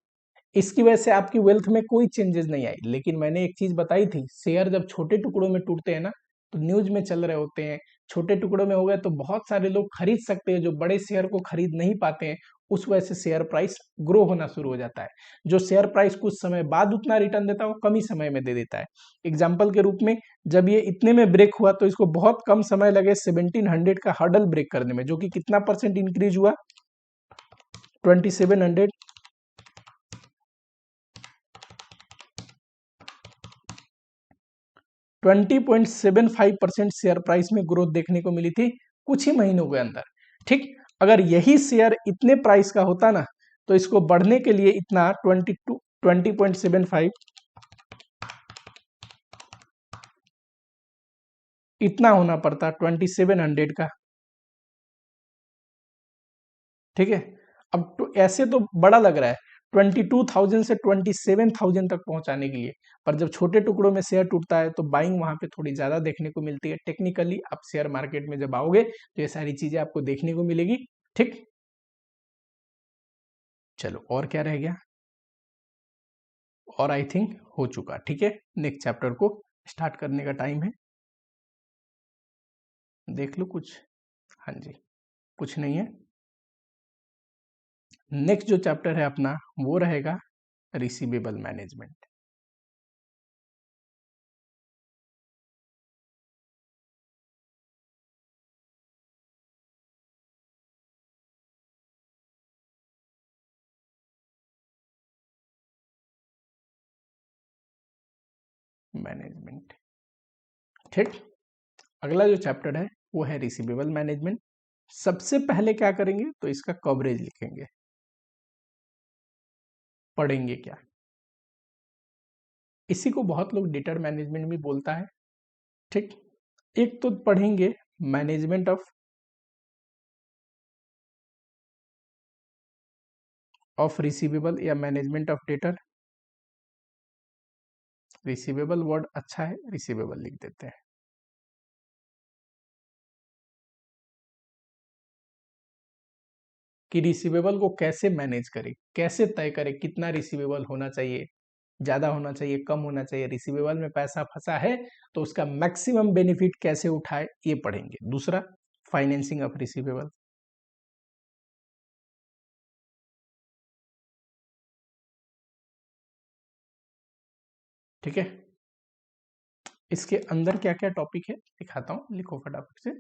इसकी वजह से आपकी वेल्थ में कोई चेंजेस नहीं आई। लेकिन मैंने एक चीज बताई थी, शेयर जब छोटे टुकड़ों में टूटते हैं ना, तो न्यूज में चल रहे होते हैं, छोटे टुकड़ों में हो गए तो बहुत सारे लोग खरीद सकते हैं जो बड़े शेयर को खरीद नहीं पाते हैं, उस वजह से शेयर प्राइस ग्रो होना शुरू हो जाता है। जो शेयर प्राइस कुछ समय बाद उतना रिटर्न देता है वो कम ही समय में दे देता है। एग्जाम्पल के रूप में, जब ये इतने में ब्रेक हुआ तो इसको बहुत कम समय लगे 1700 का हर्डल ब्रेक करने में, जो कि कितना परसेंट इंक्रीज हुआ, 2700, 20.75% शेयर प्राइस में ग्रोथ देखने को मिली थी कुछ ही महीनों के अंदर। ठीक, अगर यही शेयर इतने प्राइस का होता ना, तो इसको बढ़ने के लिए इतना 20.75 इतना होना पड़ता 2700 का। ठीक है, अब तो ऐसे तो बड़ा लग रहा है 22,000 से 27,000 तक पहुंचाने के लिए, पर जब छोटे टुकड़ों में शेयर टूटता है तो बाइंग वहां पे थोड़ी ज्यादा देखने को मिलती है। टेक्निकली आप शेयर मार्केट में जब आओगे तो ये सारी चीजें आपको देखने को मिलेगी। ठीक, चलो और क्या रह गया, और आई थिंक हो चुका। ठीक है, नेक्स्ट चैप्टर को स्टार्ट करने का टाइम है। देख लो कुछ, हाँ जी, कुछ नहीं है। नेक्स्ट जो चैप्टर है अपना वो रहेगा रिसीवेबल मैनेजमेंट। मैनेजमेंट, ठीक, अगला जो चैप्टर है वो है रिसीवेबल मैनेजमेंट। सबसे पहले क्या करेंगे तो इसका कवरेज लिखेंगे, पढ़ेंगे क्या, इसी को बहुत लोग डेटर मैनेजमेंट भी बोलता है। ठीक, एक तो पढ़ेंगे मैनेजमेंट ऑफ रिसीवेबल या management of debtor. Receivable word अच्छा है, रिसीवेबल लिख देते हैं। कि रिसीवेबल को कैसे मैनेज करें, कैसे तय करें कितना रिसीवेबल होना चाहिए, ज्यादा होना चाहिए, कम होना चाहिए, रिसीवेबल में पैसा फंसा है तो उसका मैक्सिमम बेनिफिट कैसे उठाए, ये पढ़ेंगे। दूसरा, फाइनेंसिंग ऑफ रिसीवेबल। ठीक है, इसके अंदर क्या क्या टॉपिक है दिखाता हूं, लिखो फटाफट से।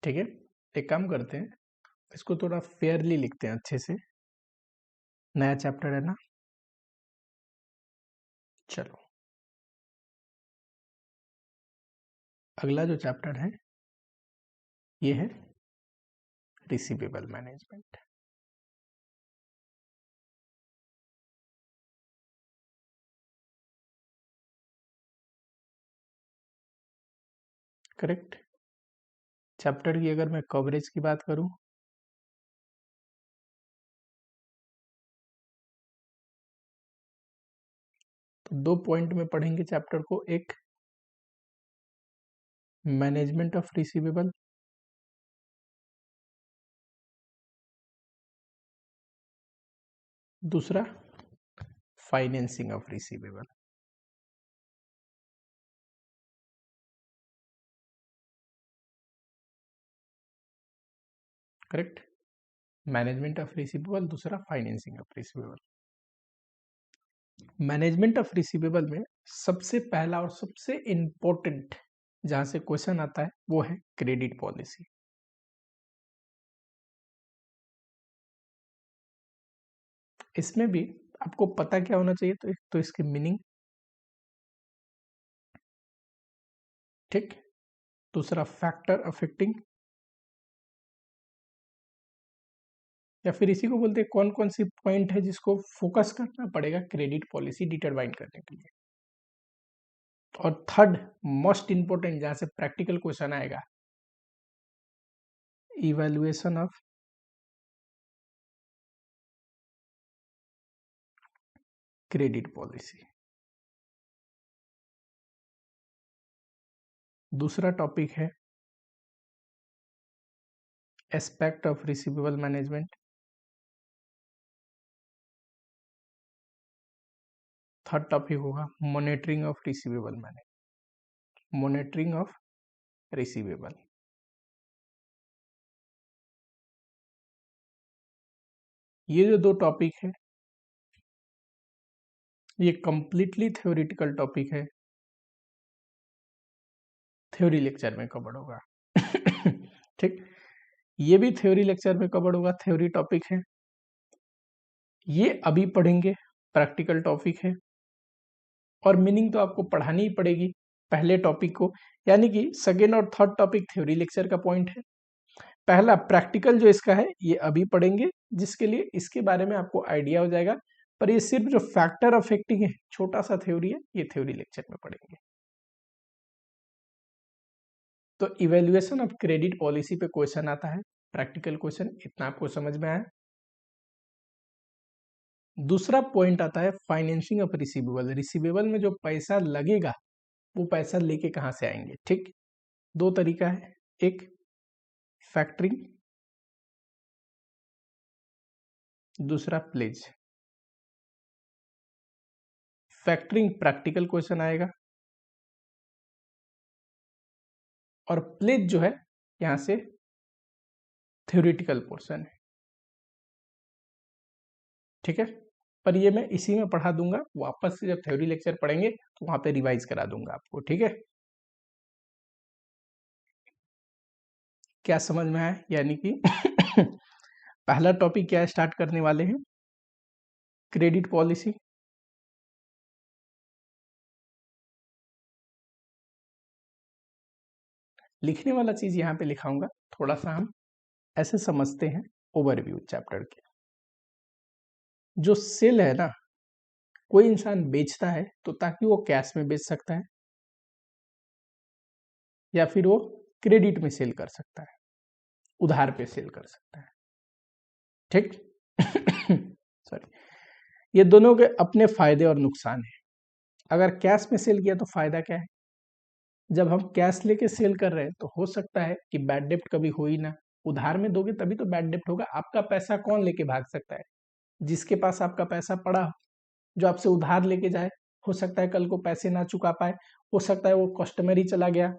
ठीक है, एक काम करते हैं, इसको थोड़ा फेयरली लिखते हैं अच्छे से, नया चैप्टर है ना। चलो, अगला जो चैप्टर है ये है रिसीवेबल मैनेजमेंट। करेक्ट, चैप्टर की अगर मैं कवरेज की बात करूं तो 2 पॉइंट में पढ़ेंगे चैप्टर को। एक, मैनेजमेंट ऑफ रिसीवेबल, दूसरा financing of receivable. Correct, management of receivable, दूसरा financing of receivable. Management of receivable में सबसे पहला और सबसे इंपॉर्टेंट जहां से क्वेश्चन आता है वो है क्रेडिट पॉलिसी। इसमें भी आपको पता क्या होना चाहिए, तो एक तो इसकी मीनिंग, ठीक, दूसरा फैक्टर अफेक्टिंग, या फिर इसी को बोलते हैं कौन कौन सी पॉइंट है जिसको फोकस करना पड़ेगा क्रेडिट पॉलिसी डिटरमाइन करने के लिए। और थर्ड मोस्ट इंपोर्टेंट जहां से प्रैक्टिकल क्वेश्चन आएगा, इवैल्यूएशन ऑफ क्रेडिट पॉलिसी। दूसरा टॉपिक है aspect of receivable management. Third topic होगा monitoring of receivable monitoring of receivable. ये जो दो टॉपिक है ये कंप्लीटली थ्योरेटिकल टॉपिक है, थ्योरी लेक्चर में कवर होगा। ठीक, ये भी थ्योरी लेक्चर में कवर होगा, थ्योरी टॉपिक है। ये अभी पढ़ेंगे, प्रैक्टिकल टॉपिक है और मीनिंग तो आपको पढ़ानी ही पड़ेगी पहले टॉपिक को, यानी कि सेकेंड और थर्ड टॉपिक थ्योरी लेक्चर का पॉइंट है। पहला प्रैक्टिकल जो इसका है ये अभी पढ़ेंगे, जिसके लिए इसके बारे में आपको आइडिया हो जाएगा, पर ये सिर्फ जो फैक्टर अफेक्टिंग है छोटा सा थ्योरी है, ये थ्योरी लेक्चर में पढ़ेंगे। तो इवेल्युएशन ऑफ क्रेडिट पॉलिसी पे क्वेश्चन आता है, प्रैक्टिकल क्वेश्चन, इतना आपको समझ में आया। दूसरा पॉइंट आता है फाइनेंसिंग ऑफ रिसीवेबल। रिसीवेबल में जो पैसा लगेगा वो पैसा लेके कहाँ से आएंगे। ठीक, दो तरीका है, एक फैक्टरिंग, दूसरा प्लेज। फैक्टरिंग प्रैक्टिकल क्वेश्चन आएगा और प्लेज जो है यहां से थ्योरेटिकल पोर्शन है। ठीक है, पर ये मैं इसी में पढ़ा दूंगा, वापस से जब थ्योरी लेक्चर पढ़ेंगे तो वहां पे रिवाइज करा दूंगा आपको। ठीक है, क्या समझ में आया, यानी कि पहला टॉपिक क्या स्टार्ट करने वाले हैं, क्रेडिट पॉलिसी। लिखने वाला चीज यहाँ पे लिखाऊंगा, थोड़ा सा हम ऐसे समझते हैं ओवरव्यू चैप्टर के। जो सेल है ना, कोई इंसान बेचता है तो ताकि वो कैश में बेच सकता है या फिर वो क्रेडिट में सेल कर सकता है, उधार पे सेल कर सकता है। ठीक, सॉरी, ये दोनों के अपने फायदे और नुकसान है। अगर कैश में सेल किया तो फायदा क्या है, जब हम कैश लेके सेल कर रहे हैं तो हो सकता है कि बैड डेप्ट कभी हो ही ना। उधार में दोगे तभी तो बैड डेप्ट होगा। आपका पैसा कौन लेके भाग सकता है, जिसके पास आपका पैसा पड़ा हो, जो आपसे उधार लेके जाए। हो सकता है कल को पैसे ना चुका पाए, हो सकता है वो कस्टमर ही चला गया।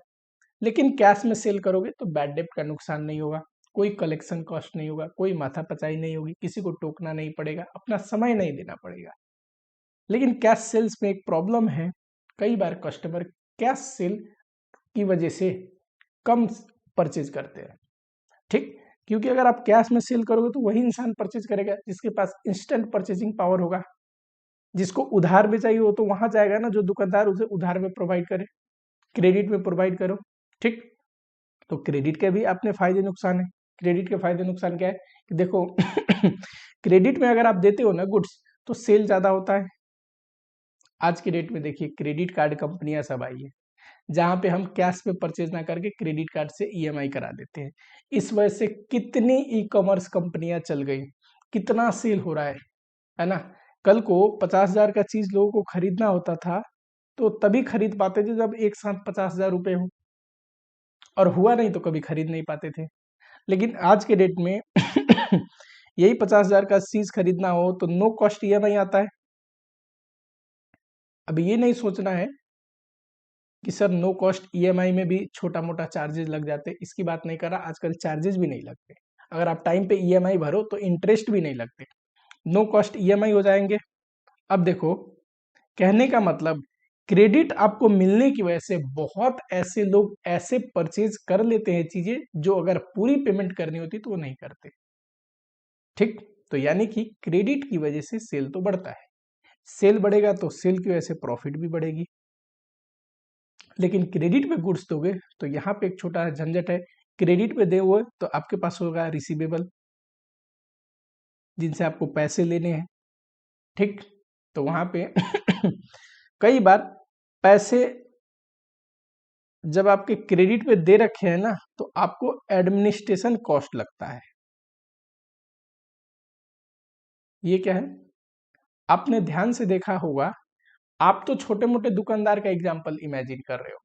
लेकिन कैश में सेल करोगे तो बैड डेप्ट का नुकसान नहीं होगा, कोई कलेक्शन कॉस्ट नहीं होगा, कोई माथा पचाई नहीं होगी, किसी को टोकना नहीं पड़ेगा, अपना समय नहीं देना पड़ेगा। लेकिन कैश सेल्स में एक प्रॉब्लम है, कई बार कस्टमर कैश सेल की वजह से कम परचेज करते हैं। ठीक, क्योंकि अगर आप कैश में सेल करोगे तो वही इंसान परचेज करेगा जिसके पास इंस्टेंट परचेजिंग पावर होगा। जिसको उधार में चाहिए हो तो वहां जाएगा ना, जो दुकानदार उसे उधार में प्रोवाइड करे, क्रेडिट में प्रोवाइड करो। ठीक, तो क्रेडिट के भी अपने फायदे नुकसान है। क्रेडिट के फायदे नुकसान क्या है कि देखो क्रेडिट में अगर आप देते हो ना गुड्स तो सेल ज्यादा होता है। आज की डेट में देखिए क्रेडिट कार्ड कंपनियां सब आई है, जहां पे हम कैश पे परचेज ना करके क्रेडिट कार्ड से ईएमआई करा देते हैं। इस वजह से कितनी ई कॉमर्स कंपनियां चल गई, कितना सेल हो रहा है ना। कल को 50,000 का चीज लोगों को खरीदना होता था तो तभी खरीद पाते थे जब एक साथ 50,000 रुपए हो, और हुआ नहीं तो कभी खरीद नहीं पाते थे। लेकिन आज के डेट में यही 50,000 का चीज खरीदना हो तो नो कॉस्ट ईएमआई आता है। अब ये नहीं सोचना है कि सर नो कॉस्ट ईएमआई में भी छोटा मोटा चार्जेस लग जाते, इसकी बात नहीं कर रहा। आजकल चार्जेस भी नहीं लगते, अगर आप टाइम पे ईएमआई भरो तो इंटरेस्ट भी नहीं लगते, नो कॉस्ट ईएमआई हो जाएंगे। अब देखो, कहने का मतलब क्रेडिट आपको मिलने की वजह से बहुत ऐसे लोग ऐसे परचेज कर लेते हैं चीजें जो अगर पूरी पेमेंट करनी होती तो वो नहीं करते। ठीक, तो यानी कि क्रेडिट की वजह से सेल तो बढ़ता है, सेल बढ़ेगा तो सेल की वजह से प्रॉफिट भी बढ़ेगी। लेकिन क्रेडिट पे गुड्स दोगे तो यहाँ पे एक छोटा झंझट है, क्रेडिट पे दे हुए तो आपके पास होगा रिसीवेबल, जिनसे आपको पैसे लेने हैं। ठीक, तो वहां पे कई बार पैसे जब आपके क्रेडिट पे दे रखे हैं ना तो आपको एडमिनिस्ट्रेशन कॉस्ट लगता है। ये क्या है, आपने ध्यान से देखा होगा, आप तो छोटे मोटे दुकानदार का एग्जांपल इमेजिन कर रहे हो,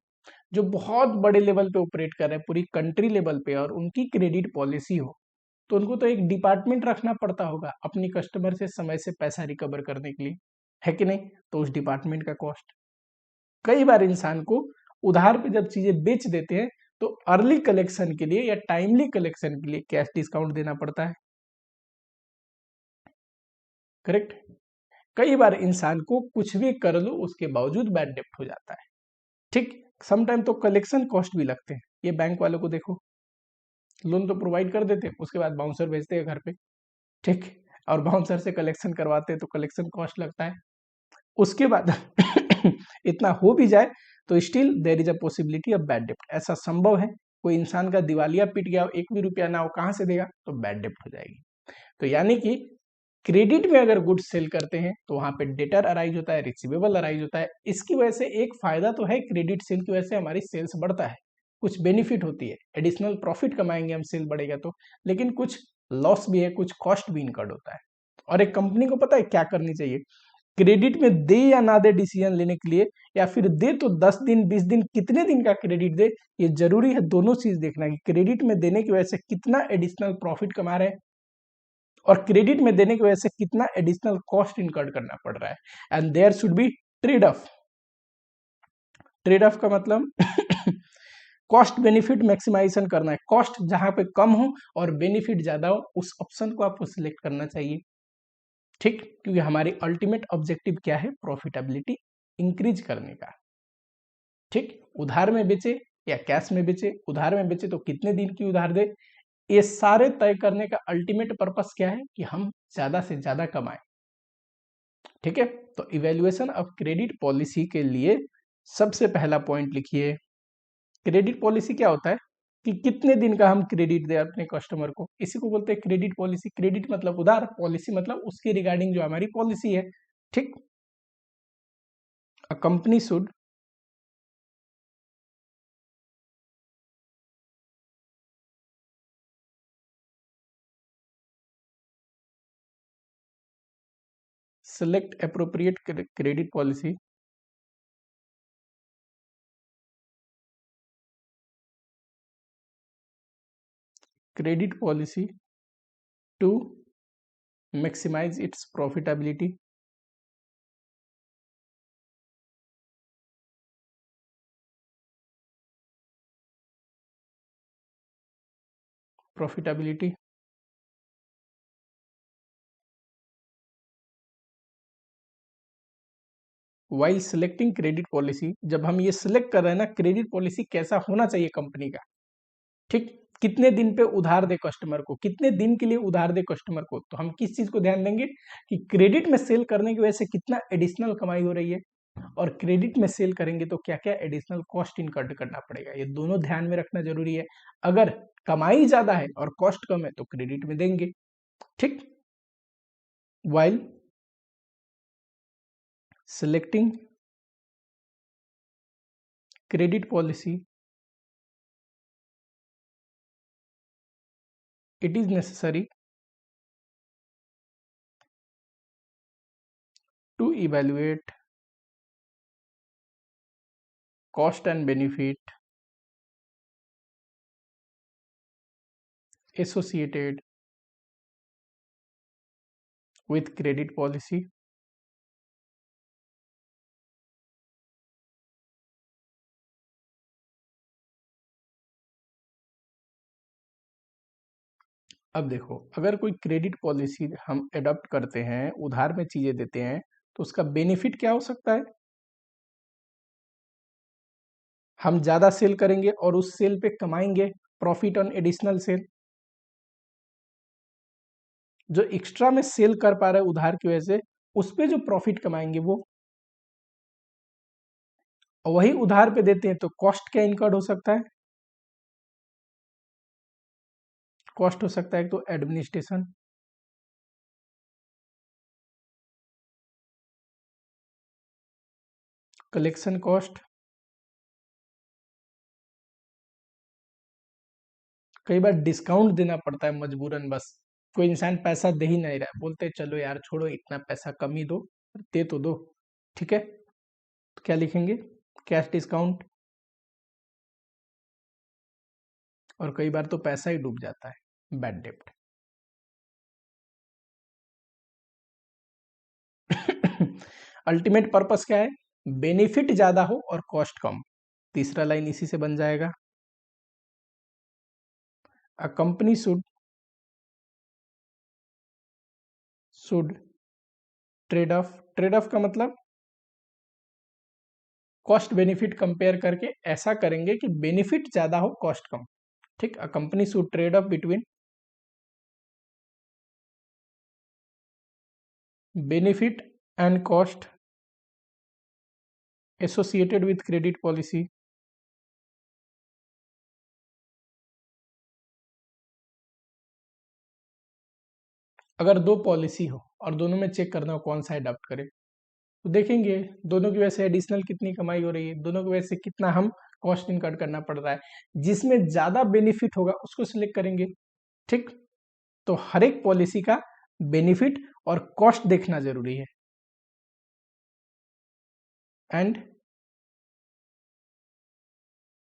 जो बहुत बड़े लेवल पे ऑपरेट कर रहे हैं पूरी कंट्री लेवल पे और उनकी क्रेडिट पॉलिसी हो, तो उनको तो एक डिपार्टमेंट रखना पड़ता होगा अपनी कस्टमर से समय से पैसा रिकवर करने के लिए। है कि नहीं? तो उस डिपार्टमेंट का कॉस्ट। कई बार इंसान को उधार पे जब चीजें बेच देते हैं तो अर्ली कलेक्शन के लिए या टाइमली कलेक्शन के लिए कैश डिस्काउंट देना पड़ता है, करेक्ट? कई बार इंसान को कुछ भी कर लो उसके बावजूद बैड डेप्ट हो जाता है, ठीक? समटाइम तो कलेक्शन कॉस्ट भी लगते हैं। ये बैंक वालों को देखो, लोन तो प्रोवाइड कर देते हैं, उसके बाद बाउंसर भेजते हैं घर पे, ठीक? और बाउंसर से कलेक्शन करवाते हैं तो कलेक्शन कॉस्ट लगता है। उसके बाद इतना हो भी जाए तो still there is a possibility of bad डेप्ट। ऐसा संभव है, कोई इंसान का दिवालिया पीट गया, एक भी रुपया ना हो, कहां से देगा? तो बैड डेप्ट हो जाएगी। तो यानी कि क्रेडिट में अगर गुड्स सेल करते हैं तो वहां पे डेटर अराइज होता है, रिसीवेबल अराइज होता है। इसकी वजह से एक फायदा तो है, क्रेडिट सेल की वजह से हमारी सेल्स बढ़ता है, कुछ बेनिफिट होती है, एडिशनल प्रॉफिट कमाएंगे हम, सेल बढ़ेगा तो। लेकिन कुछ लॉस भी है, कुछ कॉस्ट भी इनकर्ड होता है। और एक कंपनी को पता है क्या करनी चाहिए? क्रेडिट में दे या ना दे डिसीजन लेने के लिए, या फिर दे तो 10 दिन 20 दिन, कितने दिन का क्रेडिट दे, ये जरूरी है। दोनों चीज देखना कि क्रेडिट में देने की वजह से कितना एडिशनल प्रॉफिट कमा रहे हैं और क्रेडिट में देने की वजह से कितना एडिशनल कॉस्ट इनकर्ड करना पड़ रहा है। And there should be trade off. Trade off का मतलब कॉस्ट बेनिफिट मैक्सिमाइजेशन करना है। कॉस्ट जहां पे कम हो और बेनिफिट ज्यादा हो, उस ऑप्शन को आपको सिलेक्ट करना चाहिए, ठीक? क्योंकि हमारी अल्टीमेट ऑब्जेक्टिव क्या है? प्रॉफिटेबिलिटी इंक्रीज करने का, ठीक? उधार में बेचे या कैश में बेचे, उधार में बेचे तो कितने दिन की उधार दे, ये सारे तय करने का अल्टीमेट पर्पस क्या है? कि हम ज्यादा से ज्यादा कमाएं, ठीक है? तो इवेल्युएशन ऑफ क्रेडिट पॉलिसी के लिए सबसे पहला पॉइंट लिखिए, क्रेडिट पॉलिसी क्या होता है? कि कितने दिन का हम क्रेडिट दे अपने कस्टमर को, इसी को बोलते हैं क्रेडिट पॉलिसी। क्रेडिट मतलब उधार, पॉलिसी मतलब उसके रिगार्डिंग जो हमारी पॉलिसी है, ठीक? A company should select appropriate credit policy to maximize its profitability, profitability while selecting credit policy। जब हम ये सिलेक्ट कर रहे हैं ना, क्रेडिट पॉलिसी कैसा होना चाहिए कंपनी का, ठीक? कितने दिन पे उधार दे कस्टमर को, कितने दिन के लिए उधार दे कस्टमर को, तो हम किस चीज को ध्यान देंगे? कि क्रेडिट में सेल करने की वजह से कितना एडिशनल कमाई हो रही है, और क्रेडिट में सेल करेंगे तो क्या क्या एडिशनल कॉस्ट इनकर्ड करना पड़ेगा, ये दोनों ध्यान में रखना जरूरी है। अगर कमाई ज्यादा है और कॉस्ट कम है तो क्रेडिट में देंगे, ठीक? While selecting credit policy it is necessary to evaluate cost and benefit associated with credit policy। अब देखो, अगर कोई क्रेडिट पॉलिसी हम एडॉप्ट करते हैं, उधार में चीजें देते हैं, तो उसका बेनिफिट क्या हो सकता है? हम ज्यादा सेल करेंगे और उस सेल पे कमाएंगे, प्रॉफिट ऑन एडिशनल सेल। जो एक्स्ट्रा में सेल कर पा रहे हैं उधार की वजह से, उस पे जो प्रॉफिट कमाएंगे वो, और वही उधार पे देते हैं तो कॉस्ट क्या इनकर्ड हो सकता है? कॉस्ट हो सकता है एक तो एडमिनिस्ट्रेशन, कलेक्शन कॉस्ट, कई बार डिस्काउंट देना पड़ता है मजबूरन, बस कोई इंसान पैसा दे ही नहीं रहा है, बोलते हैं चलो यार छोड़ो, इतना पैसा कम ही दो, दे तो दो, ठीक है? तो क्या लिखेंगे? Cash discount. और कई बार तो पैसा ही डूब जाता है, बैड डेप्ट। अल्टीमेट पर्पस क्या है? बेनिफिट ज्यादा हो और कॉस्ट कम। तीसरा लाइन इसी से बन जाएगा, a company should trade off. Trade off का मतलब कॉस्ट बेनिफिट कंपेयर करके ऐसा करेंगे कि बेनिफिट ज्यादा हो कॉस्ट कम। ठीक, a company should trade off between benefit and cost associated with credit policy. अगर दो पॉलिसी हो और दोनों में चेक करना हो कौन सा अडॉप्ट करें, तो देखेंगे दोनों की वजह से एडिशनल कितनी कमाई हो रही है, दोनों की वजह से कितना हम कॉस्ट इनकट करना पड़ रहा है, जिसमें ज्यादा बेनिफिट होगा उसको सिलेक्ट करेंगे। ठीक, तो हर एक पॉलिसी का बेनिफिट और कॉस्ट देखना जरूरी है। And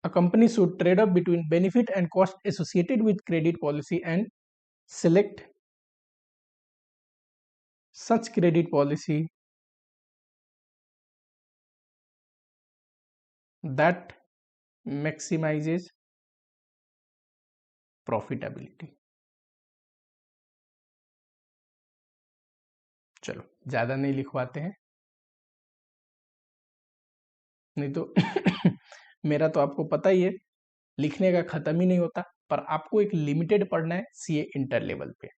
a company should trade off between benefit and cost associated with credit policy and select such credit policy that maximizes profitability। चलो ज्यादा नहीं लिखवाते हैं, नहीं तो मेरा तो आपको पता ही है लिखने का खत्म ही नहीं होता, पर आपको एक लिमिटेड पढ़ना है सीए इंटर लेवल पे।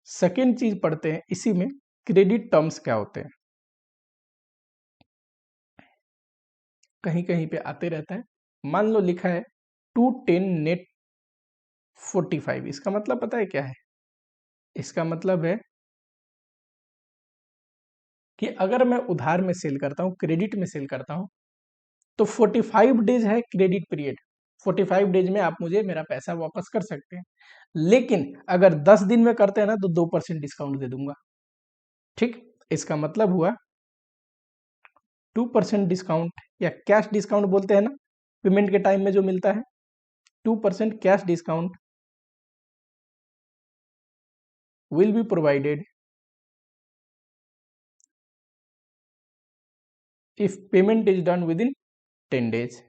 सेकेंड चीज पढ़ते हैं इसी में, क्रेडिट टर्म्स क्या होते हैं, कहीं कहीं पे आते रहता है। मान लो लिखा है 210 नेट 45, इसका मतलब पता है क्या है? इसका मतलब है कि अगर मैं उधार में सेल करता हूं, क्रेडिट में सेल करता हूं, तो 45 डेज है क्रेडिट पीरियड। 45 डेज में आप मुझे मेरा पैसा वापस कर सकते हैं, लेकिन अगर 10 दिन में करते हैं ना तो 2% डिस्काउंट दे दूंगा। ठीक, इसका मतलब हुआ 2% डिस्काउंट, या कैश डिस्काउंट बोलते हैं ना पेमेंट के टाइम में जो मिलता है, 2% cash discount will be provided if payment is done with in 10 days.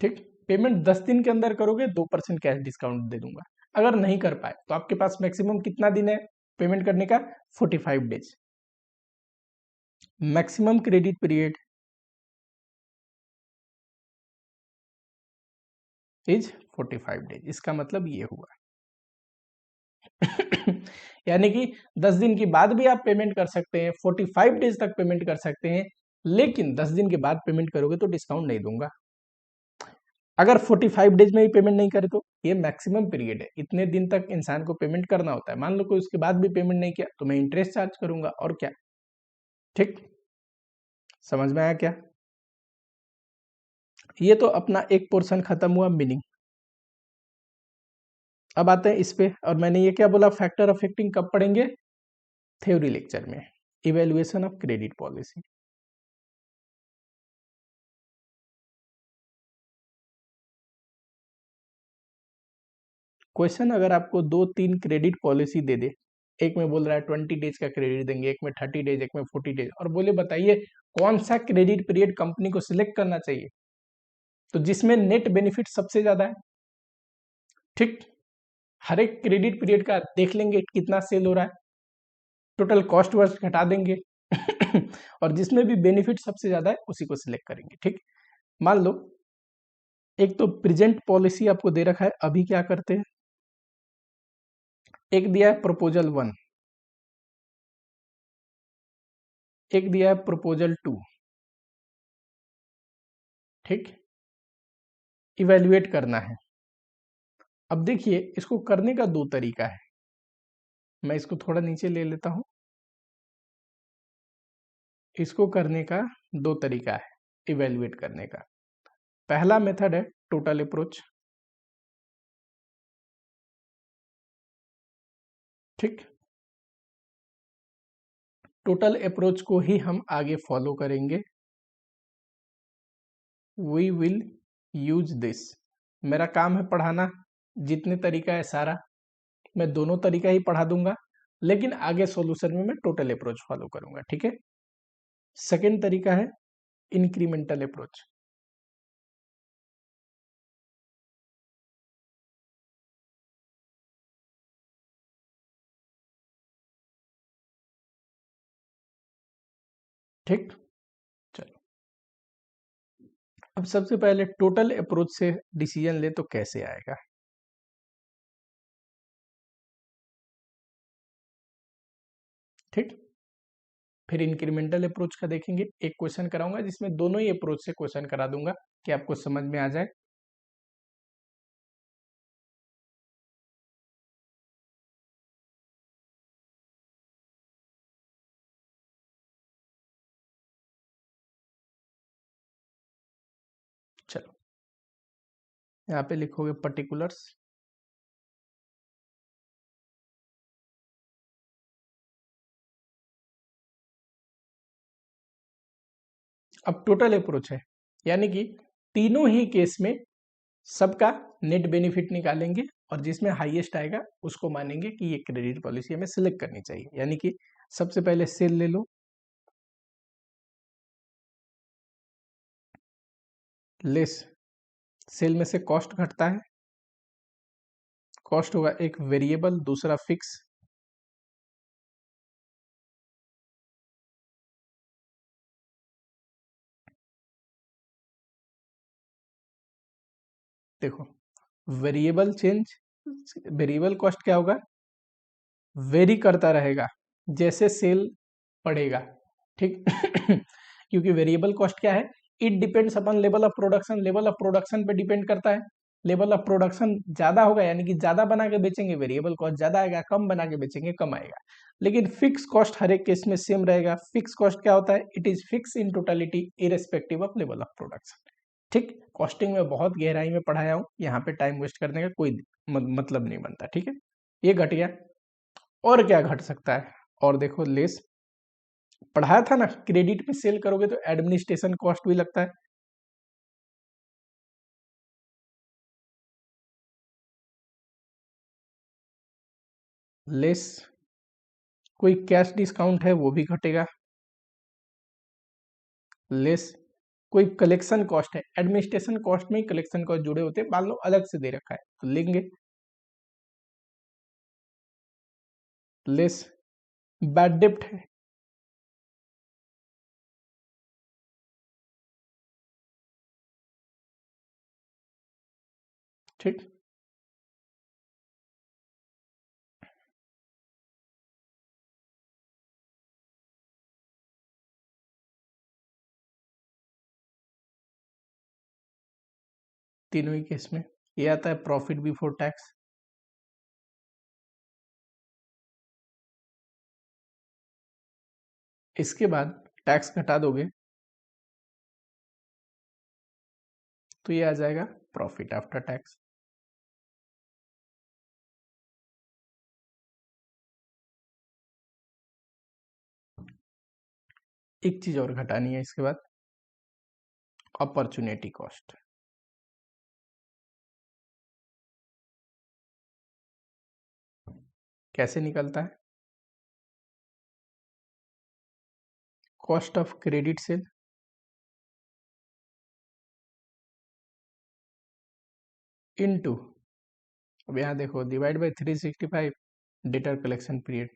ठीक, पेमेंट 10 दिन के अंदर करोगे 2% कैश डिस्काउंट दे दूंगा। अगर नहीं कर पाए तो आपके पास मैक्सिमम कितना दिन है पेमेंट करने का? 45 days. Maximum credit period is 45 days, इसका मतलब ये हुआ यानी कि 10 दिन के बाद भी आप पेमेंट कर सकते हैं, 45 डेज तक पेमेंट कर सकते हैं, लेकिन 10 दिन के बाद पेमेंट करोगे तो डिस्काउंट नहीं दूंगा। अगर 45 डेज में ही पेमेंट नहीं करे तो ये मैक्सिमम पीरियड है, इतने दिन तक इंसान को पेमेंट करना होता है। मान लो कोई उसके बाद भी पेमेंट नहीं किया तो मैं इंटरेस्ट चार्ज करूंगा, और क्या। ठीक, समझ में आया क्या? ये तो अपना एक पोर्शन खत्म हुआ मीनिंग। अब आते हैं इस पे, और मैंने ये क्या बोला, फैक्टर अफेक्टिंग कब पढ़ेंगे? थ्योरी लेक्चर में, evaluation of credit policy. Question अगर आपको 2-3 क्रेडिट पॉलिसी दे दे, एक में बोल रहा है 20 डेज का क्रेडिट देंगे, एक में 30 डेज, एक में 40 डेज, और बोले बताइए कौन सा क्रेडिट पीरियड कंपनी को सिलेक्ट करना चाहिए, तो जिसमें नेट बेनिफिट सबसे ज्यादा है। ठीक, हर एक क्रेडिट पीरियड का देख लेंगे कितना सेल हो रहा है, टोटल कॉस्ट वर्स्ट घटा देंगे और जिसमें भी बेनिफिट सबसे ज्यादा है उसी को सिलेक्ट करेंगे। ठीक, मान लो एक तो प्रेजेंट पॉलिसी आपको दे रखा है, अभी क्या करते हैं, एक दिया है प्रपोजल 1, एक दिया है प्रपोजल 2। ठीक, इवेल्युएट करना है। अब देखिए इसको करने का दो तरीका है, मैं इसको थोड़ा नीचे ले लेता हूं। इसको करने का दो तरीका है इवेल्युएट करने का। पहला मेथड है टोटल अप्रोच। ठीक, टोटल अप्रोच को ही हम आगे फॉलो करेंगे। We will use this. मेरा काम है पढ़ाना, जितने तरीका है सारा मैं दोनों तरीका ही पढ़ा दूंगा, लेकिन आगे सॉल्यूशन में मैं टोटल अप्रोच फॉलो करूंगा, ठीक है। सेकेंड तरीका है इंक्रीमेंटल अप्रोच। ठीक, चलो अब सबसे पहले टोटल अप्रोच से डिसीजन ले तो कैसे आएगा। ठीक, फिर इंक्रीमेंटल अप्रोच का देखेंगे, एक क्वेश्चन कराऊंगा जिसमें दोनों ही अप्रोच से क्वेश्चन करा दूंगा कि आपको समझ में आ जाए। चलो यहाँ पे लिखोगे पर्टिकुलर्स, अब टोटल अप्रोच है, यानी कि तीनों ही केस में सबका नेट बेनिफिट निकालेंगे और जिसमें हाईएस्ट आएगा उसको मानेंगे कि ये क्रेडिट पॉलिसी हमें सिलेक्ट करनी चाहिए। यानी कि सबसे पहले सेल ले लो, लेस सेल में से कॉस्ट घटता है, कॉस्ट होगा एक वेरिएबल दूसरा फिक्स। देखो वेरिएबल चेंज, वेरिएबल कॉस्ट क्या होगा, वेरी करता रहेगा जैसे सेल बढ़ेगा, ठीक। क्योंकि वेरिएबल कॉस्ट क्या है, it depends upon level of production, level of production पे डिपेंड करता है। लेवल ऑफ प्रोडक्शन ज्यादा होगा यानी कि ज्यादा बना के बेचेंगे, वेरिएबल कॉस्ट ज्यादा आएगा, कम बना के बेचेंगे कम आएगा। लेकिन फिक्स कॉस्ट हर एक केस में सेम रहेगा। फिक्स कॉस्ट क्या होता है, it is fix in totality irrespective of level of production. ठीक, कॉस्टिंग में बहुत गहराई में पढ़ाया हूं, यहाँ पे टाइम वेस्ट करने का कोई मतलब नहीं बनता, ठीक है। ये घट गया, और क्या घट सकता है, और देखो लेस पढ़ाया था ना, क्रेडिट पे सेल करोगे तो एडमिनिस्ट्रेशन कॉस्ट भी लगता है, लेस कोई कैश डिस्काउंट है वो भी घटेगा, लेस कोई कलेक्शन कॉस्ट है, एडमिनिस्ट्रेशन कॉस्ट में ही कलेक्शन कॉस्ट जुड़े होते हैं, मान लो अलग से दे रखा है तो लेंगे, लेस बैड डेप्ट है, ठीक। तीनों ही केस में ये आता है प्रॉफिट बिफोर टैक्स। इसके बाद टैक्स घटा दोगे तो ये आ जाएगा प्रॉफिट आफ्टर टैक्स। एक चीज और घटानी है इसके बाद, अपॉर्चुनिटी कॉस्ट। कैसे निकलता है, cost of credit cell into, अब यहाँ देखो divide by 365 debtor collection period,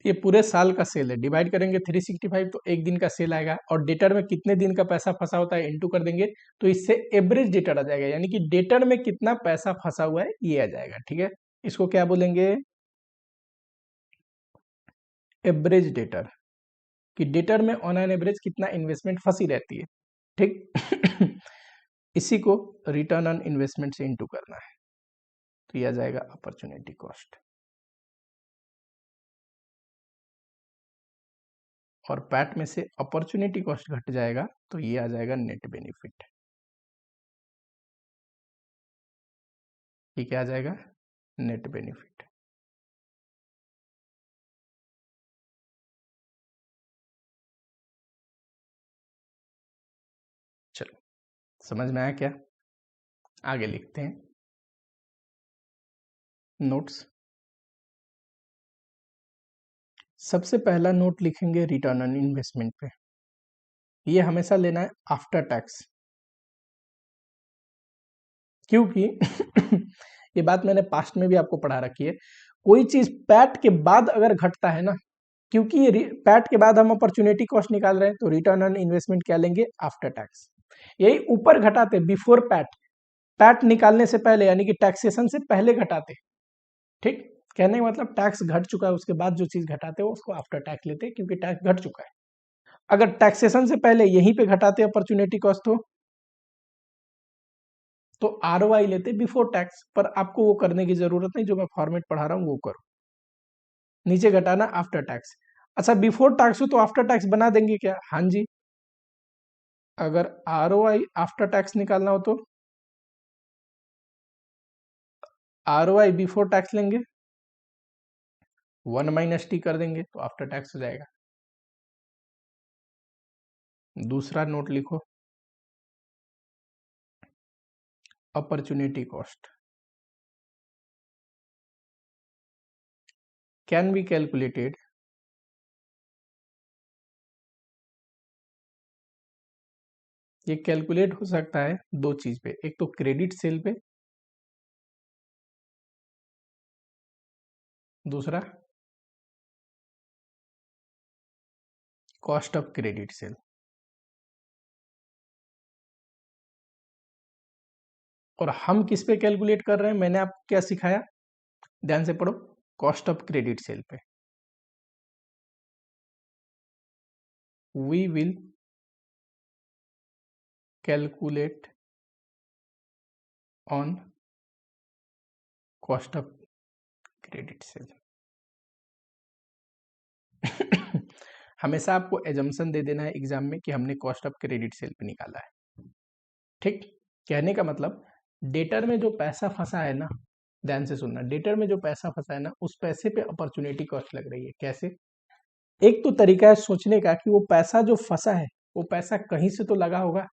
ये पूरे साल का सेल है, डिवाइड करेंगे 365 तो एक दिन का सेल आएगा, और डेटर में कितने दिन का पैसा फंसा होता है इनटू कर देंगे तो इससे एवरेज डेटर आ जाएगा, यानी कि डेटर में कितना पैसा फंसा हुआ है ये आ जाएगा, ठीक है। इसको क्या बोलेंगे, एवरेज डेटर, कि डेटर में ऑन एन एवरेज कितना इन्वेस्टमेंट फंसी रहती है, ठीक। इसी को रिटर्न ऑन इन्वेस्टमेंट से इनटू करना है तो ये आ जाएगा अपॉर्चुनिटी कॉस्ट, और पैट में से अपॉर्चुनिटी कॉस्ट घट जाएगा तो ये आ जाएगा नेट बेनिफिट। ये क्या आ जाएगा, नेट बेनिफिट। चलो समझ में आया क्या? आगे लिखते हैं नोट्स। सबसे पहला नोट लिखेंगे रिटर्न ऑन इन्वेस्टमेंट पे। ये हमेशा लेना है आफ्टर टैक्स, क्योंकि ये बात मैंने पास्ट में भी आपको पढ़ा रखी है। कोई चीज पैट के बाद अगर घटता है ना, क्योंकि ये पैट के बाद हम अपॉर्चुनिटी कॉस्ट निकाल रहे हैं, तो रिटर्न ऑन इन्वेस्टमेंट क्या लेंगे? After tax. यही ऊपर घटाते बिफोर पैट, पैट निकालने से पहले यानी कि टैक्सेशन से पहले घटाते। ठीक, कहने का मतलब टैक्स घट चुका है उसके बाद जो चीज घटाते हो उसको आफ्टर टैक्स लेते हैं, क्योंकि टैक्स घट चुका है। अगर टैक्सेशन से पहले यहीं पे घटाते अपॉर्चुनिटी कॉस्ट तो आरओआई लेते बिफोर टैक्स, पर आपको वो करने की जरूरत नहीं, जो मैं फॉर्मेट पढ़ा रहा हूँ वो करो। नीचे घटाना आफ्टर टैक्स। अच्छा, बिफोर टैक्स हो तो आफ्टर टैक्स बना देंगे क्या? हाँ जी। अगर आरओआई आफ्टर टैक्स निकालना हो तो आरओआई बिफोर टैक्स लेंगे, 1 - t कर देंगे तो आफ्टर टैक्स हो जाएगा। दूसरा नोट लिखो, opportunity cost can be calculated ये कैलकुलेट हो सकता है दो चीज पे, एक तो क्रेडिट सेल पे, दूसरा कॉस्ट ऑफ क्रेडिट सेल। और हम किस पे कैलकुलेट कर रहे हैं? मैंने आपको क्या सिखाया, ध्यान से पढ़ो, कॉस्ट ऑफ क्रेडिट सेल पे। We will calculate on cost of credit sale. हमेशा आपको एजम्पशन दे देना है एग्जाम में कि हमने कॉस्ट ऑफ क्रेडिट सेल पे निकाला है। ठीक, कहने का मतलब डेटर में जो पैसा फंसा है ना, ध्यान से सुनना, डेटर में जो पैसा फंसा है ना, उस पैसे पे अपॉर्चुनिटी कॉस्ट लग रही है। कैसे? एक तो तरीका है सोचने का कि वो पैसा जो फंसा है वो पैसा कहीं से तो लगा होगा।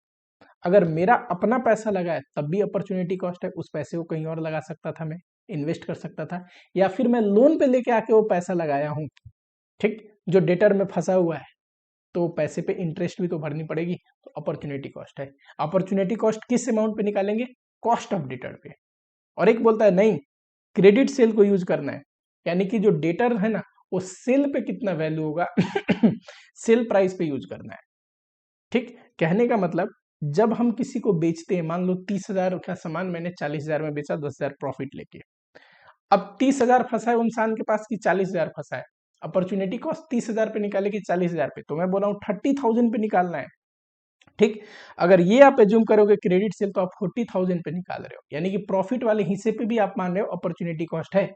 अगर मेरा अपना पैसा लगा है तब भी अपॉर्चुनिटी कॉस्ट है, उस पैसे को कहीं और लगा सकता था, मैं इन्वेस्ट कर सकता था, या फिर मैं लोन पे लेके आके वो पैसा लगाया हूँ। ठीक, जो डेटर में फंसा हुआ है तो पैसे पे इंटरेस्ट भी तो भरनी पड़ेगी, तो अपॉर्चुनिटी कॉस्ट है। अपॉर्चुनिटी कॉस्ट किस अमाउंट पे निकालेंगे? कॉस्ट ऑफ डेटर पे। और एक बोलता है नहीं, क्रेडिट सेल को यूज करना है, यानी कि जो डेटर है ना वो सेल पे कितना वैल्यू होगा सेल प्राइस पे यूज करना है। ठीक, कहने का मतलब जब हम किसी को बेचते हैं, मान लो 30,000 का सामान मैंने 40,000 में बेचा, 10,000 प्रॉफिट लेके, अब 30,000 फंसा है इंसान के पास कि 40,000 फंसा है, अपॉर्चुनिटी कॉस्ट 30,000 पे निकाले कि 40,000 पे, तो मैं बोला हूँ 30,000 पे निकालना है। ठीक, अगर ये आप एज्यूम करोगे क्रेडिट सेल तो आप 40,000 पे निकाल रहे हो, यानी कि प्रॉफिट वाले हिस्से पे भी आप मान रहे हो अपॉर्चुनिटी कॉस्ट है।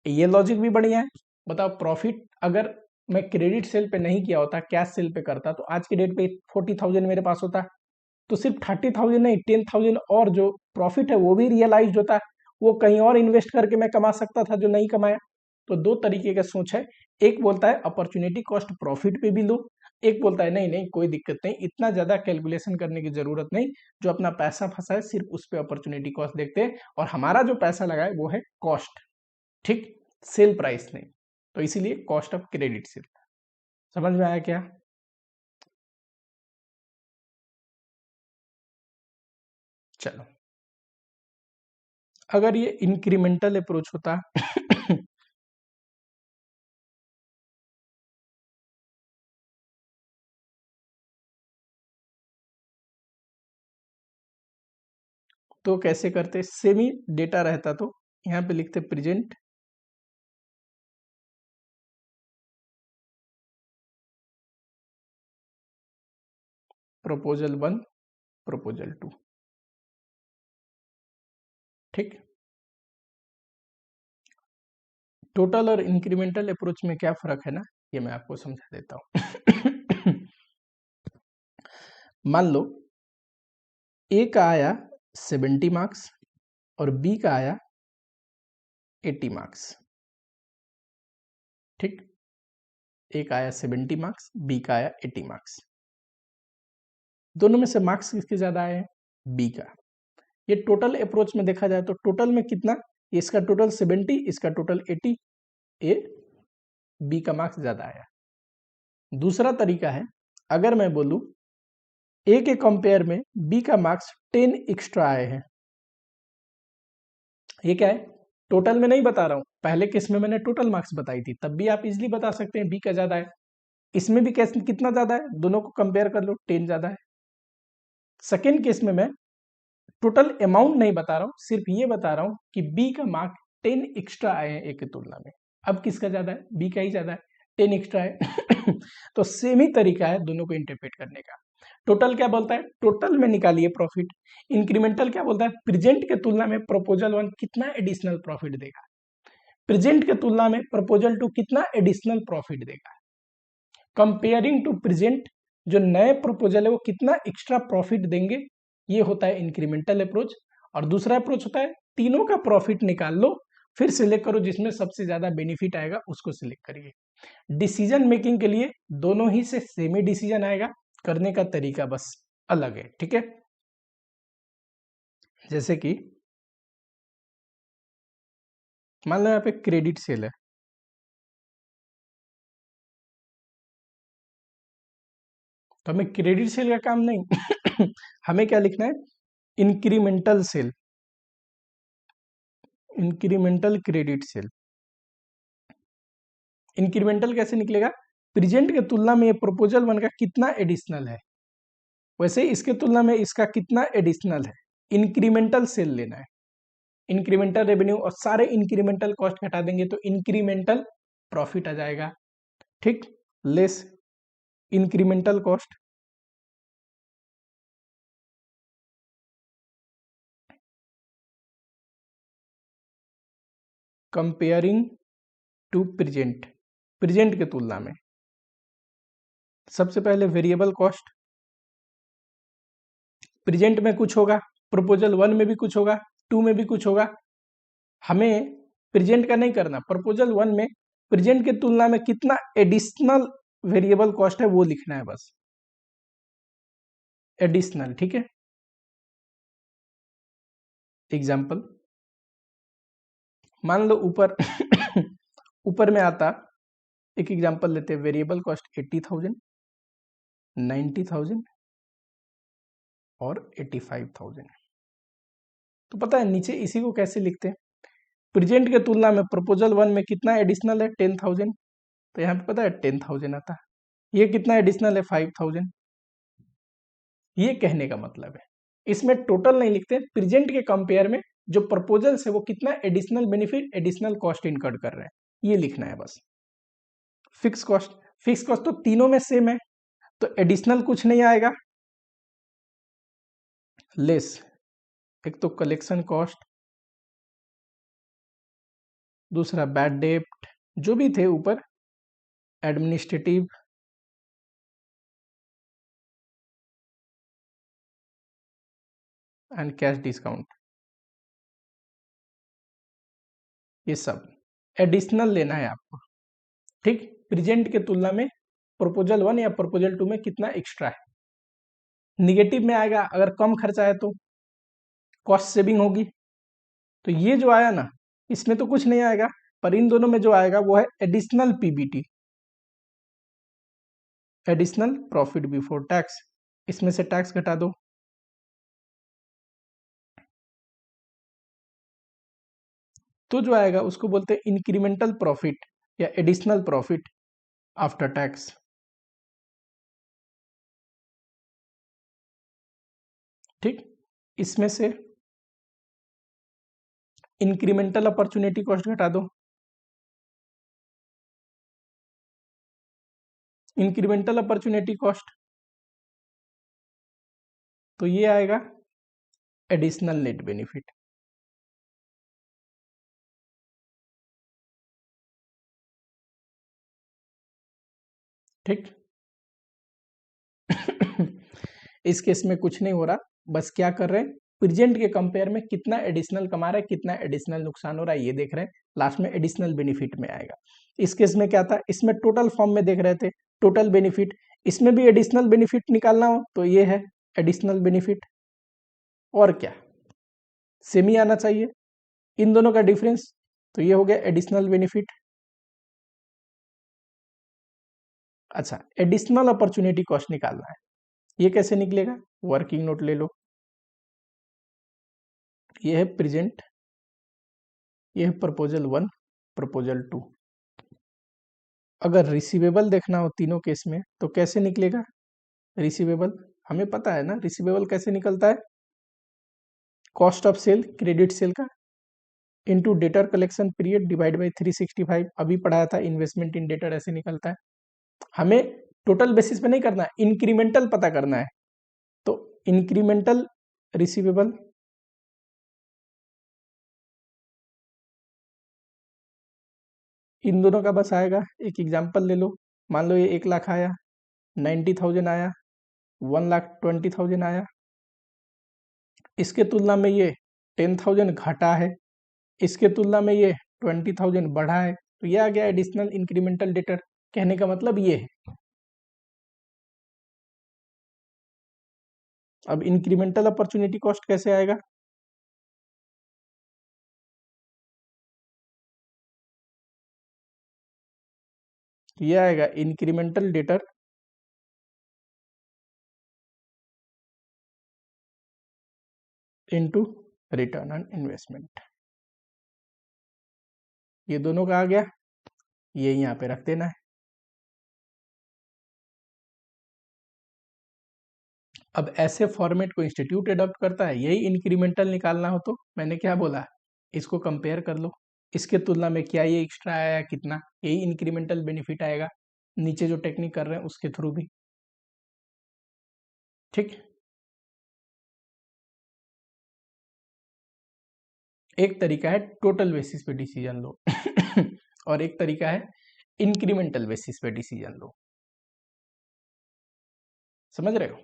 ये लॉजिक भी बढ़िया है। बताओ, प्रॉफिट अगर मैं क्रेडिट सेल पे नहीं किया होता, कैश सेल पे करता, तो आज की डेट पे 40,000 मेरे पास होता, तो सिर्फ 30,000 नहीं 10,000 और जो प्रॉफिट है वो भी रियलाइज होता है, वो कहीं और इन्वेस्ट करके मैं कमा सकता था जो नहीं कमाया। तो दो तरीके का सोच है, एक बोलता है अपॉर्चुनिटी कॉस्ट प्रॉफिट पे भी लो, एक बोलता है नहीं नहीं कोई दिक्कत नहीं, इतना ज्यादा कैलकुलेशन करने की जरूरत नहीं, जो अपना पैसा फंसा है सिर्फ उस पर अपॉर्चुनिटी कॉस्ट देखते हैं, और हमारा जो पैसा लगा है वो है कॉस्ट। ठीक, सेल प्राइस नहीं, तो इसीलिए कॉस्ट ऑफ क्रेडिट सेल। समझ में आया क्या? चलो, अगर ये इंक्रीमेंटल अप्रोच होता तो कैसे करते? सेमी डेटा रहता तो यहाँ पे लिखते प्रेजेंट प्रपोजल 1 प्रपोजल 2। ठीक, टोटल और इंक्रीमेंटल अप्रोच में क्या फर्क है ना, ये मैं आपको समझा देता हूँ। मान लो ए का आया 70 मार्क्स और बी का आया 80 मार्क्स। ठीक, ए का आया 70 मार्क्स, बी का आया 80 मार्क्स। दोनों में से मार्क्स किसके ज्यादा आए हैं? बी का। ये टोटल अप्रोच में देखा जाए तो टोटल में कितना, इसका टोटल 70, इसका टोटल 80, ए बी का मार्क्स ज्यादा आया। दूसरा तरीका है, अगर मैं बोलूं ए के कंपेयर में बी का मार्क्स 10 एक्स्ट्रा आए हैं। ये क्या है, टोटल में नहीं बता रहा हूं, पहले केस में मैंने टोटल मार्क्स बताई थी, तब भी आप इजीली बता सकते हैं बी का ज्यादा है। इसमें भी कैसे कितना ज्यादा है, दोनों को कंपेयर कर लो, 10 ज्यादा है। सेकेंड केस में मैं टोटल अमाउंट नहीं बता रहा हूं, सिर्फ ये बता रहा हूं कि बी का मार्क 10 एक्स्ट्रा आए हैं ए की तुलना में। अब किसका ज्यादा है, बी का ही ज्यादा है, 10 एक्स्ट्रा है। तो सेम ही तरीका है दोनों को इंटरप्रेट करने का। टोटल क्या बोलता है, टोटल में निकालिए प्रॉफिट। इंक्रीमेंटल क्या बोलता है, प्रेजेंट के तुलना में प्रपोजल 1 कितना एडिशनल प्रॉफिट देगा, प्रेजेंट के तुलना में प्रपोजल 2 कितना एडिशनल प्रॉफिट देगा। कंपेयरिंग टू प्रेजेंट, जो नए प्रपोजल है वो कितना एक्स्ट्रा प्रॉफिट देंगे, ये होता है इंक्रीमेंटल अप्रोच। और दूसरा अप्रोच होता है तीनों का प्रॉफिट निकाल लो, फिर सिलेक्ट करो जिसमें सबसे ज्यादा बेनिफिट आएगा उसको सिलेक्ट करिए। डिसीजन मेकिंग के लिए दोनों ही से सेम ही डिसीजन आएगा, करने का तरीका बस अलग है, ठीक है। जैसे कि मान लो यहाँ पे क्रेडिट सेल है, तो हमें क्रेडिट सेल का काम नहीं हमें क्या लिखना है, incremental sale, incremental credit sale. Incremental कैसे निकलेगा, प्रेजेंट के तुलना में ये प्रपोजल 1 का कितना एडिशनल है, वैसे इसके तुलना में इसका कितना एडिशनल है, इंक्रीमेंटल सेल लेना है। इंक्रीमेंटल रेवेन्यू और सारे इंक्रीमेंटल कॉस्ट हटा देंगे तो इंक्रीमेंटल प्रॉफिट आ जाएगा, ठीक, less incremental cost, comparing to present, present के तुलना में। सबसे पहले वेरिएबल कॉस्ट, प्रेजेंट में कुछ होगा, प्रपोजल 1 में भी कुछ होगा, 2 में भी कुछ होगा। हमें प्रेजेंट का नहीं करना, प्रपोजल 1 में प्रेजेंट के तुलना में कितना एडिशनल वेरिएबल कॉस्ट है वो लिखना है बस, एडिशनल, ठीक है। एग्जाम्पल मान लो ऊपर ऊपर में आता, एक एग्जांपल लेते हैं, वेरिएबल कॉस्ट 80,000, 90,000 और 85,000। तो पता है नीचे इसी को कैसे लिखते हैं, प्रेजेंट के तुलना में प्रपोजल 1 में कितना एडिशनल है, 10,000, तो यहाँ पे पता है 10,000 आता है। ये कितना एडिशनल है, 5,000। ये कहने का मतलब है, इसमें टोटल नहीं लिखते, प्रेजेंट के कंपेयर में जो प्रपोजल्स है वो कितना additional benefit, additional cost incurred कर रहे हैं, ये लिखना है बस। फिक्स कॉस्ट, फिक्स कॉस्ट तो तीनों में सेम है, तो एडिशनल कुछ नहीं आएगा, लेस, एक तो कलेक्शन कॉस्ट, दूसरा बैड डेप्ट, जो भी थे ऊपर, एडमिनिस्ट्रेटिव, एंड कैश डिस्काउंट, ये सब एडिशनल लेना है आपको, ठीक। प्रेजेंट के तुलना में प्रपोजल 1 या प्रपोजल 2 में कितना एक्स्ट्रा है, निगेटिव में आएगा अगर कम खर्चा है तो कॉस्ट सेविंग होगी। तो ये जो आया ना, इसमें तो कुछ नहीं आएगा, पर इन दोनों में जो आएगा वो है additional PBT, additional profit before tax, इसमें से टैक्स घटा दो, तो जो आएगा उसको बोलते हैं इंक्रीमेंटल प्रॉफिट या एडिशनल प्रॉफिट आफ्टर टैक्स, ठीक। इसमें से इंक्रीमेंटल अपॉर्चुनिटी कॉस्ट घटा दो, इंक्रीमेंटल अपॉर्चुनिटी कॉस्ट, तो ये आएगा एडिशनल नेट बेनिफिट, ठीक। इस केस में कुछ नहीं हो रहा, बस क्या कर रहे हैं, प्रेजेंट के कंपेयर में कितना एडिशनल कमा रहा है, कितना एडिशनल नुकसान हो रहा है ये देख रहे हैं, लास्ट में एडिशनल बेनिफिट में आएगा। इस केस में क्या था, इसमें टोटल फॉर्म में देख रहे थे टोटल बेनिफिट, इसमें भी एडिशनल बेनिफिट निकालना हो तो ये है एडिशनल बेनिफिट, और क्या, सेम ही आना चाहिए। इन दोनों का डिफरेंस, तो ये हो गया एडिशनल बेनिफिट। अच्छा, एडिशनल अपॉर्चुनिटी कॉस्ट निकालना है, ये कैसे निकलेगा? वर्किंग नोट ले लो, ये है प्रेजेंट, ये है प्रपोजल 1, प्रपोजल 2। अगर रिसीवेबल देखना हो तीनों केस में तो कैसे निकलेगा? रिसीवेबल हमें पता है ना, रिसीवेबल कैसे निकलता है? Cost of sale credit sale का into debtor collection period divide by 365। अभी पढ़ाया था इन्वेस्टमेंट इन डेटर ऐसे निकलता है। हमें टोटल बेसिस पे नहीं करना है, इंक्रीमेंटल पता करना है। तो इंक्रीमेंटल रिसीवेबल, इन दोनों का बस आएगा। एक एग्जांपल ले लो, मान लो ये 1 लाख आया, 90,000 आया, 1,20,000 आया, इसके तुलना में ये 10,000 घटा है, इसके तुलना में ये 20,000 बढ़ा है, तो ये आ गया एडिशनल इंक्रीमेंटल डेटर। कहने का मतलब ये है। अब इंक्रीमेंटल अपॉर्चुनिटी कॉस्ट कैसे आएगा? ये आएगा incremental debtor into return on investment. ये दोनों का आ गया, ये यहाँ पे रख देना है। अब ऐसे फॉर्मेट को इंस्टीट्यूट अडॉप्ट करता है, यही इंक्रीमेंटल निकालना हो तो मैंने क्या बोला, इसको कंपेयर कर लो, इसके तुलना में क्या ये एक्स्ट्रा आया कितना, यही इंक्रीमेंटल बेनिफिट आएगा, नीचे जो टेक्निक कर रहे हैं उसके थ्रू भी। ठीक, एक तरीका है टोटल बेसिस पे डिसीजन लो और एक तरीका है इंक्रीमेंटल बेसिस पे डिसीजन लो। समझ रहे हो?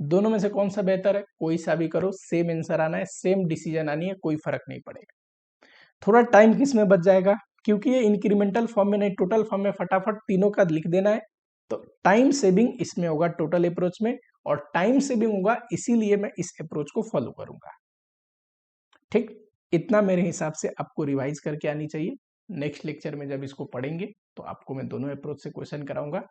दोनों में से कौन सा बेहतर है? कोई सा भी करो, सेम आंसर आना है, सेम डिसीजन आनी है, कोई फर्क नहीं पड़ेगा। थोड़ा टाइम किस में बच जाएगा, क्योंकि ये इंक्रीमेंटल फॉर्म में नहीं टोटल फॉर्म में फटाफट तीनों का लिख देना है, तो टाइम सेविंग इसमें होगा टोटल अप्रोच में, और टाइम सेविंग होगा इसीलिए मैं इस अप्रोच को फॉलो करूंगा। ठीक, इतना मेरे हिसाब से आपको रिवाइज करके आनी चाहिए। नेक्स्ट लेक्चर में जब इसको पढ़ेंगे तो आपको मैं दोनों अप्रोच से क्वेश्चन कराऊंगा।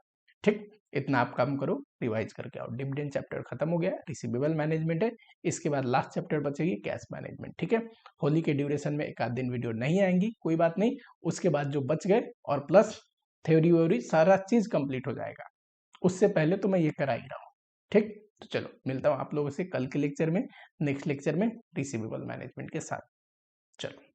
ठीक, इतना आप काम करो, रिवाइज करके आओ। डिविडेंड चैप्टर खत्म हो गया, रिसीवेबल मैनेजमेंट है, इसके बाद लास्ट चैप्टर बचेगी कैश मैनेजमेंट। ठीक है, होली के ड्यूरेशन में एक आध दिन वीडियो नहीं आएंगी, कोई बात नहीं, उसके बाद जो बच गए और प्लस थ्योरी व्योरी सारा चीज कंप्लीट हो जाएगा, उससे पहले तो मैं ये करा ही रहा हूँ। ठीक, तो चलो मिलता हूँ आप लोगों से कल के लेक्चर में, नेक्स्ट लेक्चर में रिसीवेबल मैनेजमेंट के साथ। चलो।